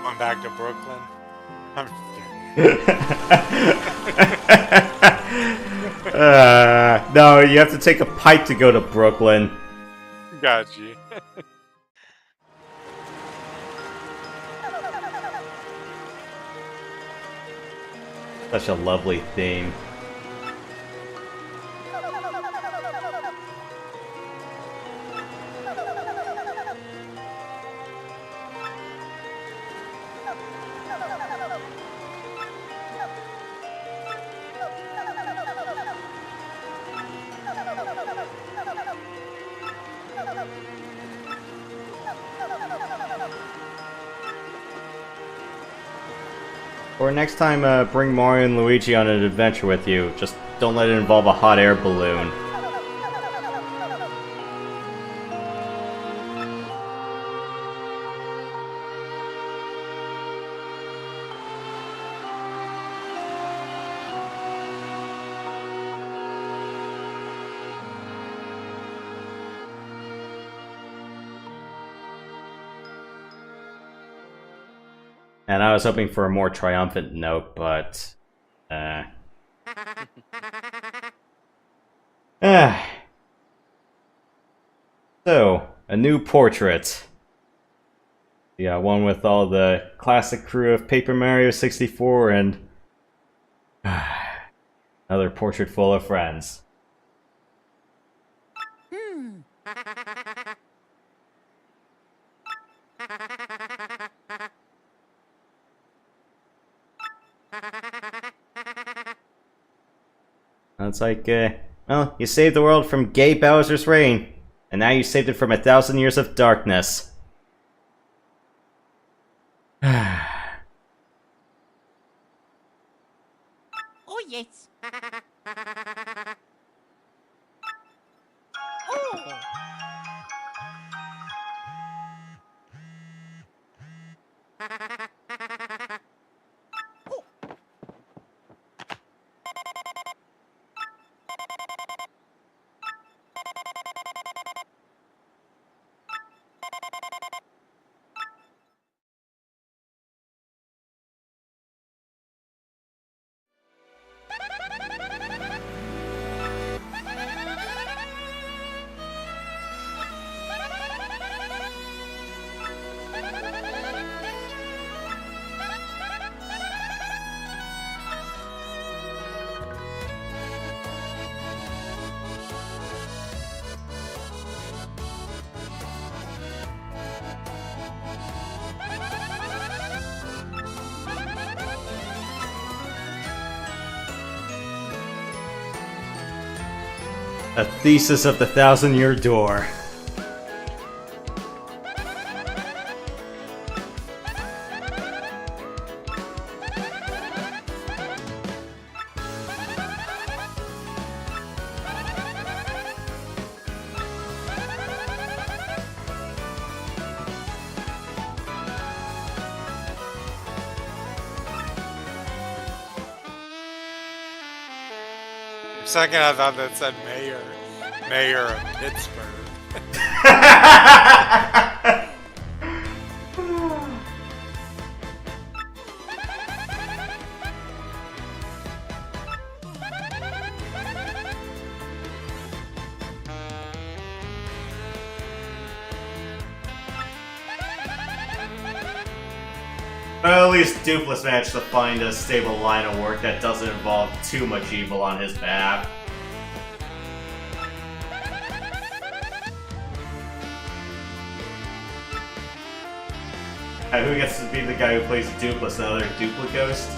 Going back to Brooklyn. I'm just kidding. No, you have to take a pipe to go to Brooklyn. Got you. Such a lovely theme. Or next time, bring Mario and Luigi on an adventure with you. Just don't let it involve a hot air balloon. And I was hoping for a more triumphant note, but... So, a new portrait. Yeah, one with all the classic crew of Paper Mario 64 and... another portrait full of friends. It's like, well, you saved the world from gay Bowser's reign, and now you saved it from 1,000 years of darkness. Oh yes. Oh. A thesis of the 1,000-year door. For a second I thought that said mayor of Pittsburgh. Well, at least Dupless managed to find a stable line of work that doesn't involve too much evil on his behalf. Who gets to be the guy who plays Dupless, another Duplighost?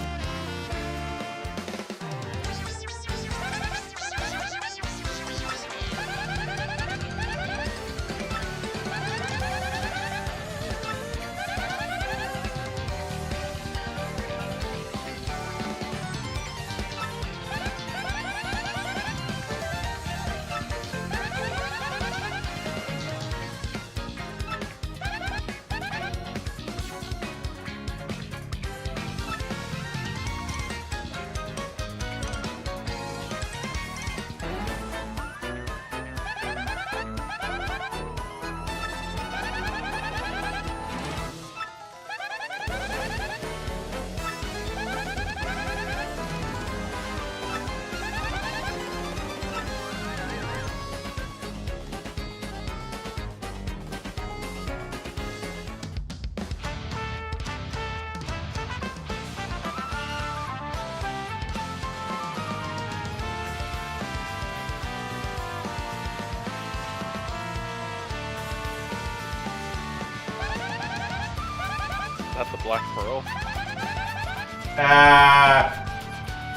That's the Black Pearl.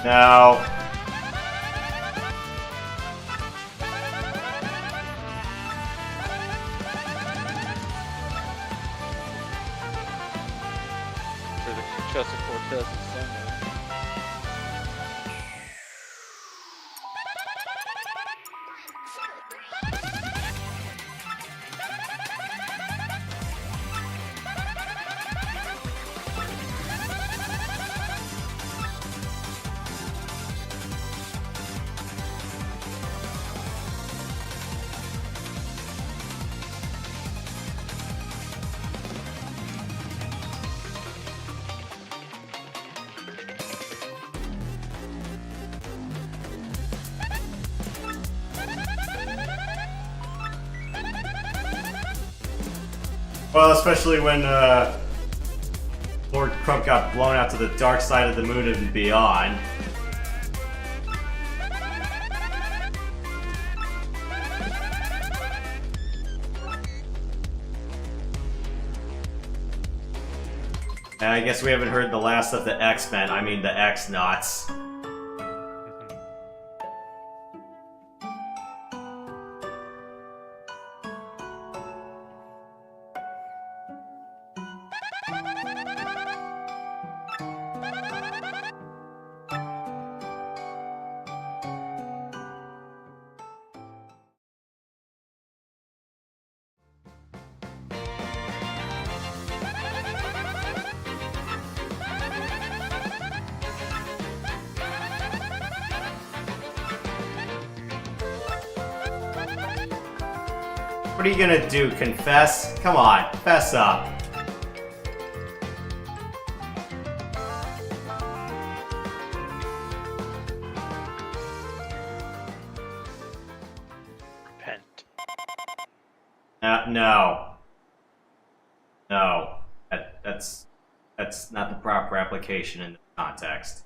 No. Or the Chest of Cortez is somewhere. Well, especially when Lord Crump got blown out to the dark side of the moon and beyond. And I guess we haven't heard the last of the X-Men, I mean the X-Nauts. What are you gonna do, confess? Come on, fess up. Repent. No. No. That's not the proper application in the context.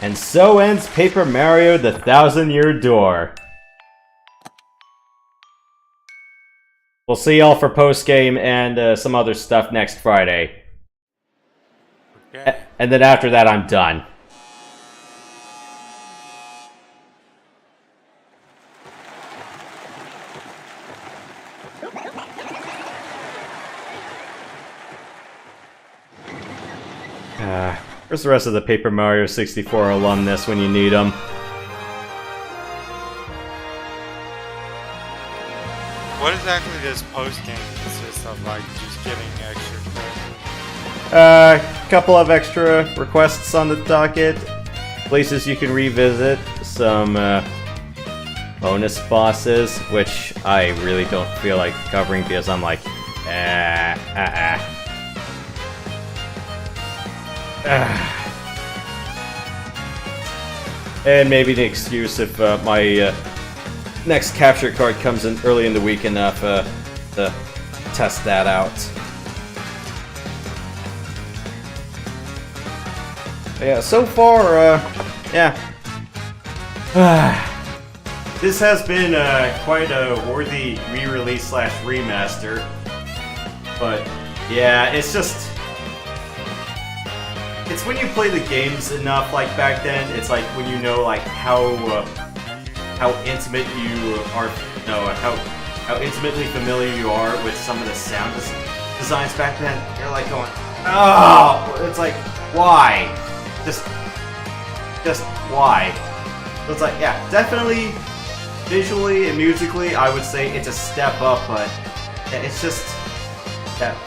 And so ends Paper Mario: The 1000-Year Door. We'll see y'all for post game and some other stuff next Friday. Okay. And then after that, I'm done. Where's the rest of the Paper Mario 64 alumnus when you need them? What exactly does post game consist of? Like just getting extra credit? A couple of extra requests on the docket. Places you can revisit. Some bonus bosses, which I really don't feel like covering because I'm like, And maybe the excuse if my next capture card comes in early in the week enough to test that out. But yeah, so far, yeah. This has been quite a worthy re-release / remaster. But yeah, it's just... It's when you play the games enough, like back then, it's like when you know like how intimate you are, how intimately familiar you are with some of the sound designs back then. You're like going, oh, it's like, why? Just why? So it's like, yeah, definitely visually and musically, I would say it's a step up, but it's just that.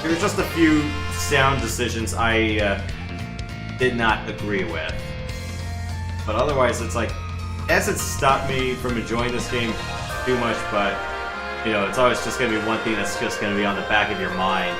There's just a few sound decisions I did not agree with. But otherwise, it's like, it hasn't stopped me from enjoying this game too much, but, you know, it's always just going to be one thing that's just going to be on the back of your mind.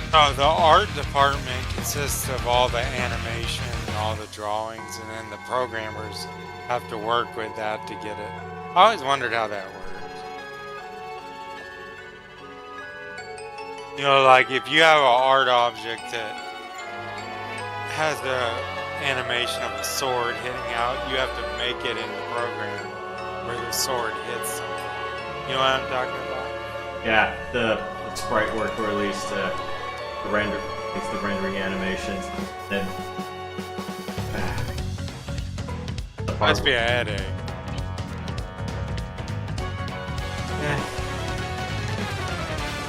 So the art department consists of all the animation and all the drawings, and then the programmers have to work with that to get it. I always wondered how that works. You know, like if you have an art object that has the animation of a sword hitting out, you have to make it in the program where the sword hits something. You know what I'm talking about? Yeah, the sprite work, or at least the rendering animations. Then Must be a headache.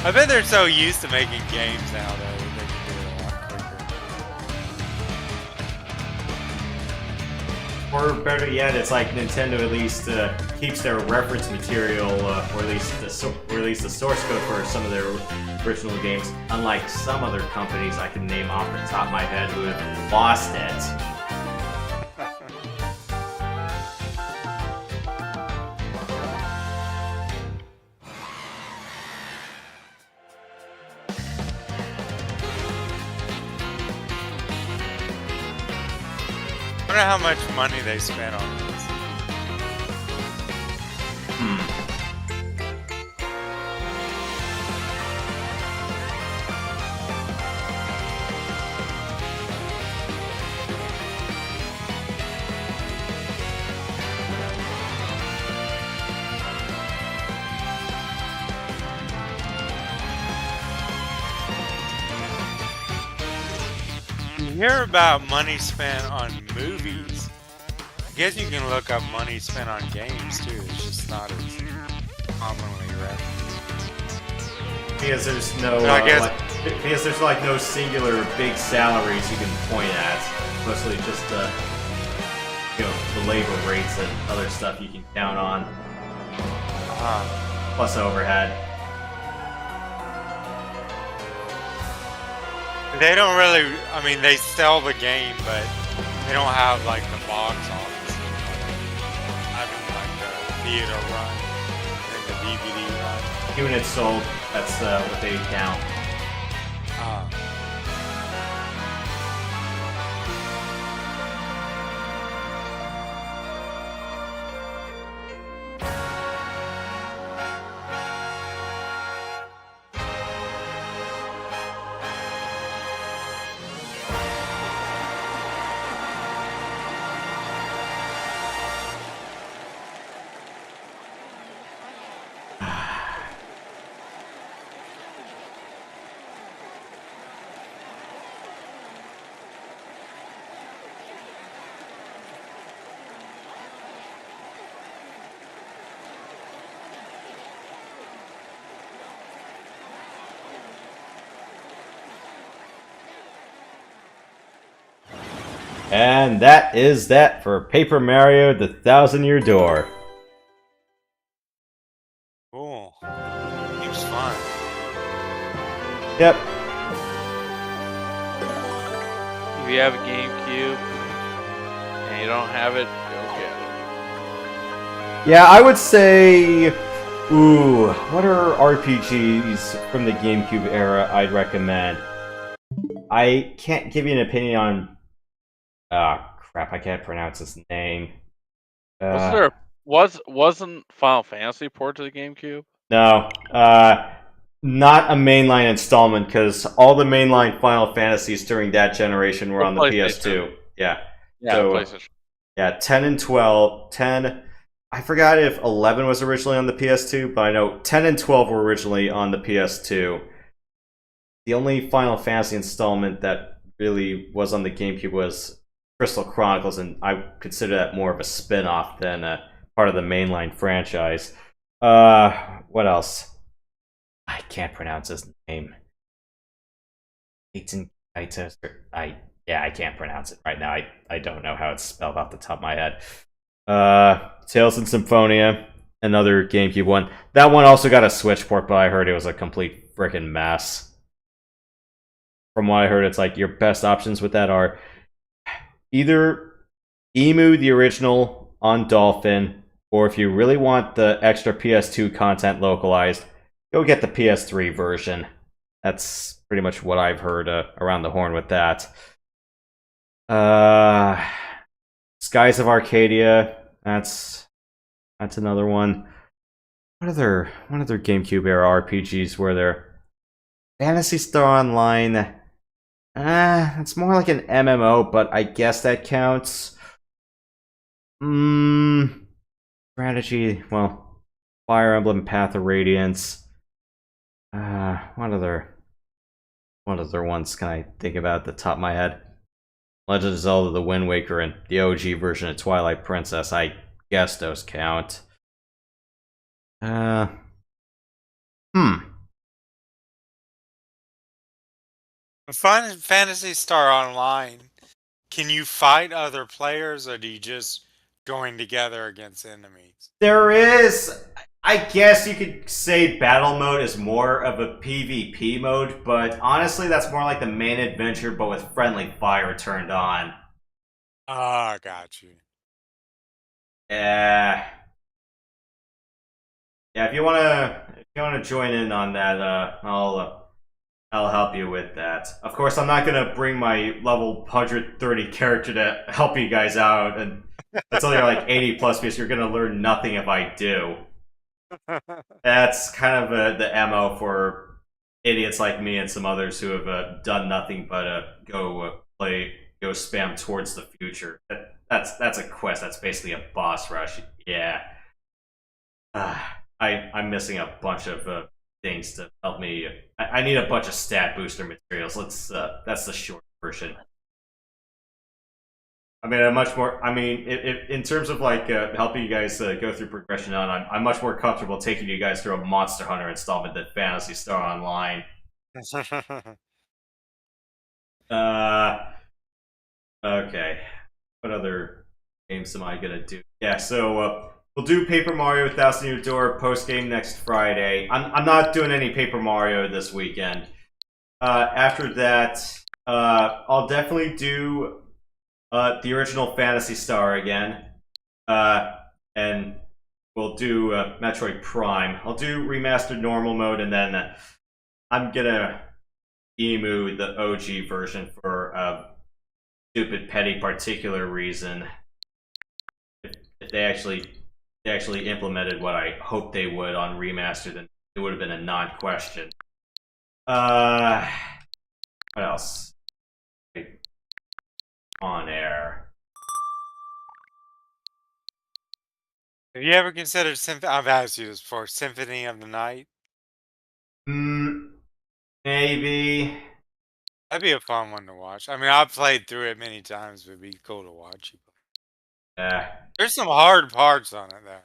I bet they're so used to making games now that they can do it a lot quicker. Or better yet, it's like Nintendo at least keeps their reference material, or at least the source code for some of their original games. Unlike some other companies I can name off the top of my head who have lost it. I wonder how much money they spent on this. You hear about money spent on movies. I guess you can look up money spent on games too. It's just not as commonly referenced. Because there's no, I guess- because there's like no singular big salaries you can point at. Mostly just the labor rates and other stuff you can count on. Plus overhead. They don't really, I mean, they sell the game, but they don't have like the box office. I mean, like theater run and the DVD run. Units sold, that's what they count. And that is that for Paper Mario: The Thousand-Year Door. Cool. Seems fun. Yep. If you have a GameCube and you don't have it, go get it. Yeah, I would say... Ooh, what are RPGs from the GameCube era I'd recommend? I can't give you an opinion on... Ah, crap, I can't pronounce his name. Wasn't Final Fantasy port to the GameCube? No, not a mainline installment, because all the mainline Final Fantasies during that generation were on the PS2. Yeah. Yeah, So, PlayStation. yeah, 10 and 12. 10, I forgot if 11 was originally on the PS2, but I know 10 and 12 were originally on the PS2. The only Final Fantasy installment that really was on the GameCube was Crystal Chronicles, and I consider that more of a spin-off than part of the mainline franchise. What else? I can't pronounce his name. I can't pronounce it right now. I don't know how it's spelled off the top of my head. Tales in Symphonia, another GameCube one. That one also got a Switch port, but I heard it was a complete freaking mess. From what I heard, it's like your best options with that are either Emu, the original, on Dolphin, or if you really want the extra PS2 content localized, go get the PS3 version. That's pretty much what I've heard around the horn with that. Skies of Arcadia, that's another one. What other GameCube era RPGs were there? Phantasy Star Online. It's more like an MMO, but I guess that counts. Strategy, well, Fire Emblem Path of Radiance. What other ones can I think about at the top of my head? Legend of Zelda: The Wind Waker and the OG version of Twilight Princess. I guess those count. Phantasy Star Online. Can you fight other players, or do you just join together against enemies? There is, I guess you could say battle mode is more of a PvP mode, but honestly that's more like the main adventure but with friendly fire turned on. Got you. Yeah, if you wanna join in on that, I'll help you with that. Of course, I'm not gonna bring my level 130 character to help you guys out, and until you're like 80 plus, because you're gonna learn nothing if I do. That's kind of the MO for idiots like me and some others who have done nothing but go spam towards the future. That's a quest. That's basically a boss rush. Yeah. I'm missing a bunch of things to help me. I need a bunch of stat booster materials. That's the short version. I mean, if in terms of like helping you guys go through progression on, I'm much more comfortable taking you guys through a Monster Hunter installment than Phantasy Star Online. Okay. What other games am I gonna do? Yeah, so we'll do Paper Mario: Thousand-Year Door post game next Friday. I'm not doing any Paper Mario this weekend. After that, I'll definitely do the original Phantasy Star again, and we'll do Metroid Prime. I'll do remastered normal mode, and then I'm gonna emu the OG version for a stupid petty particular reason. If they actually implemented what I hoped they would on remastered, then it would have been a non-question. What else? On air. Have you ever considered I've asked you this before. Symphony of the Night. Maybe. That'd be a fun one to watch. I mean, I've played through it many times, but it'd be cool to watch. There's some hard parts on it, though.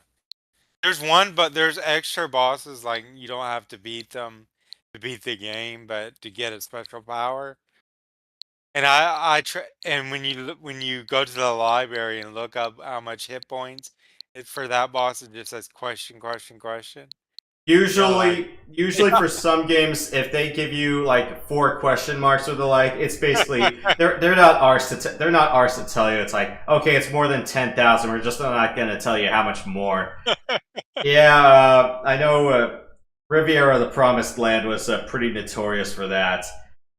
There's one, but there's extra bosses, like, you don't have to beat them to beat the game, but to get a special power. And and when you go to the library and look up how much hit points, for that boss, it just says question, question, question. Usually for some games, if they give you like 4 question marks or the like, it's basically they're not ours to tell you. It's like, okay, it's more than 10,000. We're just not going to tell you how much more. Yeah, I know. Riviera: The Promised Land was pretty notorious for that.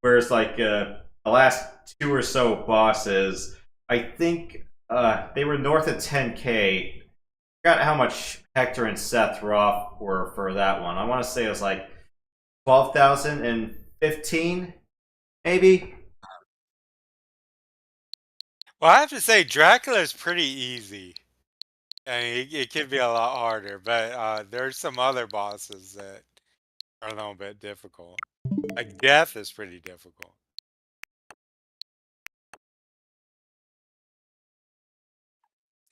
Whereas like the last 2 or so bosses, I think they were north of 10K. Forgot how much Hector and Seth Roth were for that one. I want to say it was like 12,015, maybe. Well, I have to say, Dracula's pretty easy. I mean, it could be a lot harder, but there's some other bosses that are a little bit difficult. Like Death is pretty difficult.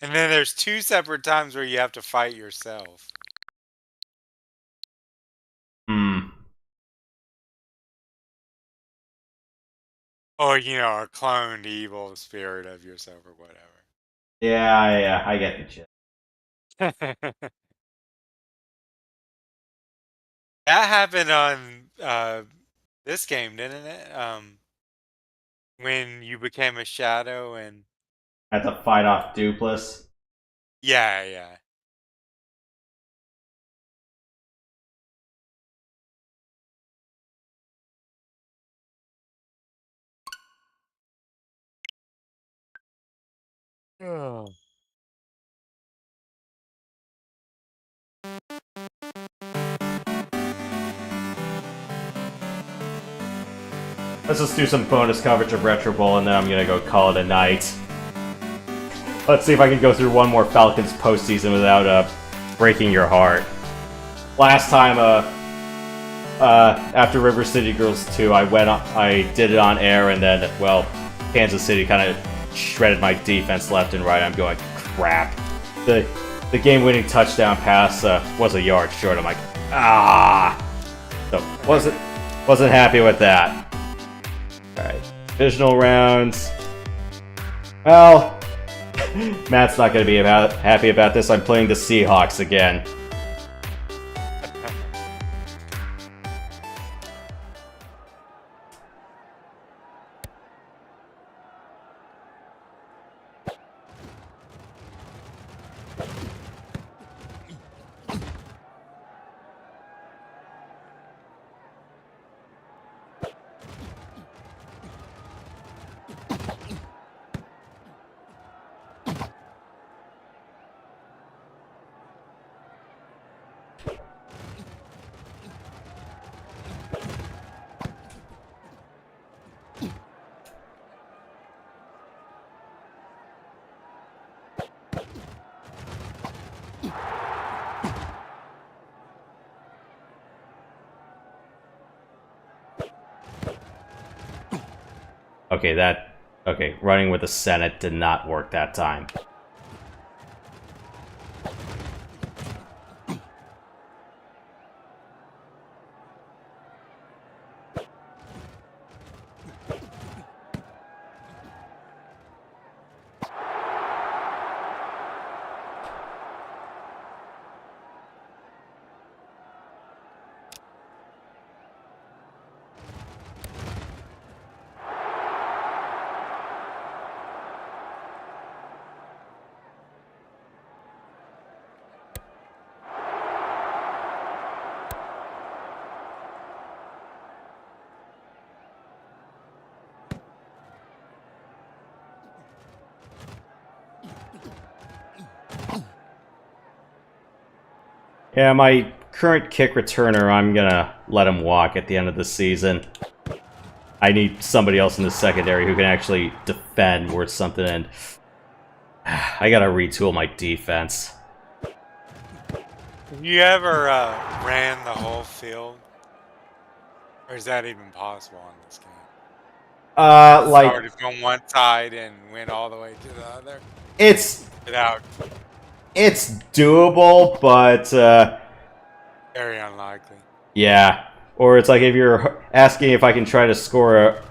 And then there's 2 separate times where you have to fight yourself. Or, a cloned evil spirit of yourself or whatever. Yeah, I get the gist. That happened on this game, didn't it? When you became a shadow and I had to fight off Dupless. yeah. Oh. Let's just do some bonus coverage of Retro Bowl, and then I'm gonna go call it a night. Let's see if I can go through one more Falcons postseason without breaking your heart. Last time, after River City Girls 2, I did it on air, and then, well, Kansas City kind of shredded my defense left and right. I'm going, crap. The game-winning touchdown pass was a yard short. I'm like, So wasn't happy with that. All right, divisional rounds. Well, Matt's not going to be happy about this. I'm playing the Seahawks again. Okay, running with the Senate did not work that time. Yeah, my current kick returner, I'm gonna let him walk at the end of the season. I need somebody else in the secondary who can actually defend or something, and I gotta retool my defense. You ever ran the whole field? Or is that even possible on this game? Like, Started from one side and went all the way to the other? it's Without... doable, but, Very unlikely. yeah. Or it's like if you're asking if I can try to score a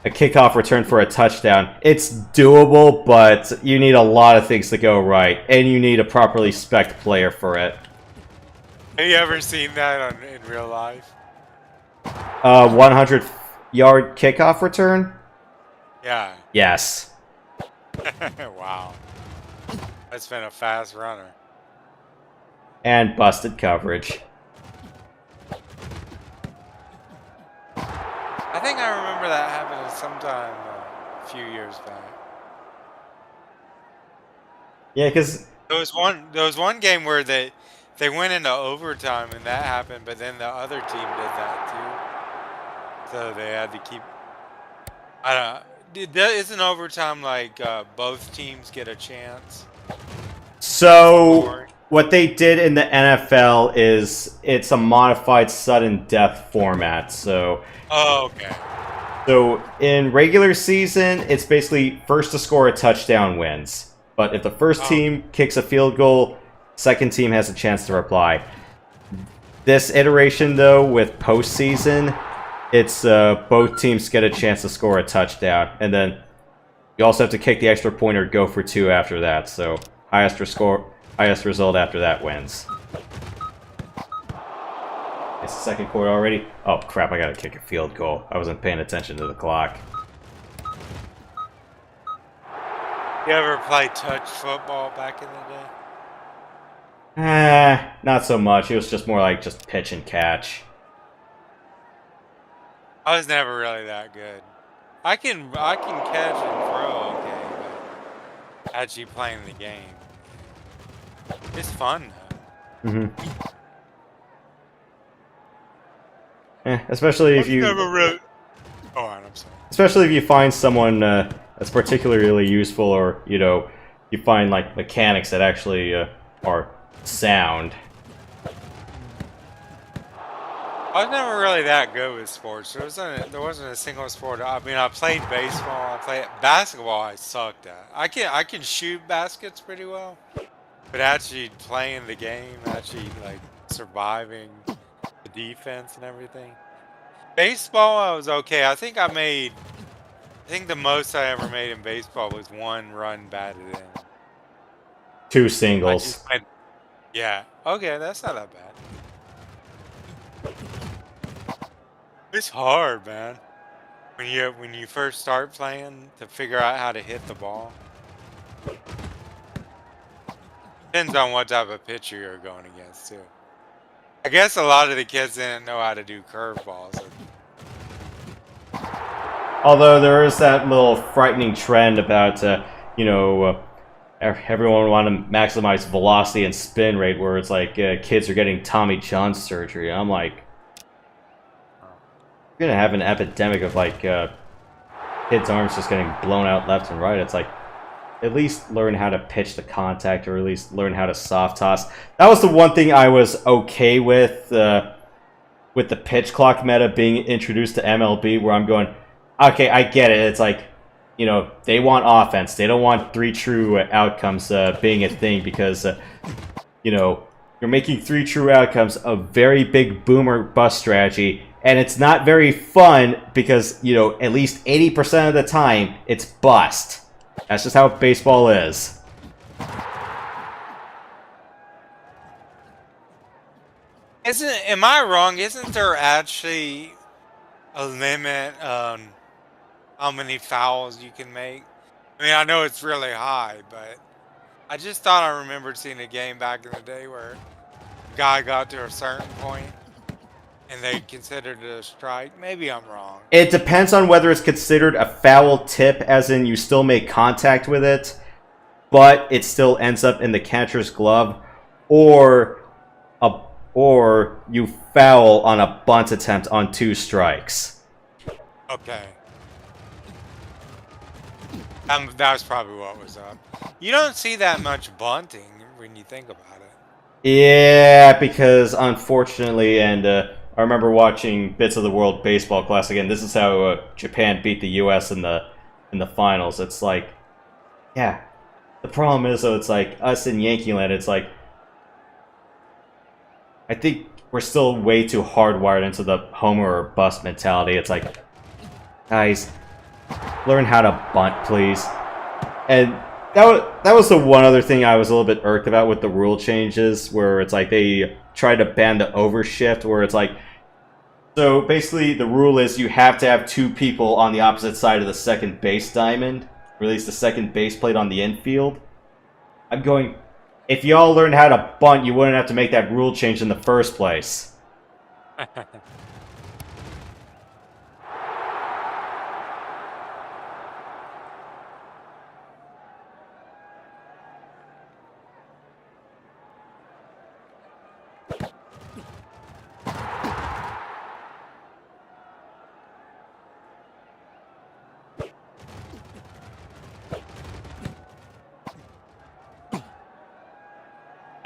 kickoff return for a touchdown, it's doable, but you need a lot of things to go right, and you need a properly spec'd player for it. Have you ever seen that in real life? 100-yard kickoff return? Yeah. Yes. Wow. That's been a fast runner. And busted coverage. I think I remember that happening sometime a few years back. Yeah, because There was one game where they went into overtime and that happened, but then the other team did that too. So they had to keep. I don't. Isn't overtime like both teams get a chance? so what they did in the NFL is it's a modified sudden death format. So Okay. So in regular season, it's basically first to score a touchdown wins. But if the first team kicks a field goal, second team has a chance to reply. This iteration, though, with postseason, it's both teams get a chance to score a touchdown, and then you also have to kick the extra point or go for two after that. So highest result after that wins. It's the second quarter already. Oh crap! I gotta kick a field goal. I wasn't paying attention to the clock. You ever play touch football back in the day? Not so much. It was just more like just pitch and catch. I was never really that good. I can catch and throw okay, but actually playing the game, it's fun though. Mm-hmm. Especially if you. Never really. Oh, I'm sorry. Especially if you find someone that's particularly useful, or you find like mechanics that actually are sound. I was never really that good with sports. There wasn't a single sport. I mean, I played baseball. I played basketball. I sucked at. I can shoot baskets pretty well, but actually playing the game, actually like surviving the defense and everything. Baseball, I was okay. I think the most I ever made in baseball was one run batted in. 2 singles. Yeah. Okay, that's not that bad. It's hard, man. When you first start playing to figure out how to hit the ball. Depends on what type of pitcher you're going against too. I guess a lot of the kids didn't know how to do curveballs. Although there is that little frightening trend about everyone want to maximize velocity and spin rate, where it's like kids are getting Tommy John surgery. I'm like, you're gonna have an epidemic of like kids' arms just getting blown out left and right. It's like, at least learn how to pitch the contact, or at least learn how to soft toss. That was the one thing I was okay with the pitch clock meta being introduced to MLB, where I'm going, okay, I get it. It's like, they want offense. They don't want 3 true outcomes being a thing, because, you're making 3 true outcomes a very big boomer bust strategy, and it's not very fun because, at least 80% of the time, it's bust. That's just how baseball is. Am I wrong? Isn't there actually a limit on how many fouls you can make? I mean, I know it's really high, but I just thought I remembered seeing a game back in the day where a guy got to a certain point and they considered it a strike. Maybe I'm wrong. It depends on whether it's considered a foul tip, as in you still make contact with it, but it still ends up in the catcher's glove, or or you foul on a bunt attempt on 2 strikes. Okay. That's probably what was up. You don't see that much bunting when you think about it. Yeah, because unfortunately, and I remember watching bits of the World Baseball Classic, and this is how Japan beat the U.S. in the finals. It's like, yeah, the problem is though, it's like us in Yankee Land. It's like, I think we're still way too hardwired into the homer or bust mentality. It's like, guys, learn how to bunt, please. And that was the one other thing I was a little bit irked about with the rule changes, where it's like they tried to ban the overshift, where it's like, so basically the rule is you have to have 2 people on the opposite side of the second base diamond, or at least the second base plate on the infield. I'm going, if y'all learned how to bunt, you wouldn't have to make that rule change in the first place.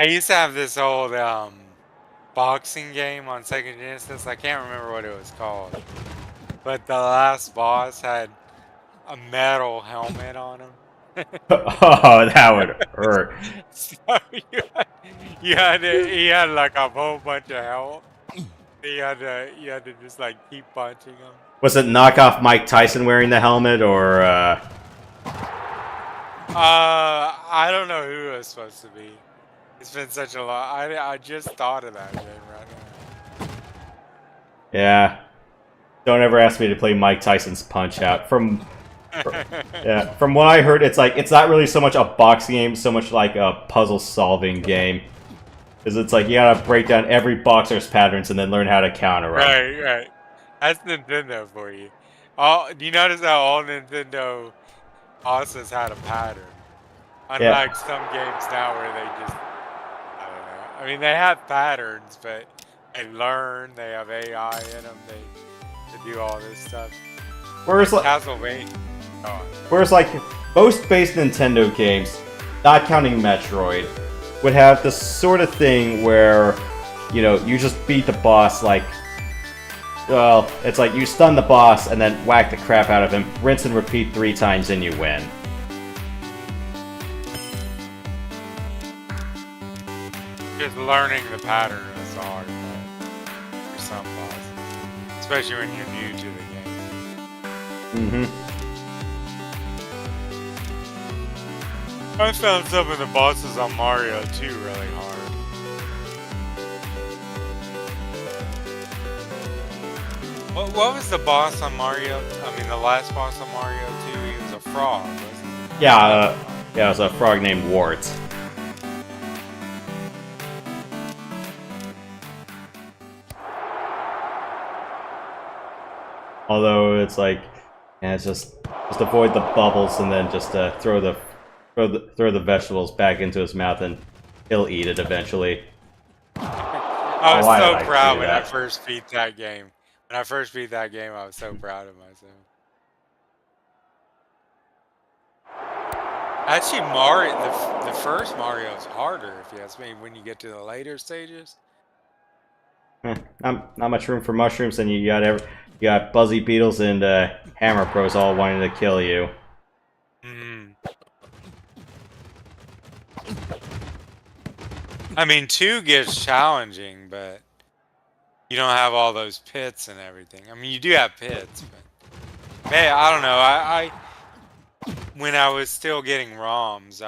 I used to have this old boxing game on Sega Genesis. I can't remember what it was called, but the last boss had a metal helmet on him. Oh, that would hurt. So he had like a whole bunch of health. You had to just like keep punching him. Was it knockoff Mike Tyson wearing the helmet, or I don't know who it was supposed to be. It's been such a long. I just thought of that game right now. yeah. Don't ever ask me to play Mike Tyson's Punch Out. From what I heard, it's like it's not really so much a boxing game, so much like a puzzle solving game. Because it's like you gotta break down every boxer's patterns and then learn how to counter them. Right. That's Nintendo for you. Do you notice how all Nintendo bosses had a pattern? Yeah. Unlike some games now where they just, I don't know. I mean, they have patterns, but they learn. They have AI in them. They do all this stuff. Whereas, like, Castlevania. whereas, like, most base Nintendo games, not counting Metroid, would have this sort of thing where, you know, you just beat the boss, like, well, it's like you stun the boss and then whack the crap out of him, rinse and repeat 3 times, and you win. Just learning the pattern is the hard part for some bosses, especially when you're new to the game. I found some of the bosses on Mario 2 really hard. What was the boss on Mario? I mean, the last boss on Mario 2, he was a frog, wasn't he? Yeah, it was a frog named Wart. Although it's like, yeah, it's just avoid the bubbles and then just throw the vegetables back into his mouth and he'll eat it eventually. I was so proud when I first beat that game. When I first beat that game, I was so proud of myself. Actually, Mario, the first Mario is harder, if you ask me, when you get to the later stages. Not much room for mushrooms, and you got Buzzy Beetles and Hammer Bros all wanting to kill you. I mean, 2 gets challenging, but you don't have all those pits and everything. I mean, you do have pits, but man, I don't know. I when I was still getting ROMs,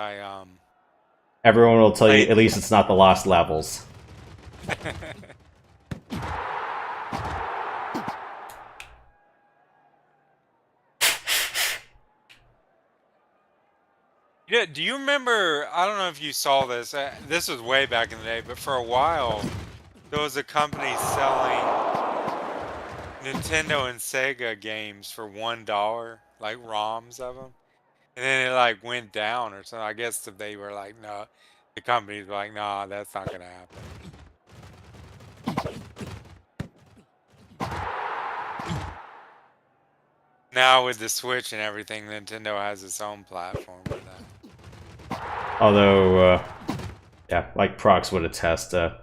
Everyone will tell you at least it's not the lost levels. Yeah, do you remember, I don't know if you saw this, this was way back in the day, but for a while, there was a company selling Nintendo and Sega games for $1, like ROMs of them. And then it like went down or something. I guess if they were like, no, the companies were like, nah, that's not going to happen. Now with the Switch and everything, Nintendo has its own platform for that. Although, yeah, like Prox would attest, the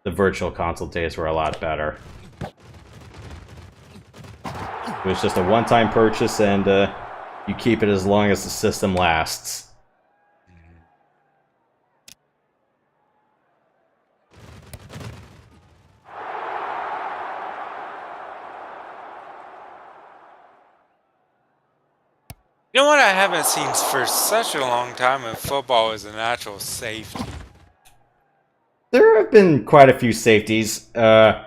Virtual Console days were a lot better. It was just a one-time purchase, and you keep it as long as the system lasts. You know what I haven't seen for such a long time in football is an actual safety. There have been quite a few safeties. Well,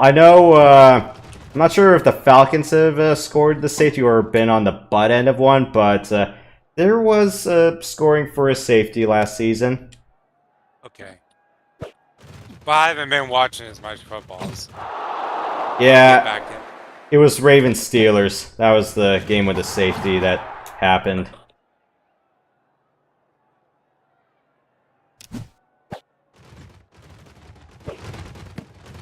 I know, I'm not sure if the Falcons have scored the safety or been on the butt end of one, but there was scoring for a safety last season. Okay. But I haven't been watching as much footballs. Yeah, Back in. it was Ravens Steelers. That was the game with the safety that happened.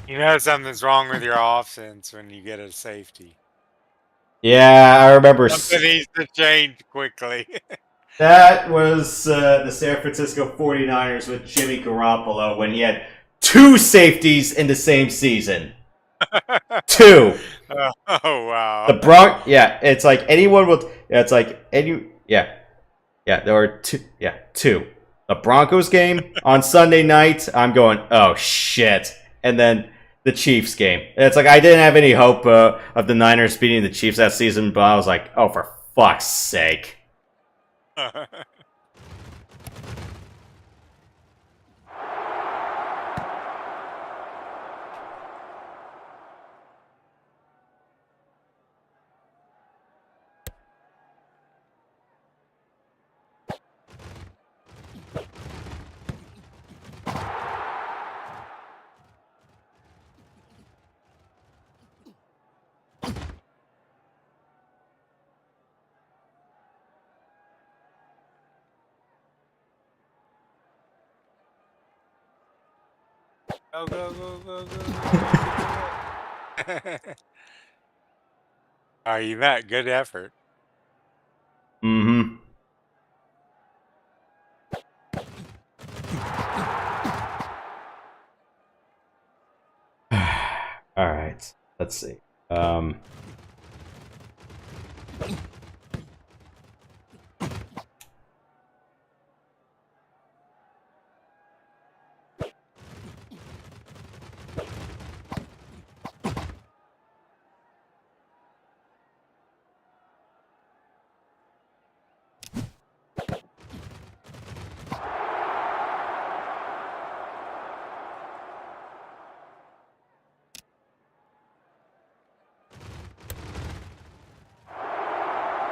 You know something's wrong with your offense when you get a safety. Yeah, I remember. Something needs to change quickly. That was the San Francisco 49ers with Jimmy Garoppolo when he had 2 safeties in the same season. 2. Oh wow. The Bronx, yeah, it's like anyone with, yeah, it's like yeah, there were 2, yeah, 2. The Broncos game on Sunday night, I'm going, oh shit, and then the Chiefs game. It's like I didn't have any hope of the Niners beating the Chiefs that season, but I was like, oh, for fuck's sake. Go, go, go, go, go. Alright, you met. Good effort. Mm-hmm. All right. Let's see.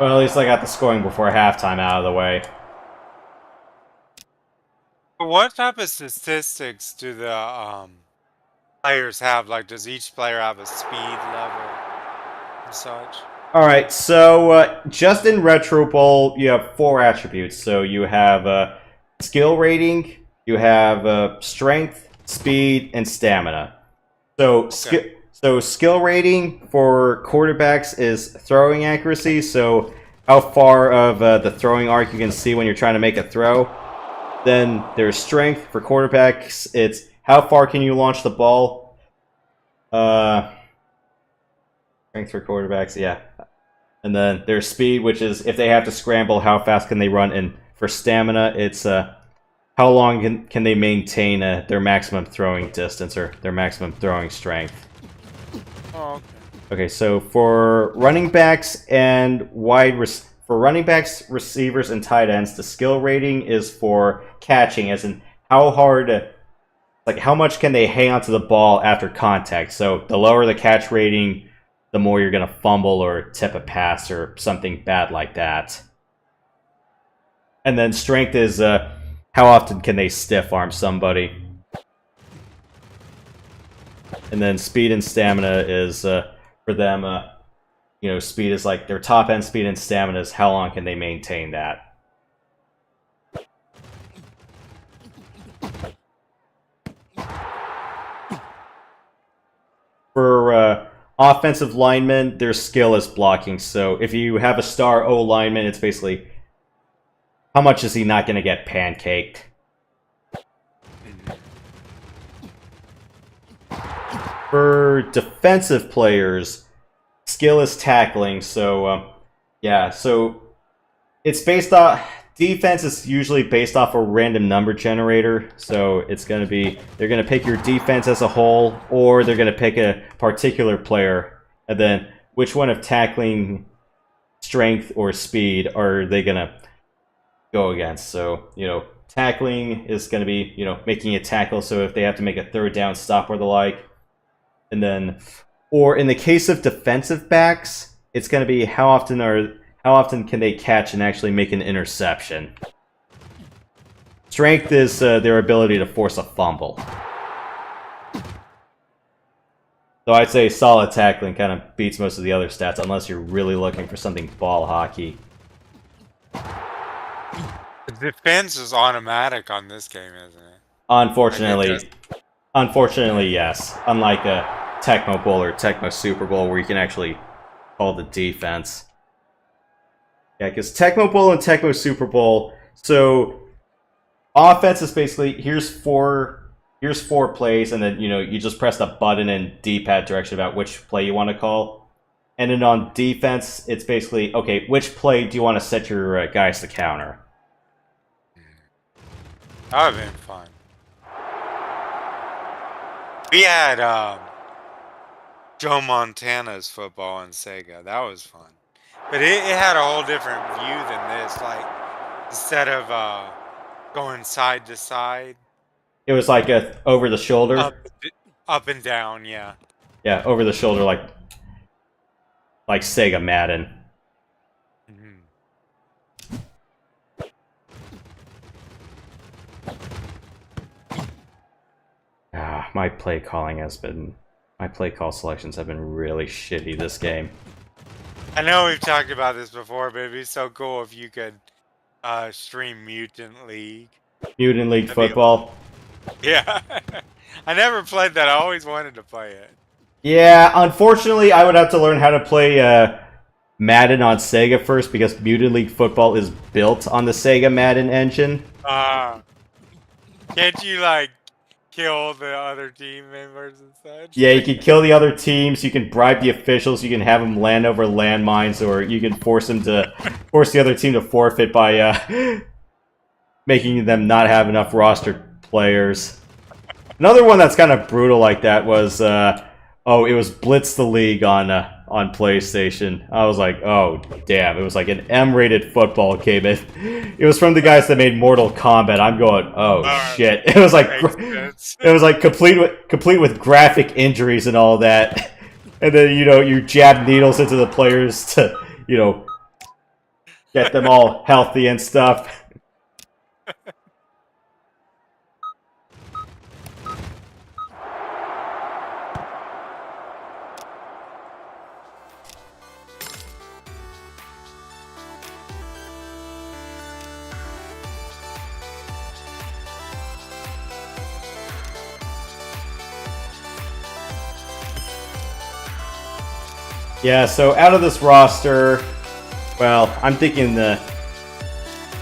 Well, at least I got the scoring before halftime out of the way. What type of statistics do the players have? Like, does each player have a speed level and such? All right, so just in Retro Bowl, you have 4 attributes. So you have skill rating, you have strength, speed, and stamina. So skill rating for quarterbacks is throwing accuracy. So how far of the throwing arc you can see when you're trying to make a throw. Then there's strength for quarterbacks. It's how far can you launch the ball. Strength for quarterbacks, yeah. And then there's speed, which is if they have to scramble, how fast can they run? And for stamina, it's how long can they maintain their maximum throwing distance or their maximum throwing strength. Oh, okay. Okay, so for running backs and for running backs, receivers, and tight ends, the skill rating is for catching, as in how hard, like how much can they hang onto the ball after contact. So the lower the catch rating, the more you're going to fumble or tip a pass or something bad like that. And then strength is how often can they stiff arm somebody. And then speed and stamina is for them, speed is like their top end speed, and stamina is how long can they maintain that. For offensive linemen, their skill is blocking. So if you have a star O lineman, it's basically how much is he not going to get pancaked? For defensive players, skill is tackling. So yeah, so it's based off. Defense is usually based off a random number generator, so it's going to be, they're going to pick your defense as a whole, or they're going to pick a particular player, and then which one of tackling, strength, or speed are they going to go against. So, tackling is going to be, making a tackle, so if they have to make a third down stop or the like, and then, or in the case of defensive backs, it's going to be how often can they catch and actually make an interception? Strength is their ability to force a fumble. So I'd say solid tackling kind of beats most of the other stats, unless you're really looking for something ball hockey. The defense is automatic on this game, isn't it? Unfortunately, yes. Unlike a Tecmo Bowl or Tecmo Super Bowl, where you can actually call the defense. Yeah, because Tecmo Bowl and Tecmo Super Bowl, so offense is basically, here's four plays, and then, you just press the button in D-pad direction about which play you want to call. And then on defense, it's basically, okay, which play do you want to set your guys to counter? That would have been fun. We had Joe Montana's football on Sega. That was fun. But it had a whole different view than this. Like, instead of going side to side, It was like a over the shoulder. Up and down, yeah. Yeah, over the shoulder, like Sega Madden. My play call selections have been really shitty this game. I know we've talked about this before, but it'd be so cool if you could stream Mutant League. Mutant League football. Yeah. I never played that. I always wanted to play it. Yeah, unfortunately, I would have to learn how to play Madden on Sega first, because Mutant League football is built on the Sega Madden engine. Can't you, like, kill the other team members and such? Yeah, you can kill the other teams, you can bribe the officials, you can have them land over landmines, or you can force the other team to forfeit by making them not have enough roster players. Another one that's kind of brutal like that was, it was Blitz the League on PlayStation. I was like, oh, damn. It was like an M-rated football game. It was from the guys that made Mortal Kombat. I'm going, oh, shit. It was like complete with graphic injuries and all that. And then, you jab needles into the players to, get them all healthy and stuff. Yeah, so out of this roster, well, I'm thinking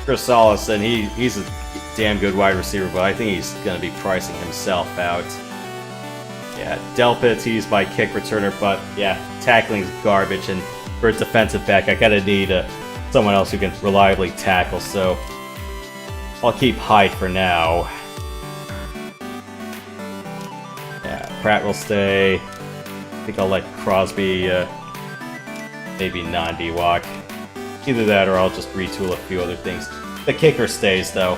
Chris Salas, and he's a damn good wide receiver, but I think he's going to be pricing himself out. Yeah, Delpit's he's my kick returner, but yeah, tackling's garbage, and for a defensive back, I gotta need someone else who can reliably tackle, so I'll keep Hyde for now. Yeah, Pratt will stay. I think I'll let Crosby maybe non-D-Walk. Either that or I'll just retool a few other things. The kicker stays, though.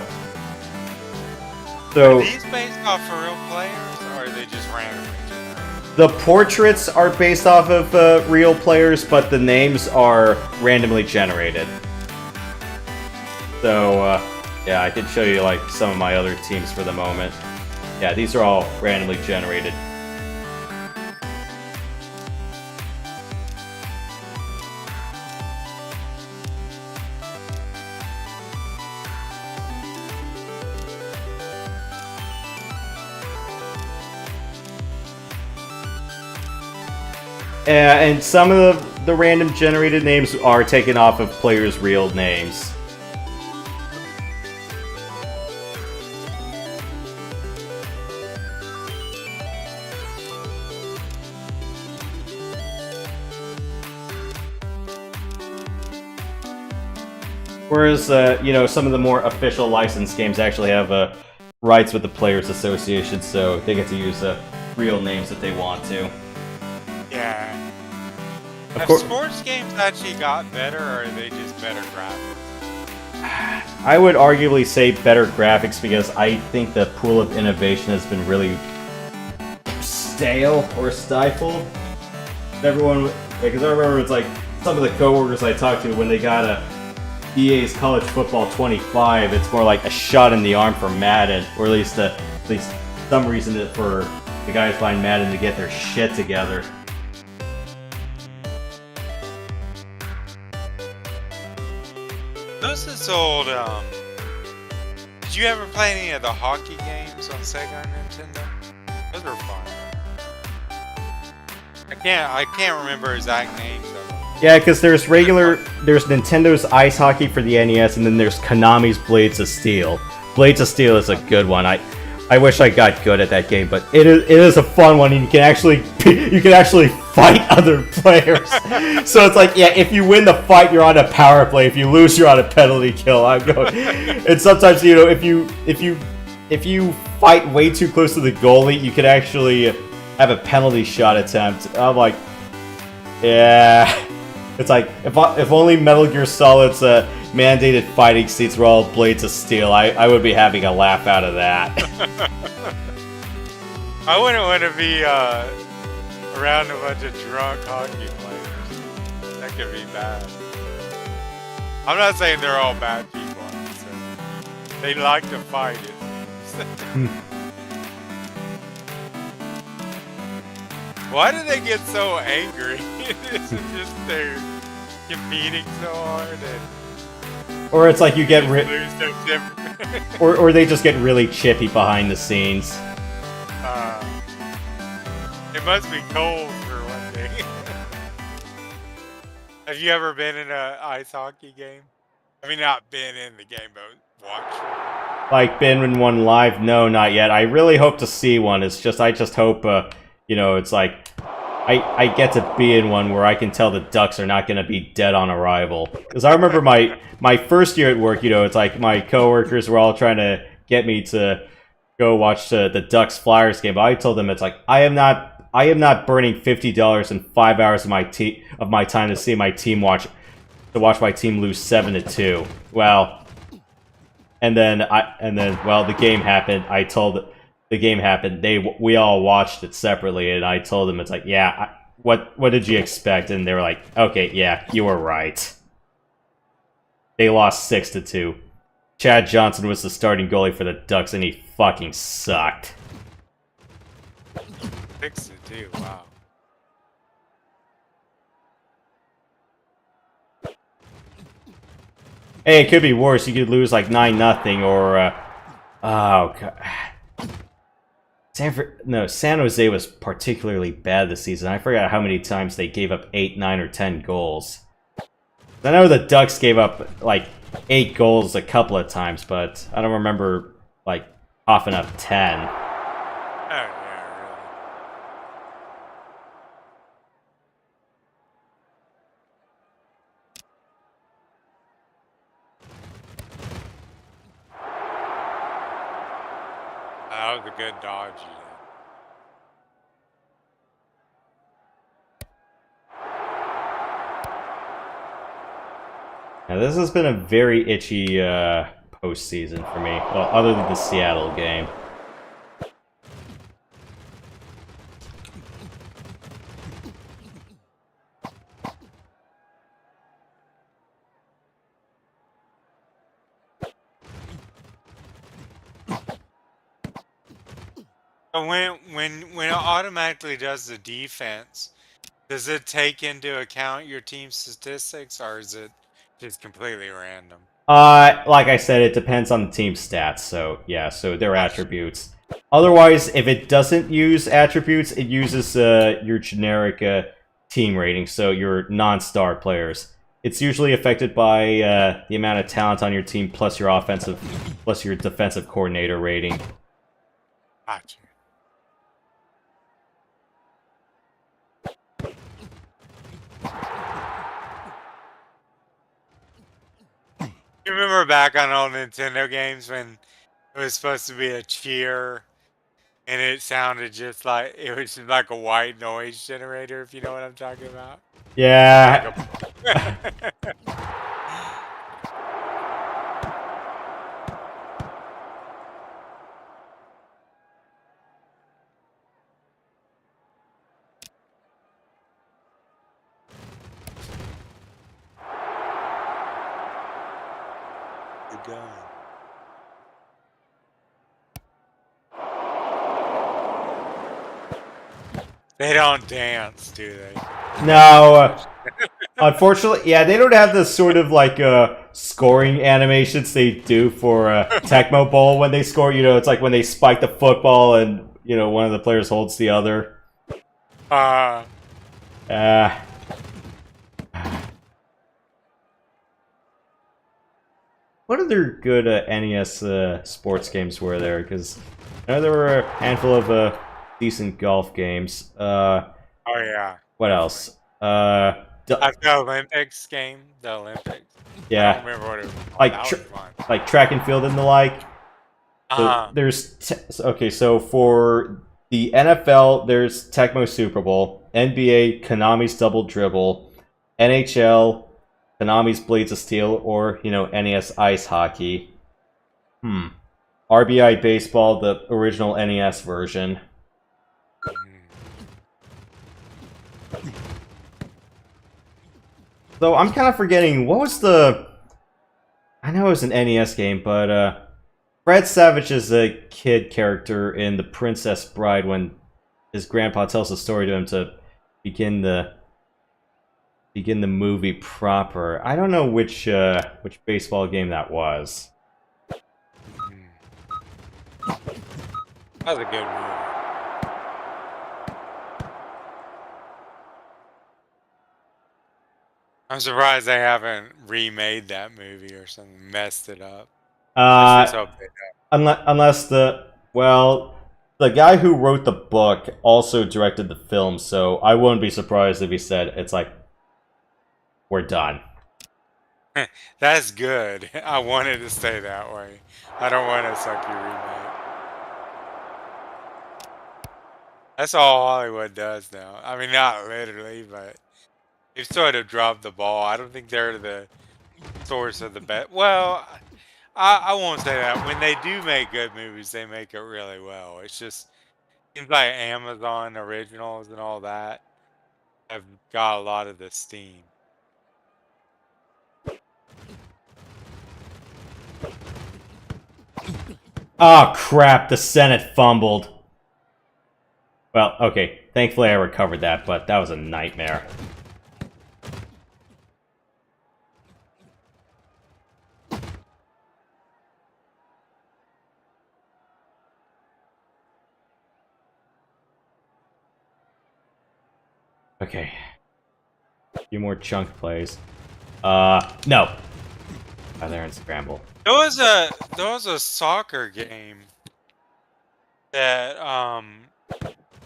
So, are these based off of real players, or are they just randomly generated? The portraits are based off of real players, but the names are randomly generated. So, yeah, I could show you like some of my other teams for the moment. Yeah, these are all randomly generated. And some of the random generated names are taken off of players' real names. Whereas, you know, some of the more official licensed games actually have rights with the Players Association, so they get to use real names if they want to. Yeah. Of Have course, sports games actually got better, or are they just better graphics? I would arguably say better graphics because I think the pool of innovation has been really stale or stifled. Everyone, because I remember it's like some of the coworkers I talked to when they got a EA's College Football 25, it's more like a shot in the arm for Madden, or at least some reason for the guys behind Madden to get their shit together. This is old, did you ever play any of the hockey games on Sega and Nintendo? Those were fun. I can't remember exact names of them. Yeah, because there's Nintendo's Ice Hockey for the NES, and then there's Konami's Blades of Steel. Blades of Steel is a good one. I wish I got good at that game, but it is a fun one, and you can actually fight other players. So it's like, yeah, if you win the fight, you're on a power play. If you lose, you're on a penalty kill. And sometimes, you know, if you fight way too close to the goalie, you can actually have a penalty shot attempt. I'm like, yeah. It's like, if only Metal Gear Solid's mandated fighting seats were all Blades of Steel, I would be having a laugh out of that. I wouldn't want to be around a bunch of drunk hockey players. That could be bad. I'm not saying they're all bad people. I'm just saying they like to fight, it seems. Why do they get so angry? Is it just they're competing so hard and or it's like you get or they just get really chippy behind the scenes. It must be cold for one day. Have you ever been in an ice hockey game? I mean, not been in the game, but watched. Like, been in one live? No, not yet. I really hope to see one. It's just, I just hope, you know, it's like, I get to be in one where I can tell the Ducks are not going to be dead on arrival. Because I remember my first year at work, you know, it's like my coworkers were all trying to get me to go watch the Ducks Flyers game. But I told them, it's like, I am not burning $50 and 5 hours of my time to see my team watch my team lose 7-2. Well, and then the game happened. The game happened. We all watched it separately, and I told them, it's like, yeah, what did you expect? And they were like, okay, yeah, you were right. They lost 6-2. Chad Johnson was the starting goalie for the Ducks, and he fucking sucked. 6-2, wow. Hey, it could be worse. You could lose like 9-0, or oh god. San Jose was particularly bad this season. I forgot how many times they gave up 8, 9, or 10 goals. I know the Ducks gave up like 8 goals a couple of times, but I don't remember like coughing up 10. Oh, yeah, really. That was a good dodge you did. Now this has been a very itchy postseason for me. Well, other than the Seattle game. When it automatically does the defense, does it take into account your team statistics, or is it just completely random? Like I said, it depends on the team's stats, so yeah, so their attributes. Otherwise, if it doesn't use attributes, it uses your generic team rating, so your non-star players. It's usually affected by the amount of talent on your team plus your defensive coordinator rating. Gotcha. You remember back on old Nintendo games when it was supposed to be a cheer and it sounded just like it was just like a white noise generator, if you know what I'm talking about? Like Yeah. a Good going. They don't dance, do they? No. Unfortunately, yeah, they don't have the sort of like scoring animations they do for Tecmo Bowl when they score. You know, it's like when they spike the football and one of the players holds the other. Uh, What other good NES sports games were there? Because I know there were a handful of decent golf games. oh yeah. What else? Uh, The Olympics game, the Olympics. I yeah, don't remember what it was called. like That was fun. like track and field and the like. So Uh, there's okay. So for the NFL, there's Tecmo Super Bowl, NBA, Konami's Double Dribble, NHL, Konami's Blades of Steel, or NES Ice Hockey. RBI Baseball, the original NES version. Though I'm kind of forgetting what was the. I know it was an NES game, but Fred Savage is a kid character in The Princess Bride when his grandpa tells the story to him to begin the movie proper. I don't know which baseball game that was. that was a good movie. I'm surprised they haven't remade that movie or something, messed it up. Let's just hope they don't. Unless the guy who wrote the book also directed the film, so I wouldn't be surprised if he said it's like we're done. That's good. I wanted to stay that way. I don't want a sucky remake. That's all Hollywood does now. I mean, not literally, but they've sort of dropped the ball. I don't think they're the source of the best. Well, I won't say that. When they do make good movies, they make it really well. It's just seems like Amazon originals and all that have got a lot of the steam. Oh crap, the Senate fumbled. Well, okay, thankfully I recovered that, but that was a nightmare. Okay. A few more chunk plays. No. Oh, there and scramble. There was a soccer game that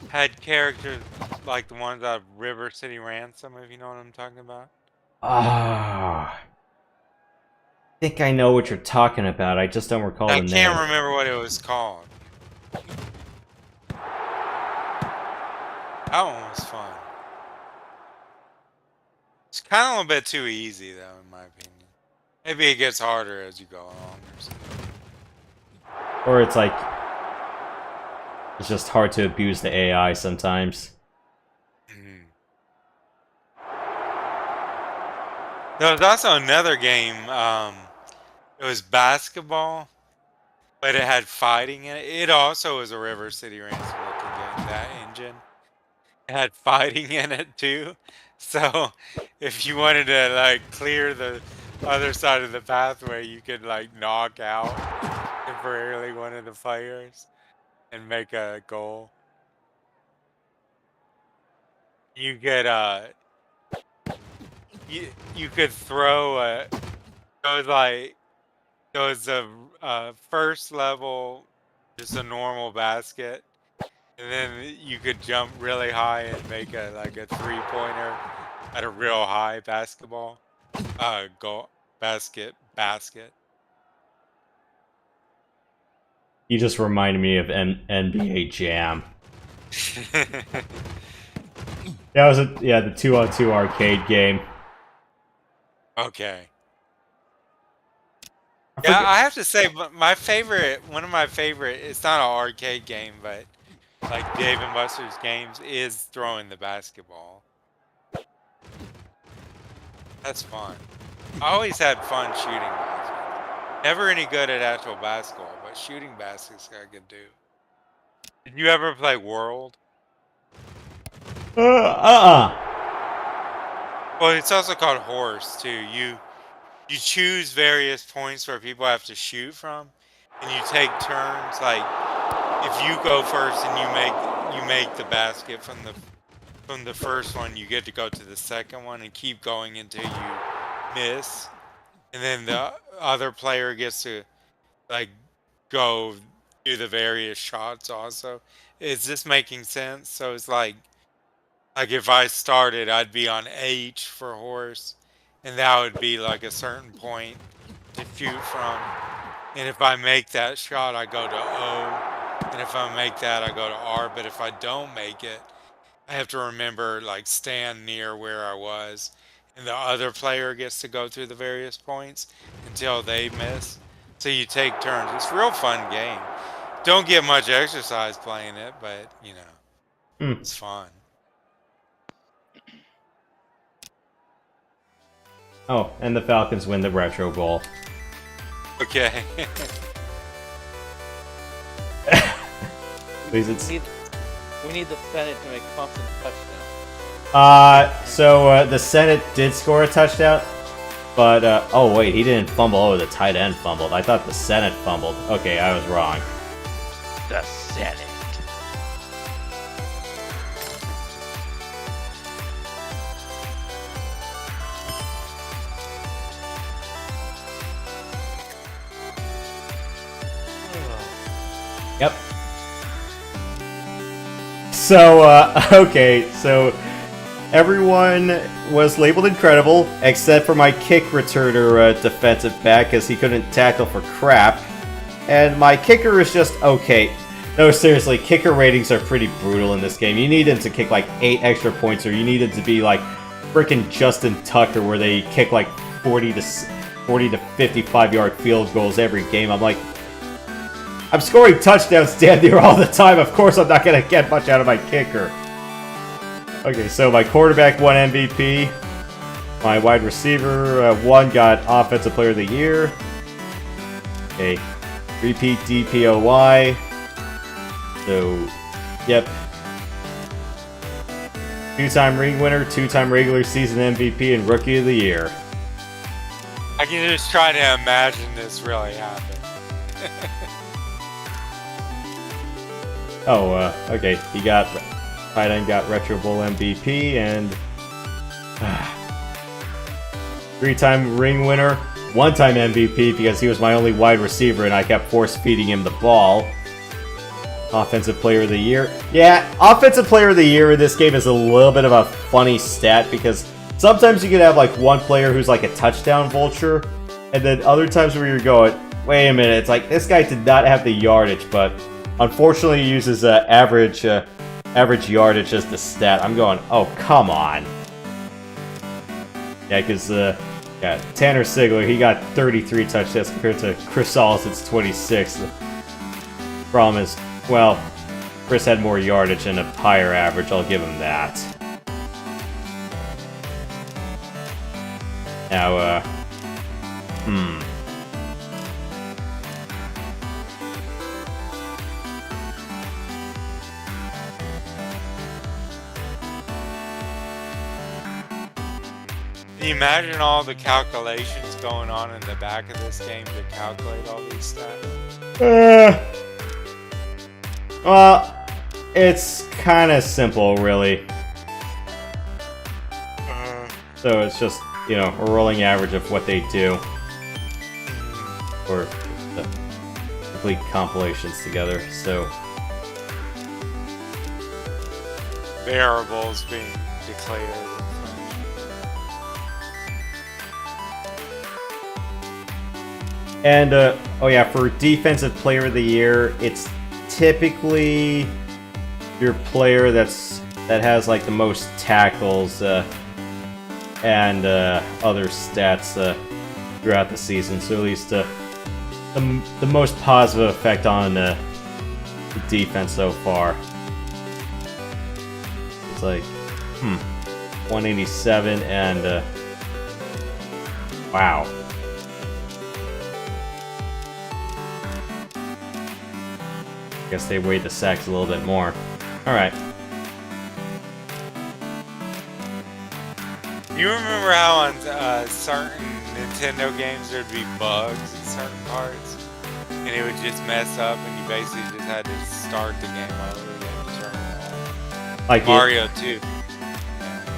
had characters like the ones out of River City Ransom, if you know what I'm talking about. Ah. I think I know what you're talking about. I just don't recall the I name. can't remember what it was called. That one was fun. It's kind of a little bit too easy, though, in my opinion. Maybe it gets harder as you go along or something. Or it's like... It's just hard to abuse the AI sometimes. There was also another game, it was basketball, but it had fighting in it. It also was a River City Ransom looking game, that engine. It had fighting in it too. So if you wanted to like clear the other side of the pathway, you could like knock out temporarily one of the players and make a goal. You could you could throw those like those first level, just a normal basket, and then you could jump really high and make a like a 3-pointer at a real high basketball goal basket. You just reminded me of NBA Jam. That was the 2-on-2 arcade game. Okay. Yeah, I have to say, my favorite, one of my favorite, it's not an arcade game, but like Dave and Buster's games, is throwing the basketball. That's fun. I always had fun shooting baskets. Never any good at actual basketball, but shooting baskets I could do. Did you ever play World? Uh-uh. Well, it's also called Horse too. You choose various points where people have to shoot from, and you take turns. Like if you go first and you make the basket from the first one, you get to go to the second one and keep going until you miss, and then the other player gets to like go do the various shots also. Is this making sense? So it's like if I started, I'd be on H for horse, and that would be like a certain point to shoot from. And if I make that shot, I go to O. And if I make that, I go to R. But if I don't make it, I have to remember, like, stand near where I was. And the other player gets to go through the various points until they miss. So you take turns. It's a real fun game. Don't get much exercise playing it, but, you know, it's fun. Oh, and the Falcons win the Retro Bowl. Okay. Please, it's... We need the Senate to make constant touchdown. So the Senate did score a touchdown, but, oh wait, he didn't fumble. Oh, the tight end fumbled. I thought the Senate fumbled. Okay, I was wrong. The Senate. Yep. So, okay, so everyone was labeled incredible, except for my kick returner defensive back, because he couldn't tackle for crap. And my kicker is just okay. No, seriously, kicker ratings are pretty brutal in this game. You need him to kick like 8 extra points, or you need it to be like freaking Justin Tucker, where they kick like 40 to 55-yard field goals every game. I'm like, I'm scoring touchdowns damn near all the time. Of course I'm not going to get much out of my kicker. Okay, so my quarterback won MVP. My wide receiver one got Offensive Player of the Year. Okay, repeat DPOY. So, yep. 2-time ring winner, 2-time regular season MVP, and Rookie of the Year. I can just try to imagine this really happening. Oh, okay. He got tight end, got Retro Bowl MVP, and 3-time ring winner, 1-time MVP because he was my only wide receiver and I kept force feeding him the ball. Offensive Player of the Year. Yeah, Offensive Player of the Year in this game is a little bit of a funny stat because sometimes you could have like one player who's like a touchdown vulture, and then other times where you're going, wait a minute, it's like this guy did not have the yardage, but unfortunately, he uses average yardage as the stat. I'm going, oh, come on. Yeah, because Tanner Sigler, he got 33 touchdowns compared to Chris Ollison's 26. The problem is, well, Chris had more yardage and a higher average. I'll give him that. Now, Can you imagine all the calculations going on in the back of this game to calculate all these stats? Well, it's kind of simple, really. So it's just, you know, a rolling average of what they do. Or the complete compilations together, so... Variables being declared. And, oh yeah, for Defensive Player of the Year, it's typically your player that has, like, the most tackles, and, other stats, throughout the season, so at least, the most positive effect on, the defense so far. It's like, 187 and, wow. I guess they weighed the sacks a little bit more. Alright. You remember how on certain Nintendo games there'd be bugs in certain parts? And it would just mess up and you basically just had to start the game over again to turn it on. Like Mario 2.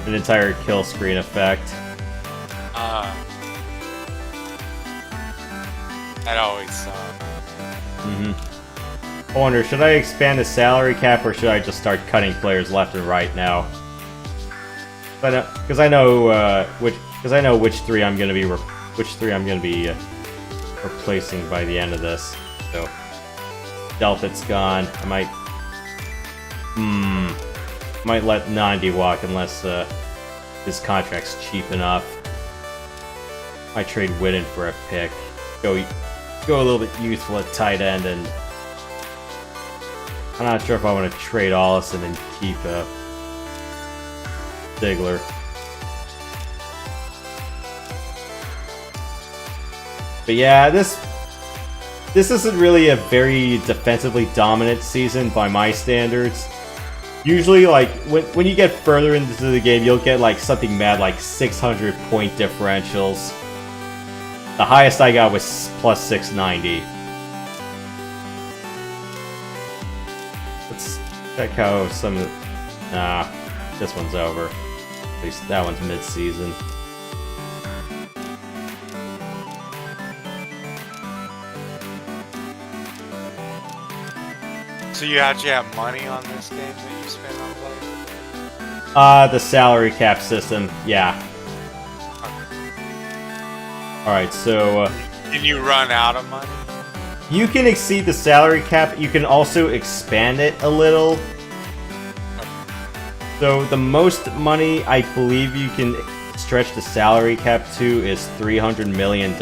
an entire kill screen effect. That always sucked. I wonder, should I expand the salary cap or should I just start cutting players left and right now? Because I know which three I'm gonna be replacing by the end of this. So Delphit's gone. I might let Nandi walk unless his contract's cheap enough. Might trade Whitten for a pick. Go a little bit youthful at tight end, and I'm not sure if I want to trade Allison and keep Ziggler. But yeah, this isn't really a very defensively dominant season by my standards. Usually, like, when you get further into the game, you'll get, like, something mad, like 600 point differentials. The highest I got was plus 690. Let's check how some of the... Nah, this one's over. At least that one's mid-season. So you actually have money on this game that you spend on playing? The salary cap system, yeah. Alright, so... Can you run out of money? You can exceed the salary cap, you can also expand it a little. So the most money I believe you can stretch the salary cap to is $300 million.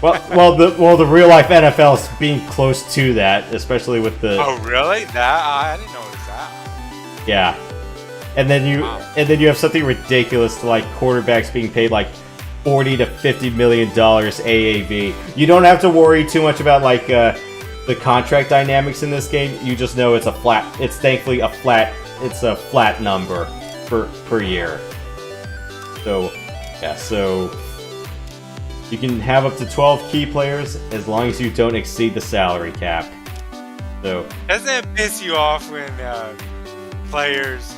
well, the real life NFL is being close to that, especially with the... Oh, really? I didn't notice that. Yeah. And then you have something ridiculous like quarterbacks being paid like $40 to $50 million AAV. You don't have to worry too much about like the contract dynamics in this game. You just know it's thankfully a flat number per year. So yeah, so you can have up to 12 key players as long as you don't exceed the salary cap. So doesn't it piss you off when players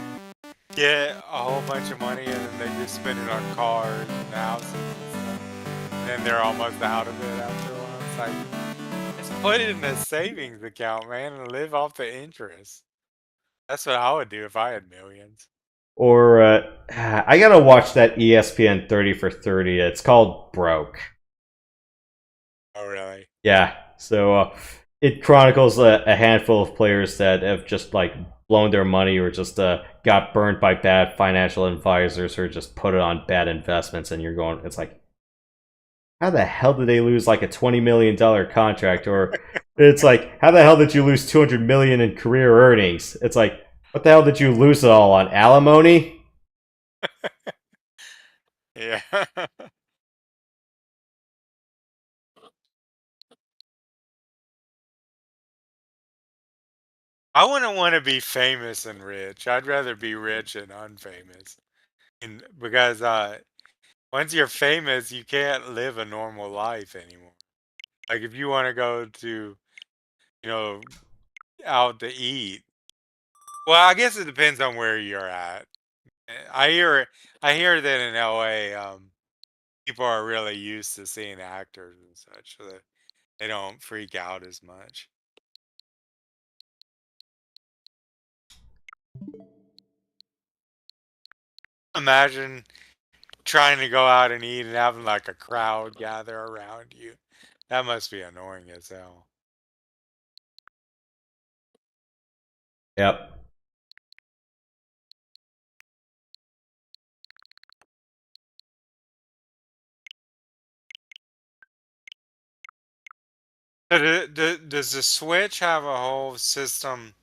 get a whole bunch of money and then they just spend it on cars and houses and stuff, and then they're almost out of it after a while? It's like, just put it in a savings account, man, and live off the interest. That's what I would do if I had millions. Or, I gotta watch that ESPN 30 for 30. It's called Broke. Oh, really? Yeah, so it chronicles a handful of players that have just, like, blown their money or just got burnt by bad financial advisors or just put it on bad investments, and you're going, it's like, how the hell did they lose, like, a $20 million contract? Or it's like, how the hell did you lose $200 million in career earnings? It's like, what the hell did you lose it all on? Alimony? Yeah. I wouldn't want to be famous and rich. I'd rather be rich and unfamous. Because once you're famous, you can't live a normal life anymore. Like if you want to go to, out to eat, Well, I guess it depends on where you're at. I hear that in LA, people are really used to seeing actors and such, so that they don't freak out as much. Imagine trying to go out and eat and having like a crowd gather around you. That must be annoying as hell. Yep. But does the Switch have a whole system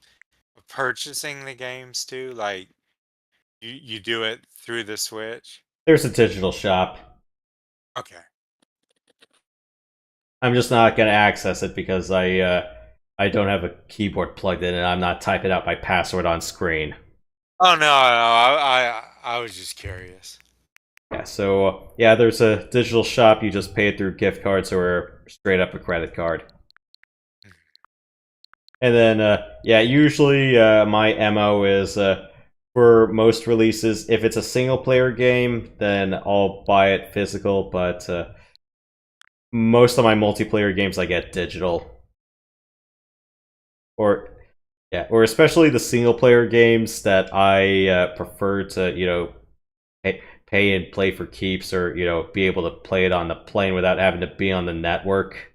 of purchasing the games too? Like you do it through the Switch? There's a digital shop. Okay. I'm just not going to access it because I don't have a keyboard plugged in and I'm not typing out my password on screen. Oh no, I was just curious. Yeah, so yeah, there's a digital shop. You just pay it through gift cards or straight up a credit card. And then yeah, usually my MO is for most releases, if it's a single player game, then I'll buy it physical. But most of my multiplayer games I get digital. Or yeah, or especially the single player games that I prefer to, pay and play for keeps, or be able to play it on the plane without having to be on the network.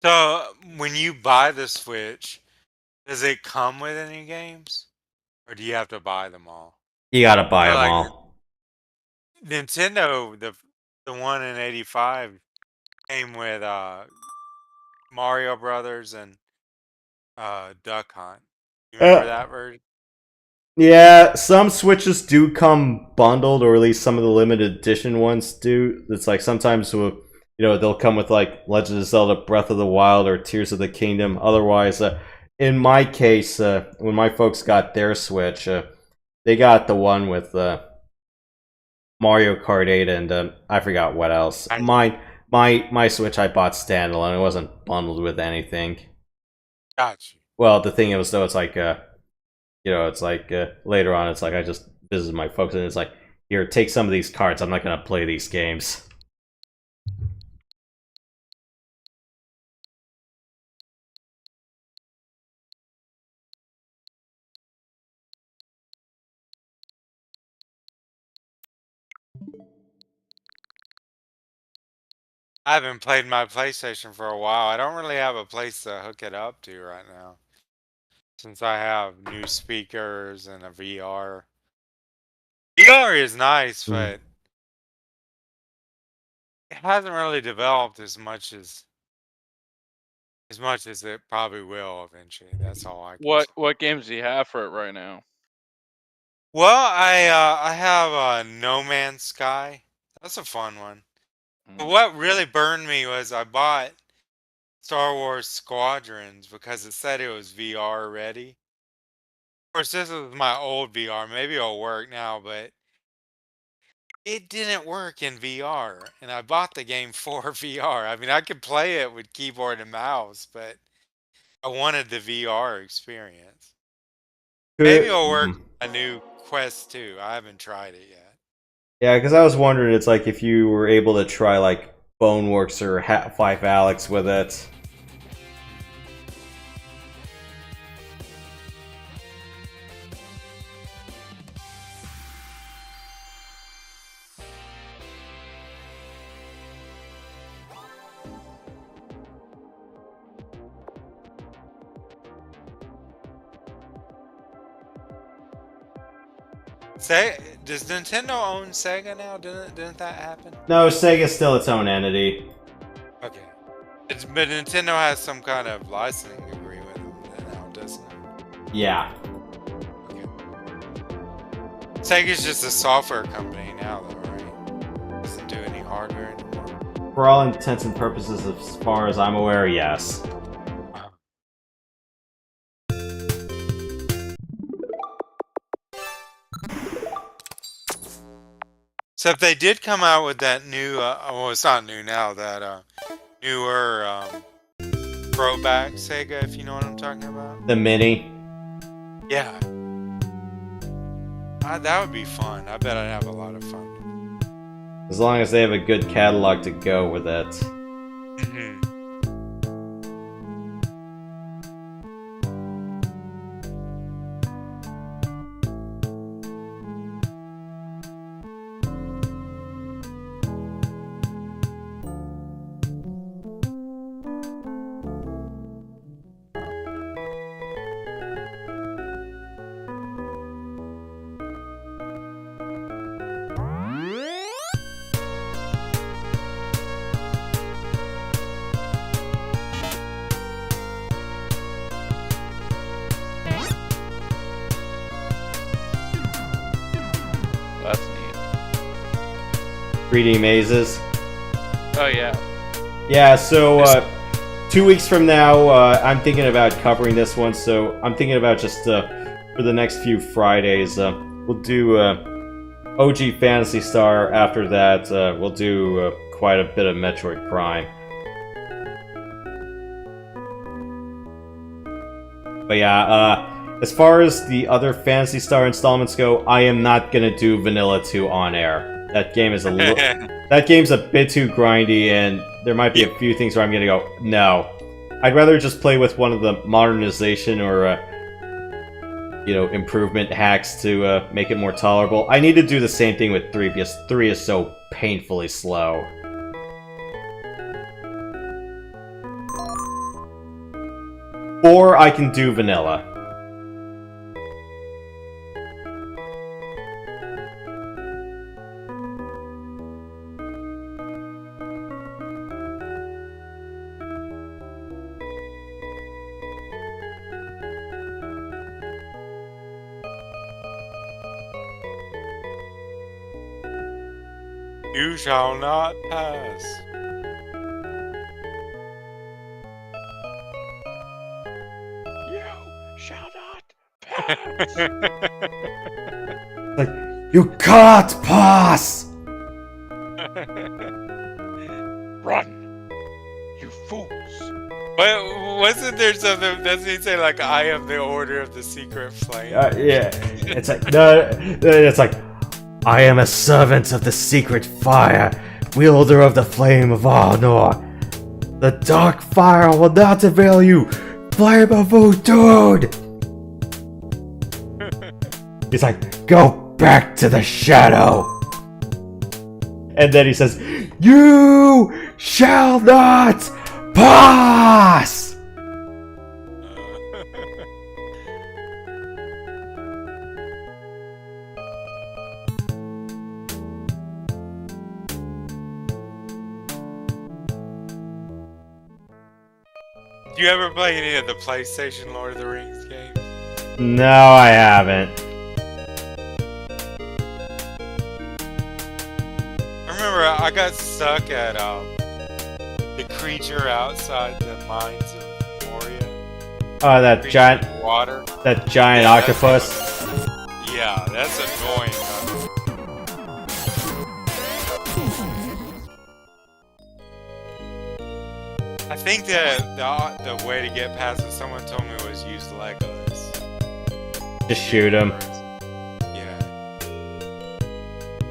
So when you buy the Switch, does it come with any games, or do you have to buy them all? You gotta buy So them like all. Nintendo, the one in '85 came with Mario Brothers and Duck Hunt. You remember Uh, that version? yeah, some Switches do come bundled, or at least some of the limited edition ones do. It's like sometimes they'll come with like Legend of Zelda: Breath of the Wild or Tears of the Kingdom. Otherwise, in my case, when my folks got their Switch, they got the one with Mario Kart 8 and I forgot what else. I My Switch I bought standalone. It wasn't bundled with anything. got you. Well, the thing is though, it's like it's like later on, it's like I just visited my folks and it's like, here, take some of these cards. I'm not gonna play these games. I haven't played my PlayStation for a while. I don't really have a place to hook it up to right now, since I have new speakers and a VR. VR is nice, Mm. but it hasn't really developed as much as it probably will eventually. That's all I can say. What games do you have for it right now? Well, I have No Man's Sky. That's a fun one. But Mm. what really burned me was I bought Star Wars Squadrons because it said it was VR ready. Of course, this is my old VR. Maybe it'll work now, but it didn't work in VR. And I bought the game for VR. I mean, I could play it with keyboard and mouse, but I wanted the VR experience. Maybe it'll work Mhm. on a new Quest 2. I haven't tried it yet. Yeah, because I was wondering, it's like if you were able to try like Boneworks or Half-Life Alyx with it. Say, does Nintendo own Sega now? Didn't that happen? No, Sega's still its own entity. Okay. But Nintendo has some kind of licensing agreement with them now, doesn't it? Yeah. Okay. Sega's just a software company now, though, right? Doesn't do any hardware anymore. For all intents and purposes, as far as I'm aware, yes. So if they did come out with that new, well, it's not new now, that newer throwback Sega, if you know what I'm talking about. The Mini. Yeah. That would be fun. I bet I'd have a lot of fun. As long as they have a good catalog to go with it. Mhm. That's neat. 3D mazes. Oh yeah. Yeah, so 2 weeks from now, I'm thinking about covering this one. So I'm thinking about just for the next few Fridays, we'll do OG Phantasy Star. After that, we'll do quite a bit of Metroid Prime. But yeah, as far as the other Phantasy Star installments go, I am not gonna do Vanilla 2 on air. That game is that game's a bit too grindy, and there might be a few things where I'm gonna go, no. I'd rather just play with one of the modernization or improvement hacks to make it more tolerable. I need to do the same thing with 3 because 3 is so painfully slow. Or I can do vanilla. You shall not pass. You shall not pass. Like, you can't pass! Run, you fools. But wasn't there something? Doesn't he say like, "I am the Order of the Secret Flame"? Yeah, it's like, no, it's like, I am a servant of the secret fire, wielder of the flame of honor. The dark fire will not avail you, flame of voodoo! He's like, go back to the shadow! And then he says, you shall not pass! Do you ever play any of the PlayStation Lord of the Rings games? No, I haven't. I remember I got stuck at the creature outside the mines of Moria. Oh, that Creature giant, in water. that giant Yeah, that's- octopus. Yeah, that's annoying. I think that the way to get past it, someone told me, was use Legos. Just shoot him. Yeah.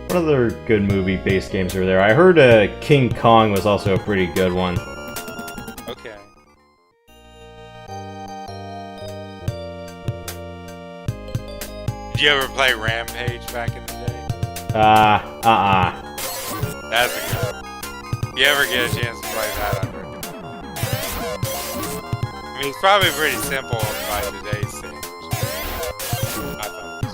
What other good movie-based games are there? I heard King Kong was also a pretty good one. Okay. Did you ever play Rampage back in the day? That's a good one. If you ever get a chance to play that, I'd recommend it. I mean, it's probably pretty simple by today's standards. I thought it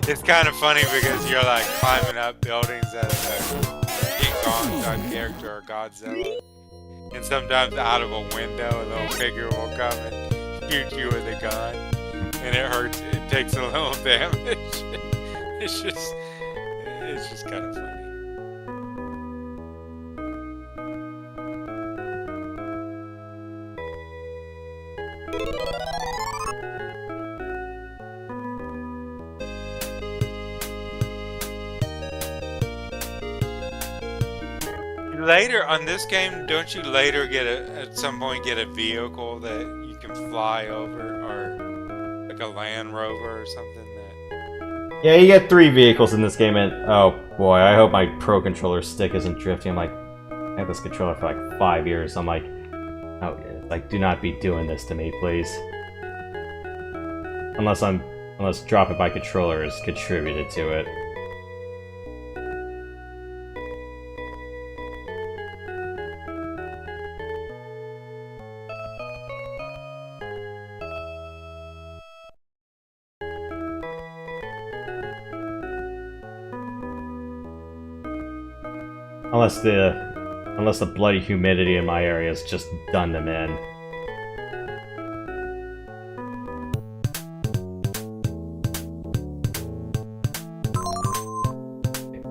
was. It's kind of funny because you're like climbing up buildings as a King Kong character or Godzilla. And sometimes out of a window, a little figure will come and shoot you with a gun. And it hurts, it takes a little damage. It's just kind of funny. later on this game, don't you later get at some point get a vehicle that you can fly over, or like a Land Rover or something that? Yeah, you get 3 vehicles in this game, and oh boy, I hope my Pro Controller stick isn't drifting. I'm like, I have this controller for like 5 years. I'm like, oh, like, do not be doing this to me, please. Unless dropping my controller has contributed to it. Unless the bloody humidity in my area has just done them in.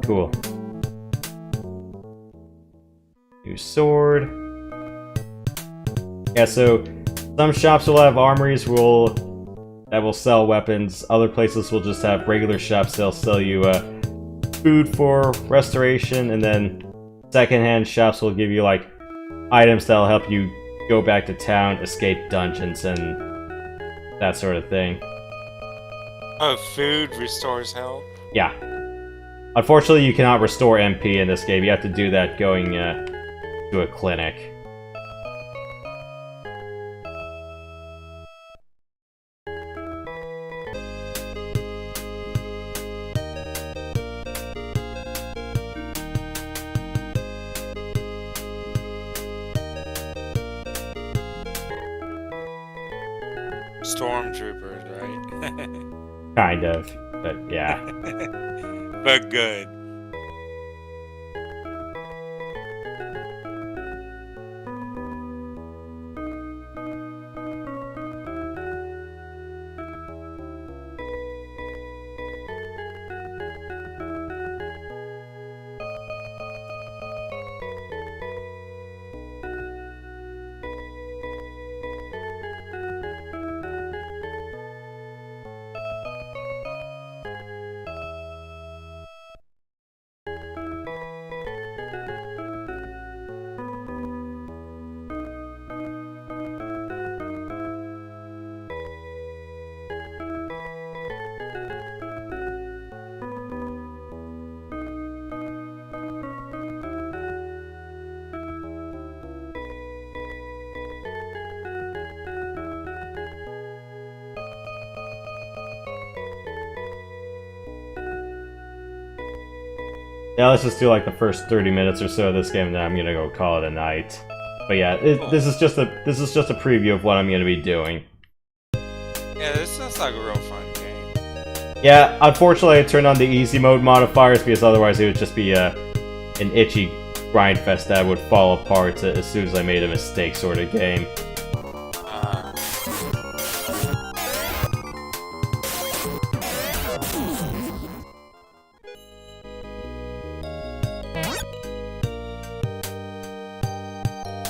Cool. New sword. Yeah, so some shops will have armories that will sell weapons. Other places will just have regular shops. They'll sell you food for restoration, and then secondhand shops will give you like items that'll help you go back to town, escape dungeons, and that sort of thing. Oh, food restores health? Yeah. Unfortunately, you cannot restore MP in this game. You have to do that going to a clinic. Stormtroopers, right? Kind of, but yeah. But good. Yeah, let's just do like the first 30 minutes or so of this game, and then I'm gonna go call it a night. But yeah, this is just a preview of what I'm gonna be doing. Yeah, this looks like a real fun game. Yeah, unfortunately I turned on the easy mode modifiers because otherwise it would just be an itchy grind fest that would fall apart as soon as I made a mistake sort of game.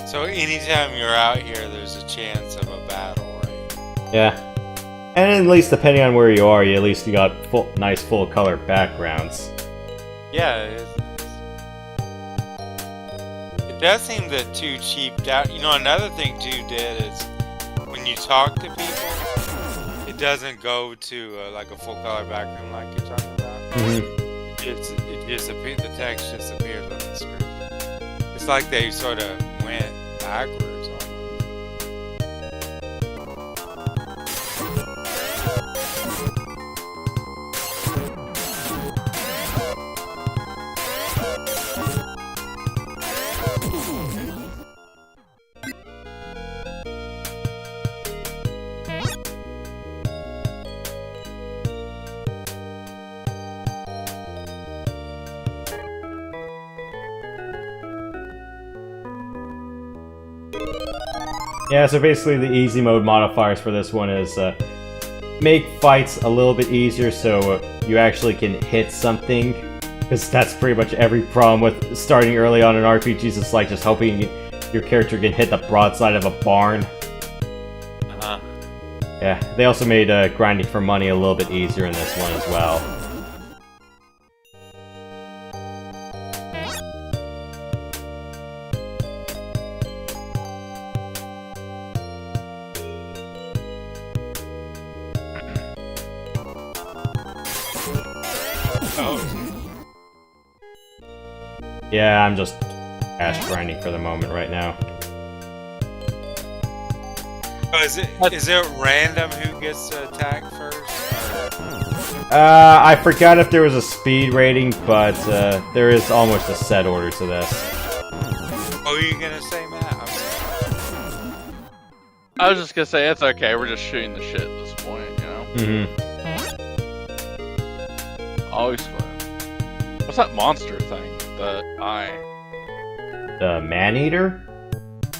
So anytime you're out here, there's a chance of a battle, right? Yeah. And at least depending on where you are, you got nice full color backgrounds. Yeah, it does seem that too cheaped out. You know, another thing too did is when you talk to people, it doesn't go to like a full color background like you're talking about. Mm-hmm. The text just appears on the screen. It's like they sort of went backwards almost. Yeah, so basically the easy mode modifiers for this one is make fights a little bit easier so you actually can hit something, because that's pretty much every problem with starting early on in RPGs. It's like just hoping your character can hit the broadside of a barn. Yeah, they also made grinding for money a little bit easier in this one as well. Oh. Yeah, I'm just cash grinding for the moment right now. Oh, is it random who gets to attack first? I forgot if there was a speed rating, but there is almost a set order to this. What were you gonna say, Matt? I'm sorry. I was just gonna say it's okay. We're just shooting the shit at this point, you know. Always fun. What's that monster thing? The eye. The man-eater?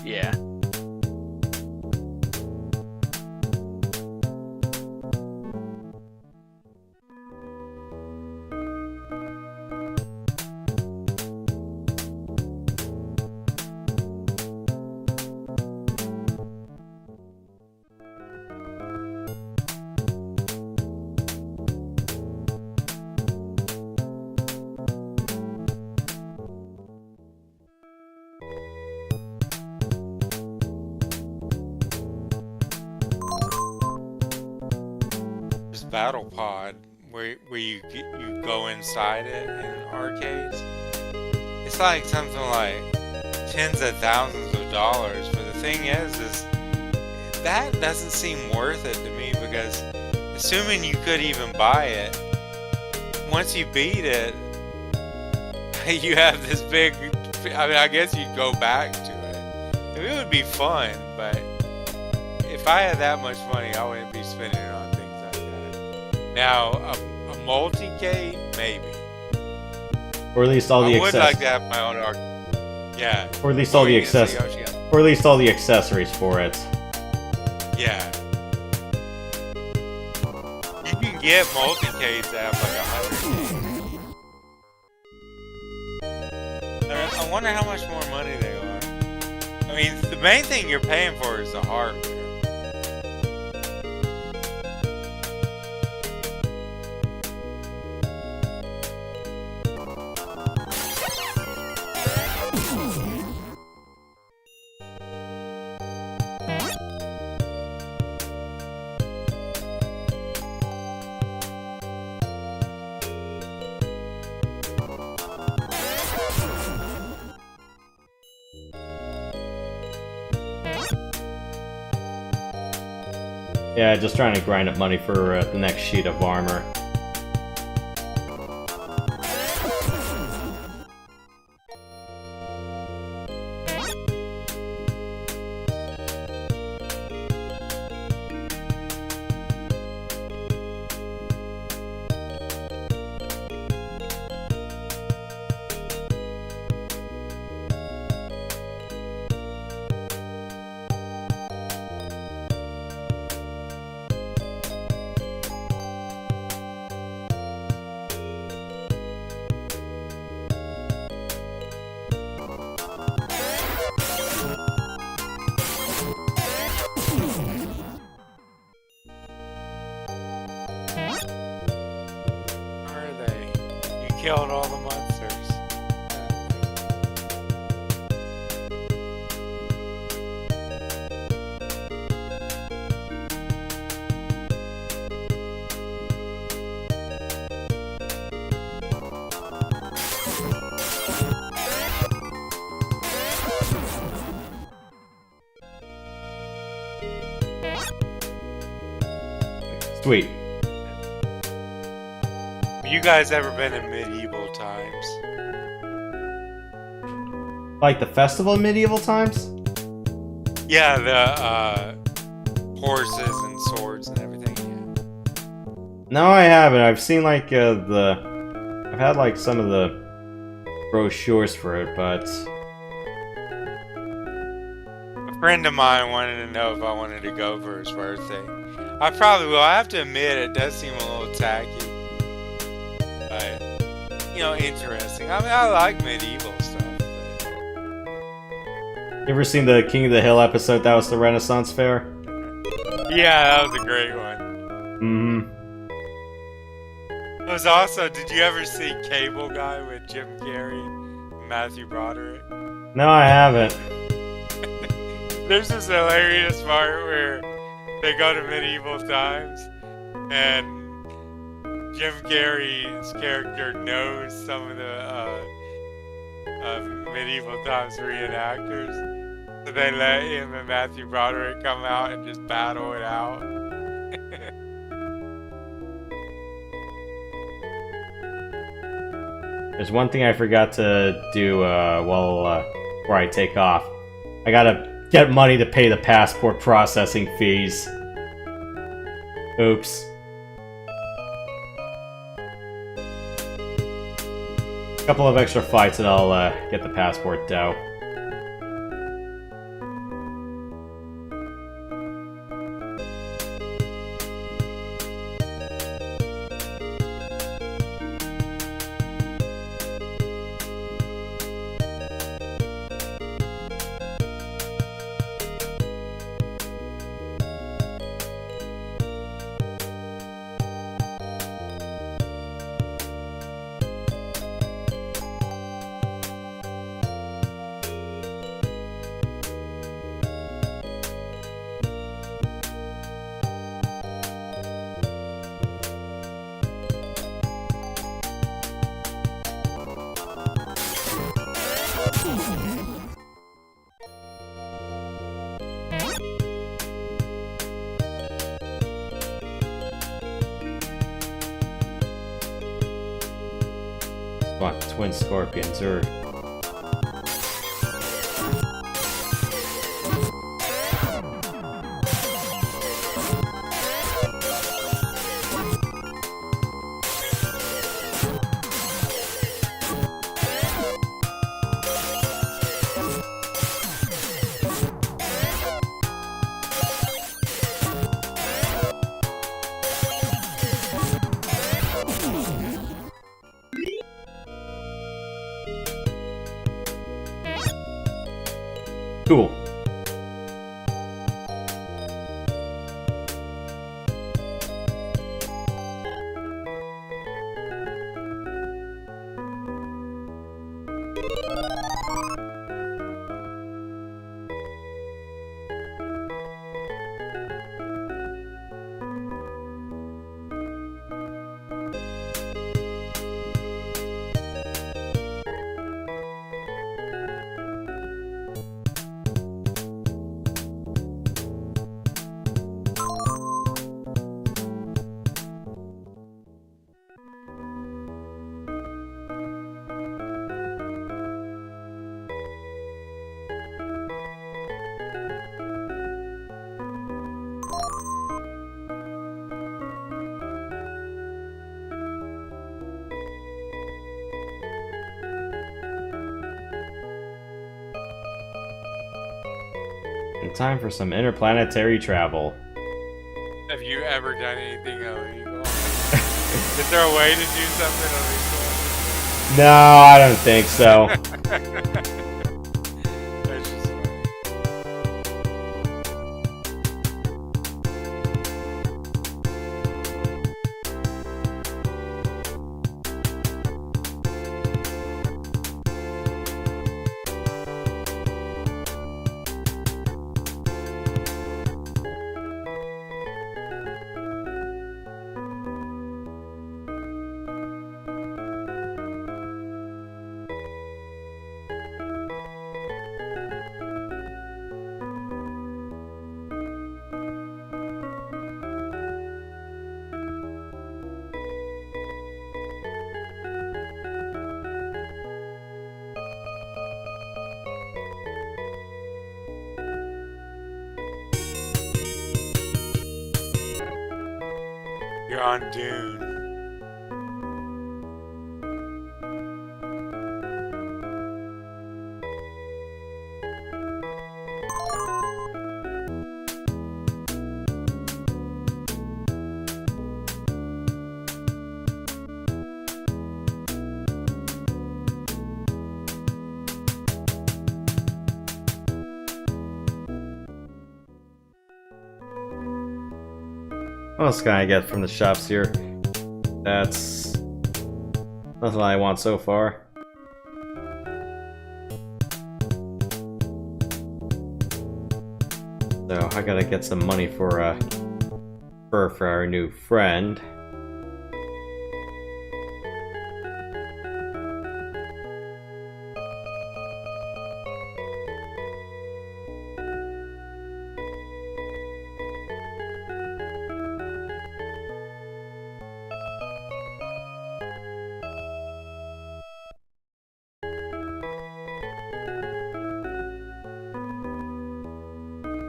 Yeah. Battle pod where you go inside it in arcades. It's like something like tens of thousands of dollars. But the thing is that doesn't seem worth it to me because assuming you could even buy it, once you beat it, you have this big. I mean, I guess you'd go back to it. I mean, it would be fun, but if I had that much money, I wouldn't be spending it on things like that. Now, a multi-cade, maybe. Or at least all the I would like to have my own art. Yeah. Or at least all the Or at least all the accessories for it. Yeah. You can get multi-cades that have like 100 games. I wonder how much more money they are. I mean, the main thing you're paying for is the hardware. Yeah, just trying to grind up money for the next sheet of armor. Killed all the monsters. Sweet. You guys ever been in medieval times? Like the festival in medieval times? Yeah, the horses and swords and everything. Yeah. No, I haven't. I've seen like I've had like some of the brochures for it, but A friend of mine wanted to know if I wanted to go for his birthday. I probably will. I have to admit, it does seem a little tacky. But, you know, interesting. I mean, I like medieval stuff. But... You ever seen the King of the Hill episode that was the Renaissance Fair? Yeah, that was a great one. Mm-hmm. It was also, did you ever see Cable Guy with Jim Carrey and Matthew Broderick? No, I haven't. There's this hilarious part where they go to medieval times and Jim Carrey's character knows some of the medieval times reenactors, so they let him and Matthew Broderick come out and just battle it out. There's one thing I forgot to do before I take off. I gotta get money to pay the passport processing fees. Oops. A couple of extra fights and I'll get the passport dough. What, twin scorpions, or... Cool. Time for some interplanetary travel. Have you ever done anything illegal? Is there a way to do something illegal? No, I don't think so. That's just funny. You're on Dune. What else can I get from the shops here? That's nothing I want so far. So I gotta get some money for our new friend.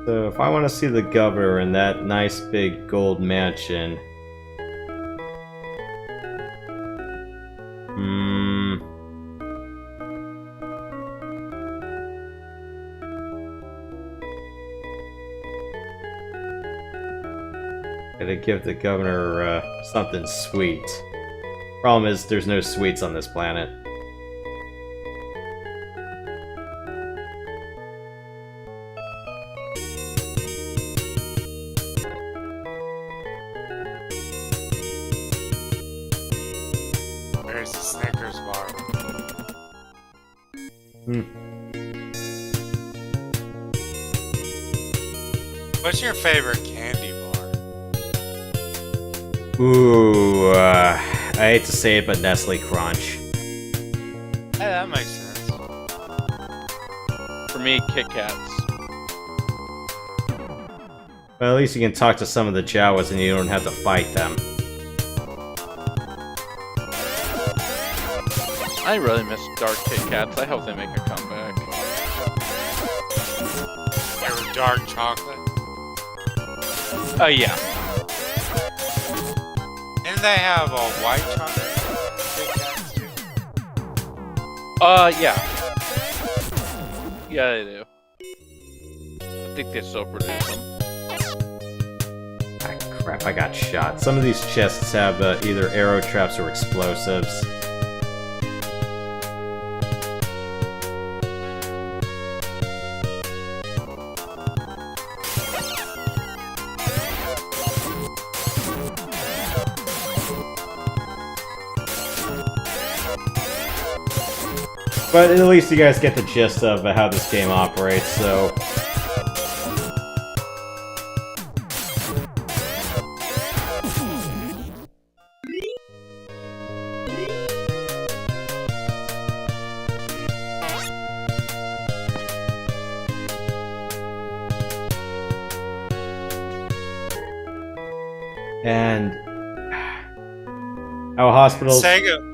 So if I want to see the governor in that nice big gold mansion... Gotta give the governor something sweet. Problem is, there's no sweets on this planet. Where's the Snickers bar? What's your favorite candy bar? Ooh, I hate to say it, but Nestle Crunch. Hey, that makes sense. For me, Kit Kats. Well, at least you can talk to some of the Jawas and you don't have to fight them. I really miss dark Kit Kats. I hope they make a comeback. They were dark chocolate. Oh, yeah. Didn't they have a white chocolate? Kit Kats too? Yeah. Yeah, they do. I think they still produce them. Ah, crap, I got shot. Some of these chests have either arrow traps or explosives. But at least you guys get the gist of how this game operates, so... And... how hospitals... Sega.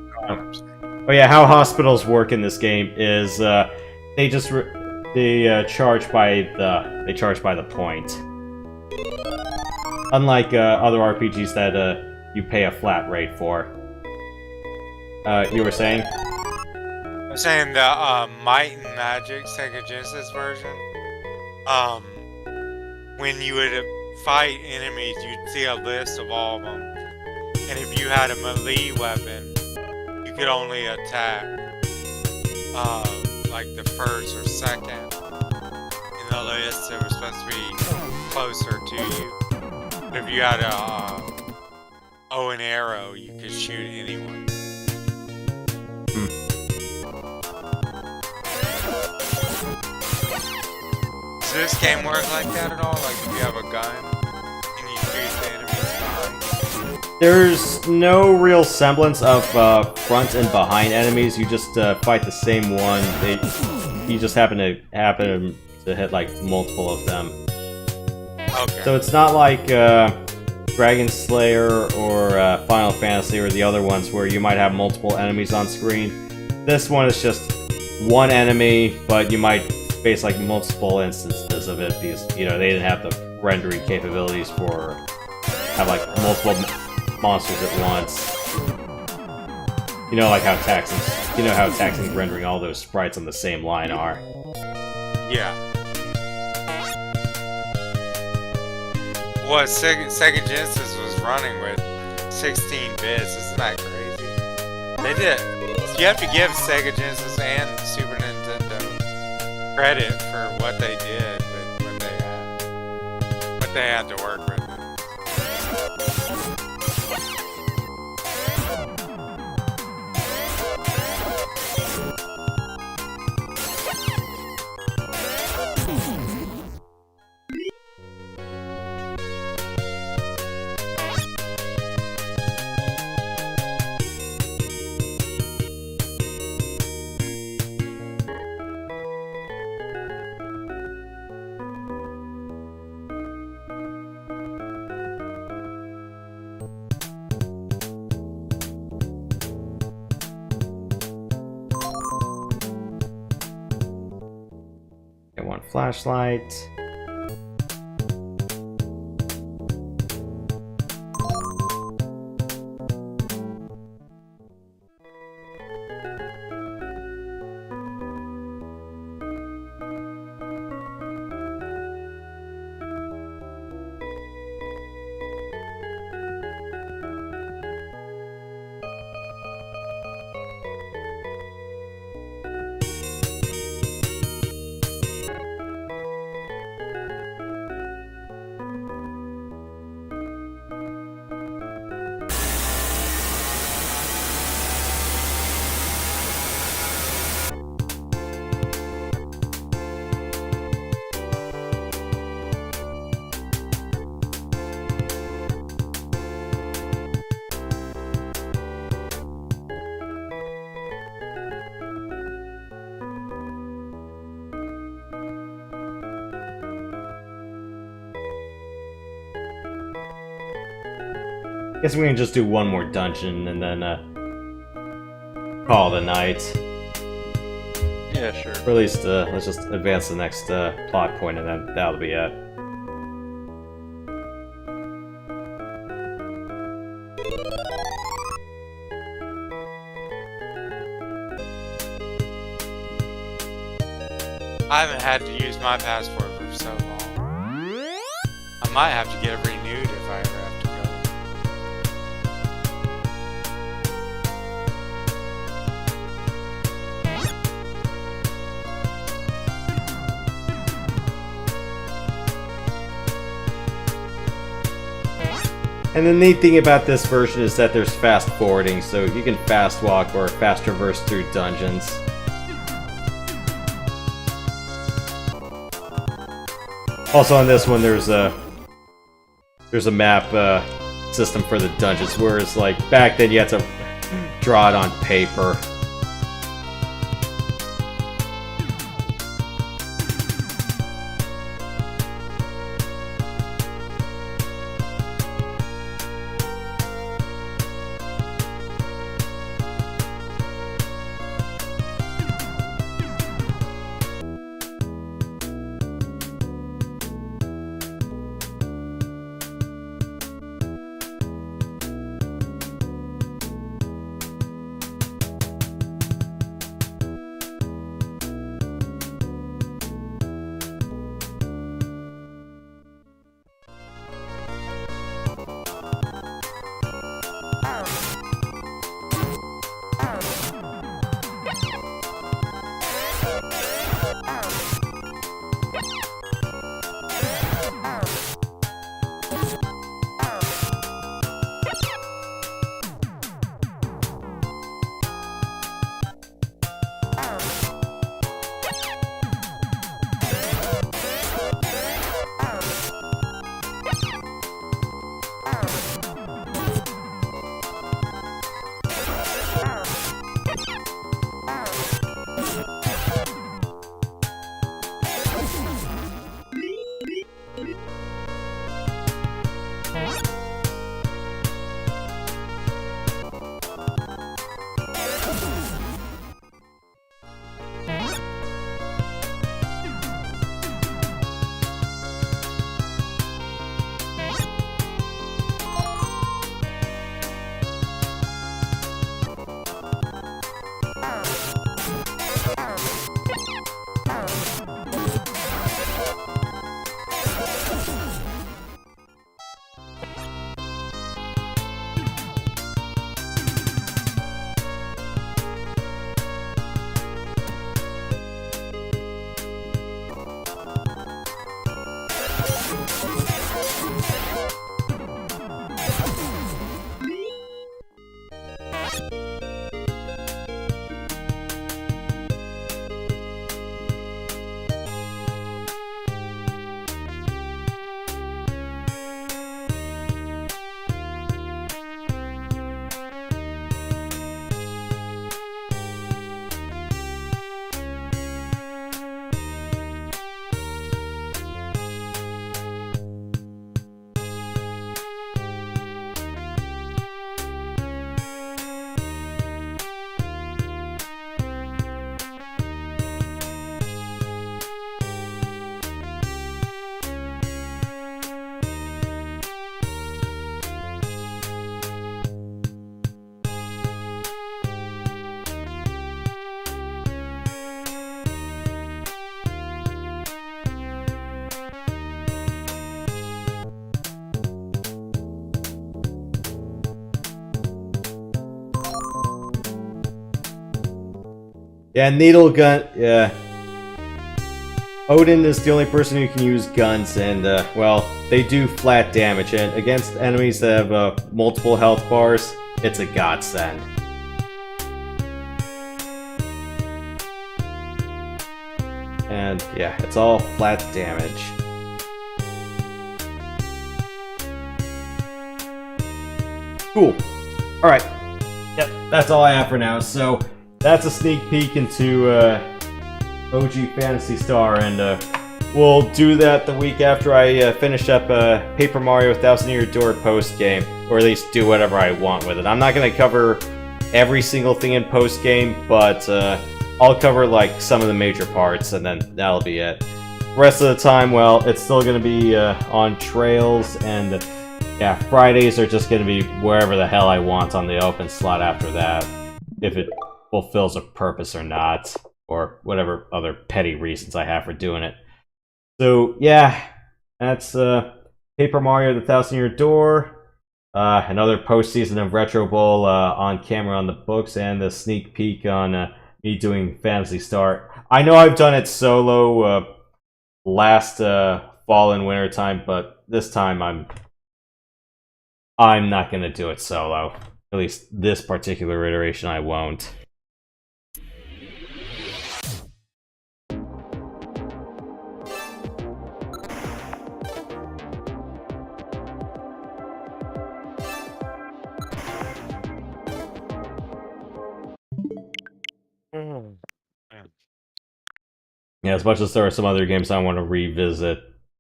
Oh yeah, how hospitals work in this game is they just charge by the point. Unlike other RPGs that you pay a flat rate for. You were saying? I'm saying the Might and Magic Sega Genesis version. When you would fight enemies, you'd see a list of all of them, and if you had a melee weapon, you could only attack like the first or second in the list that was supposed to be closer to you. But if you had a bow and arrow, you could shoot anyone. Does this game work like that at all? Like if you have a gun and you shoot the enemies behind? There's no real semblance of front and behind enemies. You just fight the same one. You just happen to hit like multiple of them. Okay. So it's not like Dragon Slayer or Final Fantasy or the other ones where you might have multiple enemies on screen. This one is just one enemy, but you might face like multiple instances of it because they didn't have the rendering capabilities for have like multiple monsters at once. Like how taxing rendering all those sprites on the same line are. Yeah. What Sega Genesis was running with 16 bits, isn't that crazy? They did. You have to give Sega Genesis and Super Nintendo credit for what they did with what they had to work with. Get one flashlight. guess we can just do one more dungeon and then call it a night. Yeah, sure. Or at least let's just advance the next plot point and then that'll be it. I haven't had to use my passport for so long. I might have to get it renewed if I ever have to go. And the neat thing about this version is that there's fast forwarding, so you can fast walk or fast traverse through dungeons. Also on this one, there's a map system for the dungeons, whereas like back then you had to draw it on paper. Yeah, needle gun. Yeah. Odin is the only person who can use guns, and, well, they do flat damage, and against enemies that have multiple health bars, it's a godsend. And, yeah, it's all flat damage. Cool. Alright. Yep, that's all I have for now, so that's a sneak peek into, OG Phantasy Star, and we'll do that the week after I finish up Paper Mario 1000 Year Door post game. or at least do whatever I want with it. I'm not going to cover every single thing in post-game, but I'll cover like some of the major parts, and then that'll be it. Rest of the time, well, it's still going to be on trails, and yeah, Fridays are just going to be wherever the hell I want on the open slot after that, if it fulfills a purpose or not, or whatever other petty reasons I have for doing it. So yeah, that's Paper Mario: The Thousand-Year Door, another postseason of Retro Bowl on camera on the books, and a sneak peek on me doing Phantasy Star. I know I've done it solo last fall and winter time, but this time I'm not gonna do it solo. At least this particular iteration I won't. Yeah, as much as there are some other games I want to revisit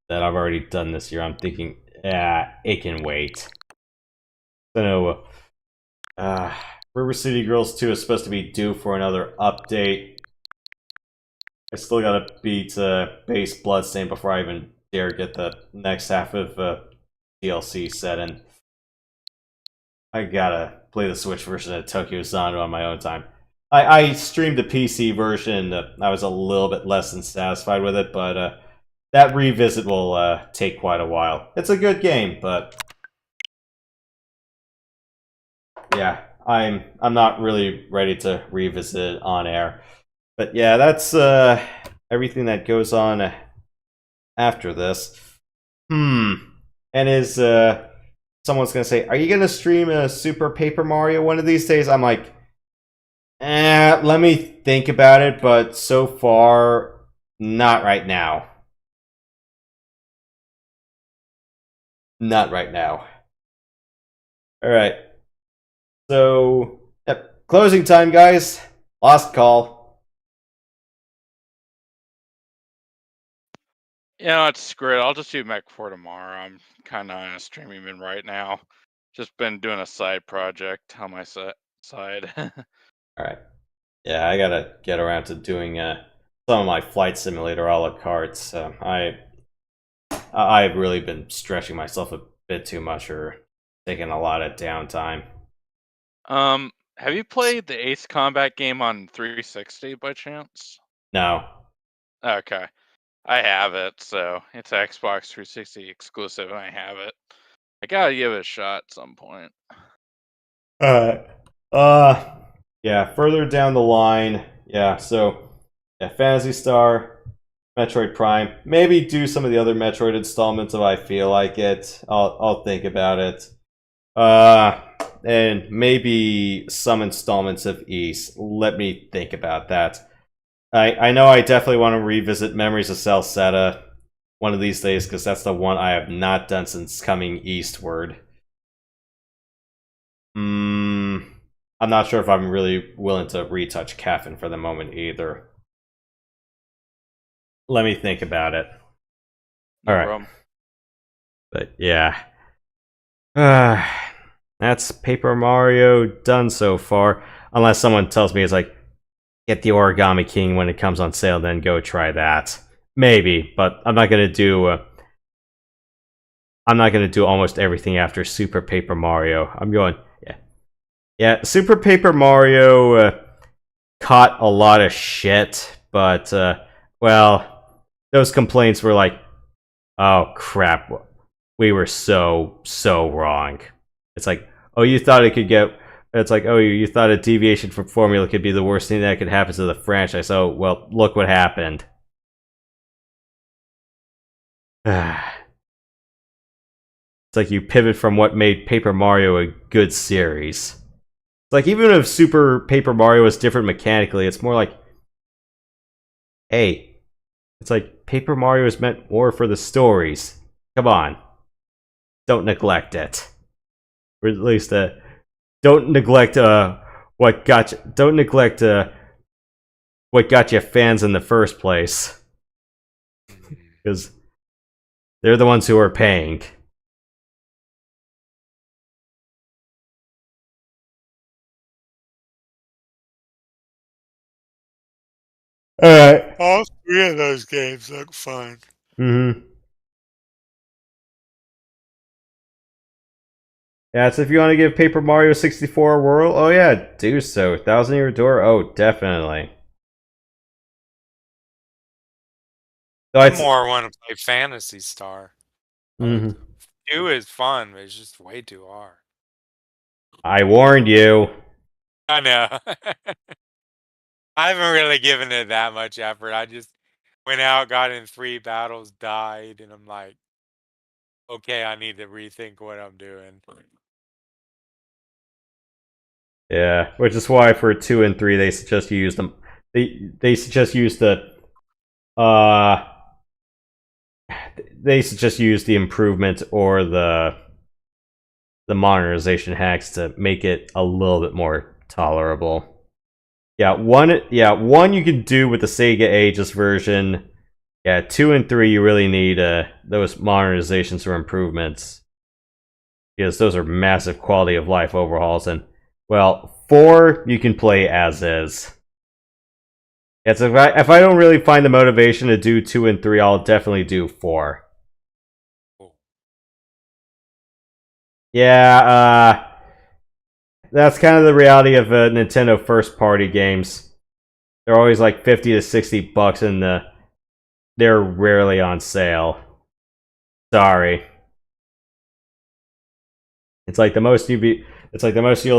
that I've already done this year, I'm thinking, it can wait. So, River City Girls 2 is supposed to be due for another update. I still gotta beat base Bloodstain before I even dare get the next half of DLC set in. I gotta play the Switch version of Tokyo Zondo on my own time. I streamed the PC version. I was a little bit less than satisfied with it, but that revisit will take quite a while. It's a good game, but yeah, I'm not really ready to revisit it on air. But yeah, that's everything that goes on after this. And is someone's gonna say, "Are you gonna stream a Super Paper Mario one of these days?" I'm like, let me think about it, but so far, not right now. Not right now. Alright. So, yep. Closing time, guys. Last call. Yeah, it's great. I'll just do Mech for tomorrow. I'm kind of on a streaming bin right now. Just been doing a side project on my side. Alright. Yeah, I gotta get around to doing some of my Flight Simulator a la carte. So I've really been stretching myself a bit too much or taking a lot of downtime. Have you played the Ace Combat game on 360 by chance? No. Okay. I have it, so it's Xbox 360 exclusive, and I have it. I gotta give it a shot at some point. Alright. Yeah, further down the line, yeah, so yeah, Phantasy Star, Metroid Prime. Maybe do some of the other Metroid installments if I feel like it. I'll think about it. And maybe some installments of East. Let me think about that. I know I definitely want to revisit Memories of Celceta one of these days, because that's the one I have not done since coming eastward. I'm not sure if I'm really willing to retouch Caffin for the moment either. Let me think about it. No Alright. problem. But yeah. That's Paper Mario done so far. Unless someone tells me it's like, get the Origami King when it comes on sale, then go try that. Maybe, but I'm not gonna do almost everything after Super Paper Mario. I'm going, yeah, Super Paper Mario caught a lot of shit, but well, those complaints were like, oh crap, we were so wrong. It's like, oh, you thought it could get. It's like, oh, you thought a deviation from formula could be the worst thing that could happen to the franchise. Oh, well, look what happened. It's like you pivot from what made Paper Mario a good series. It's like, even if Super Paper Mario is different mechanically, it's more like, hey, it's like Paper Mario is meant more for the stories. Come on. Don't neglect it. Or at least, don't neglect what got you fans in the first place, because they're the ones who are paying. Alright. All three of those games look fun. Mm-hmm. Yeah, so if you want to give Paper Mario 64 a whirl, oh yeah, do so. Thousand Year Door, oh, definitely. Though I I'd more want to play Phantasy Star. Mhm. 2 is fun, but it's just way too hard. I warned you. I know. I haven't really given it that much effort. I just went out, got in 3 battles, died, and I'm like, okay, I need to rethink what I'm doing. Yeah, which is why for 2 and 3 they suggest you use them. They suggest use the uh they suggest use the improvement or the modernization hacks to make it a little bit more tolerable. Yeah, one you can do with the Sega Ages version. Yeah, 2 and 3 you really need those modernizations or improvements. Because those are massive quality of life overhauls, and well, 4 you can play as is. Yeah, so if I don't really find the motivation to do 2 and 3, I'll definitely do 4. Yeah, that's kind of the reality of Nintendo first-party games. They're always like 50 to 60 bucks, and they're rarely on sale. Sorry. It's like the most you'll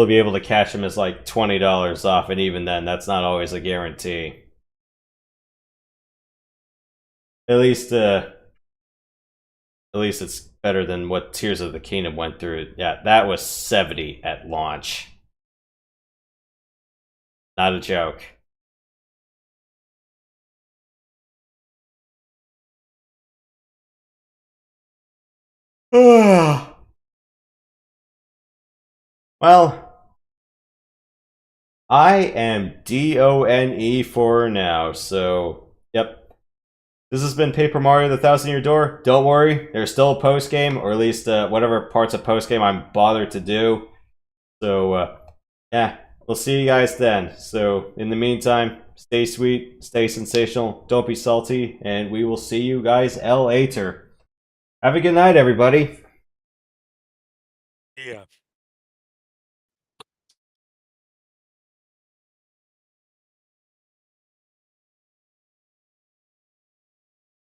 be able to catch them is like $20 off, and even then, that's not always a guarantee. At least it's better than what Tears of the Kingdom went through. Yeah, that was 70 at launch. Not a joke. Well, I am DONE for now, so yep. This has been Paper Mario the Thousand Year Door. Don't worry, there's still a post game, or at least whatever parts of post game I'm bothered to do. So yeah, we'll see you guys then. So in the meantime, stay sweet, stay sensational, don't be salty, and we will see you guys later. Have a good night, everybody. Yeah.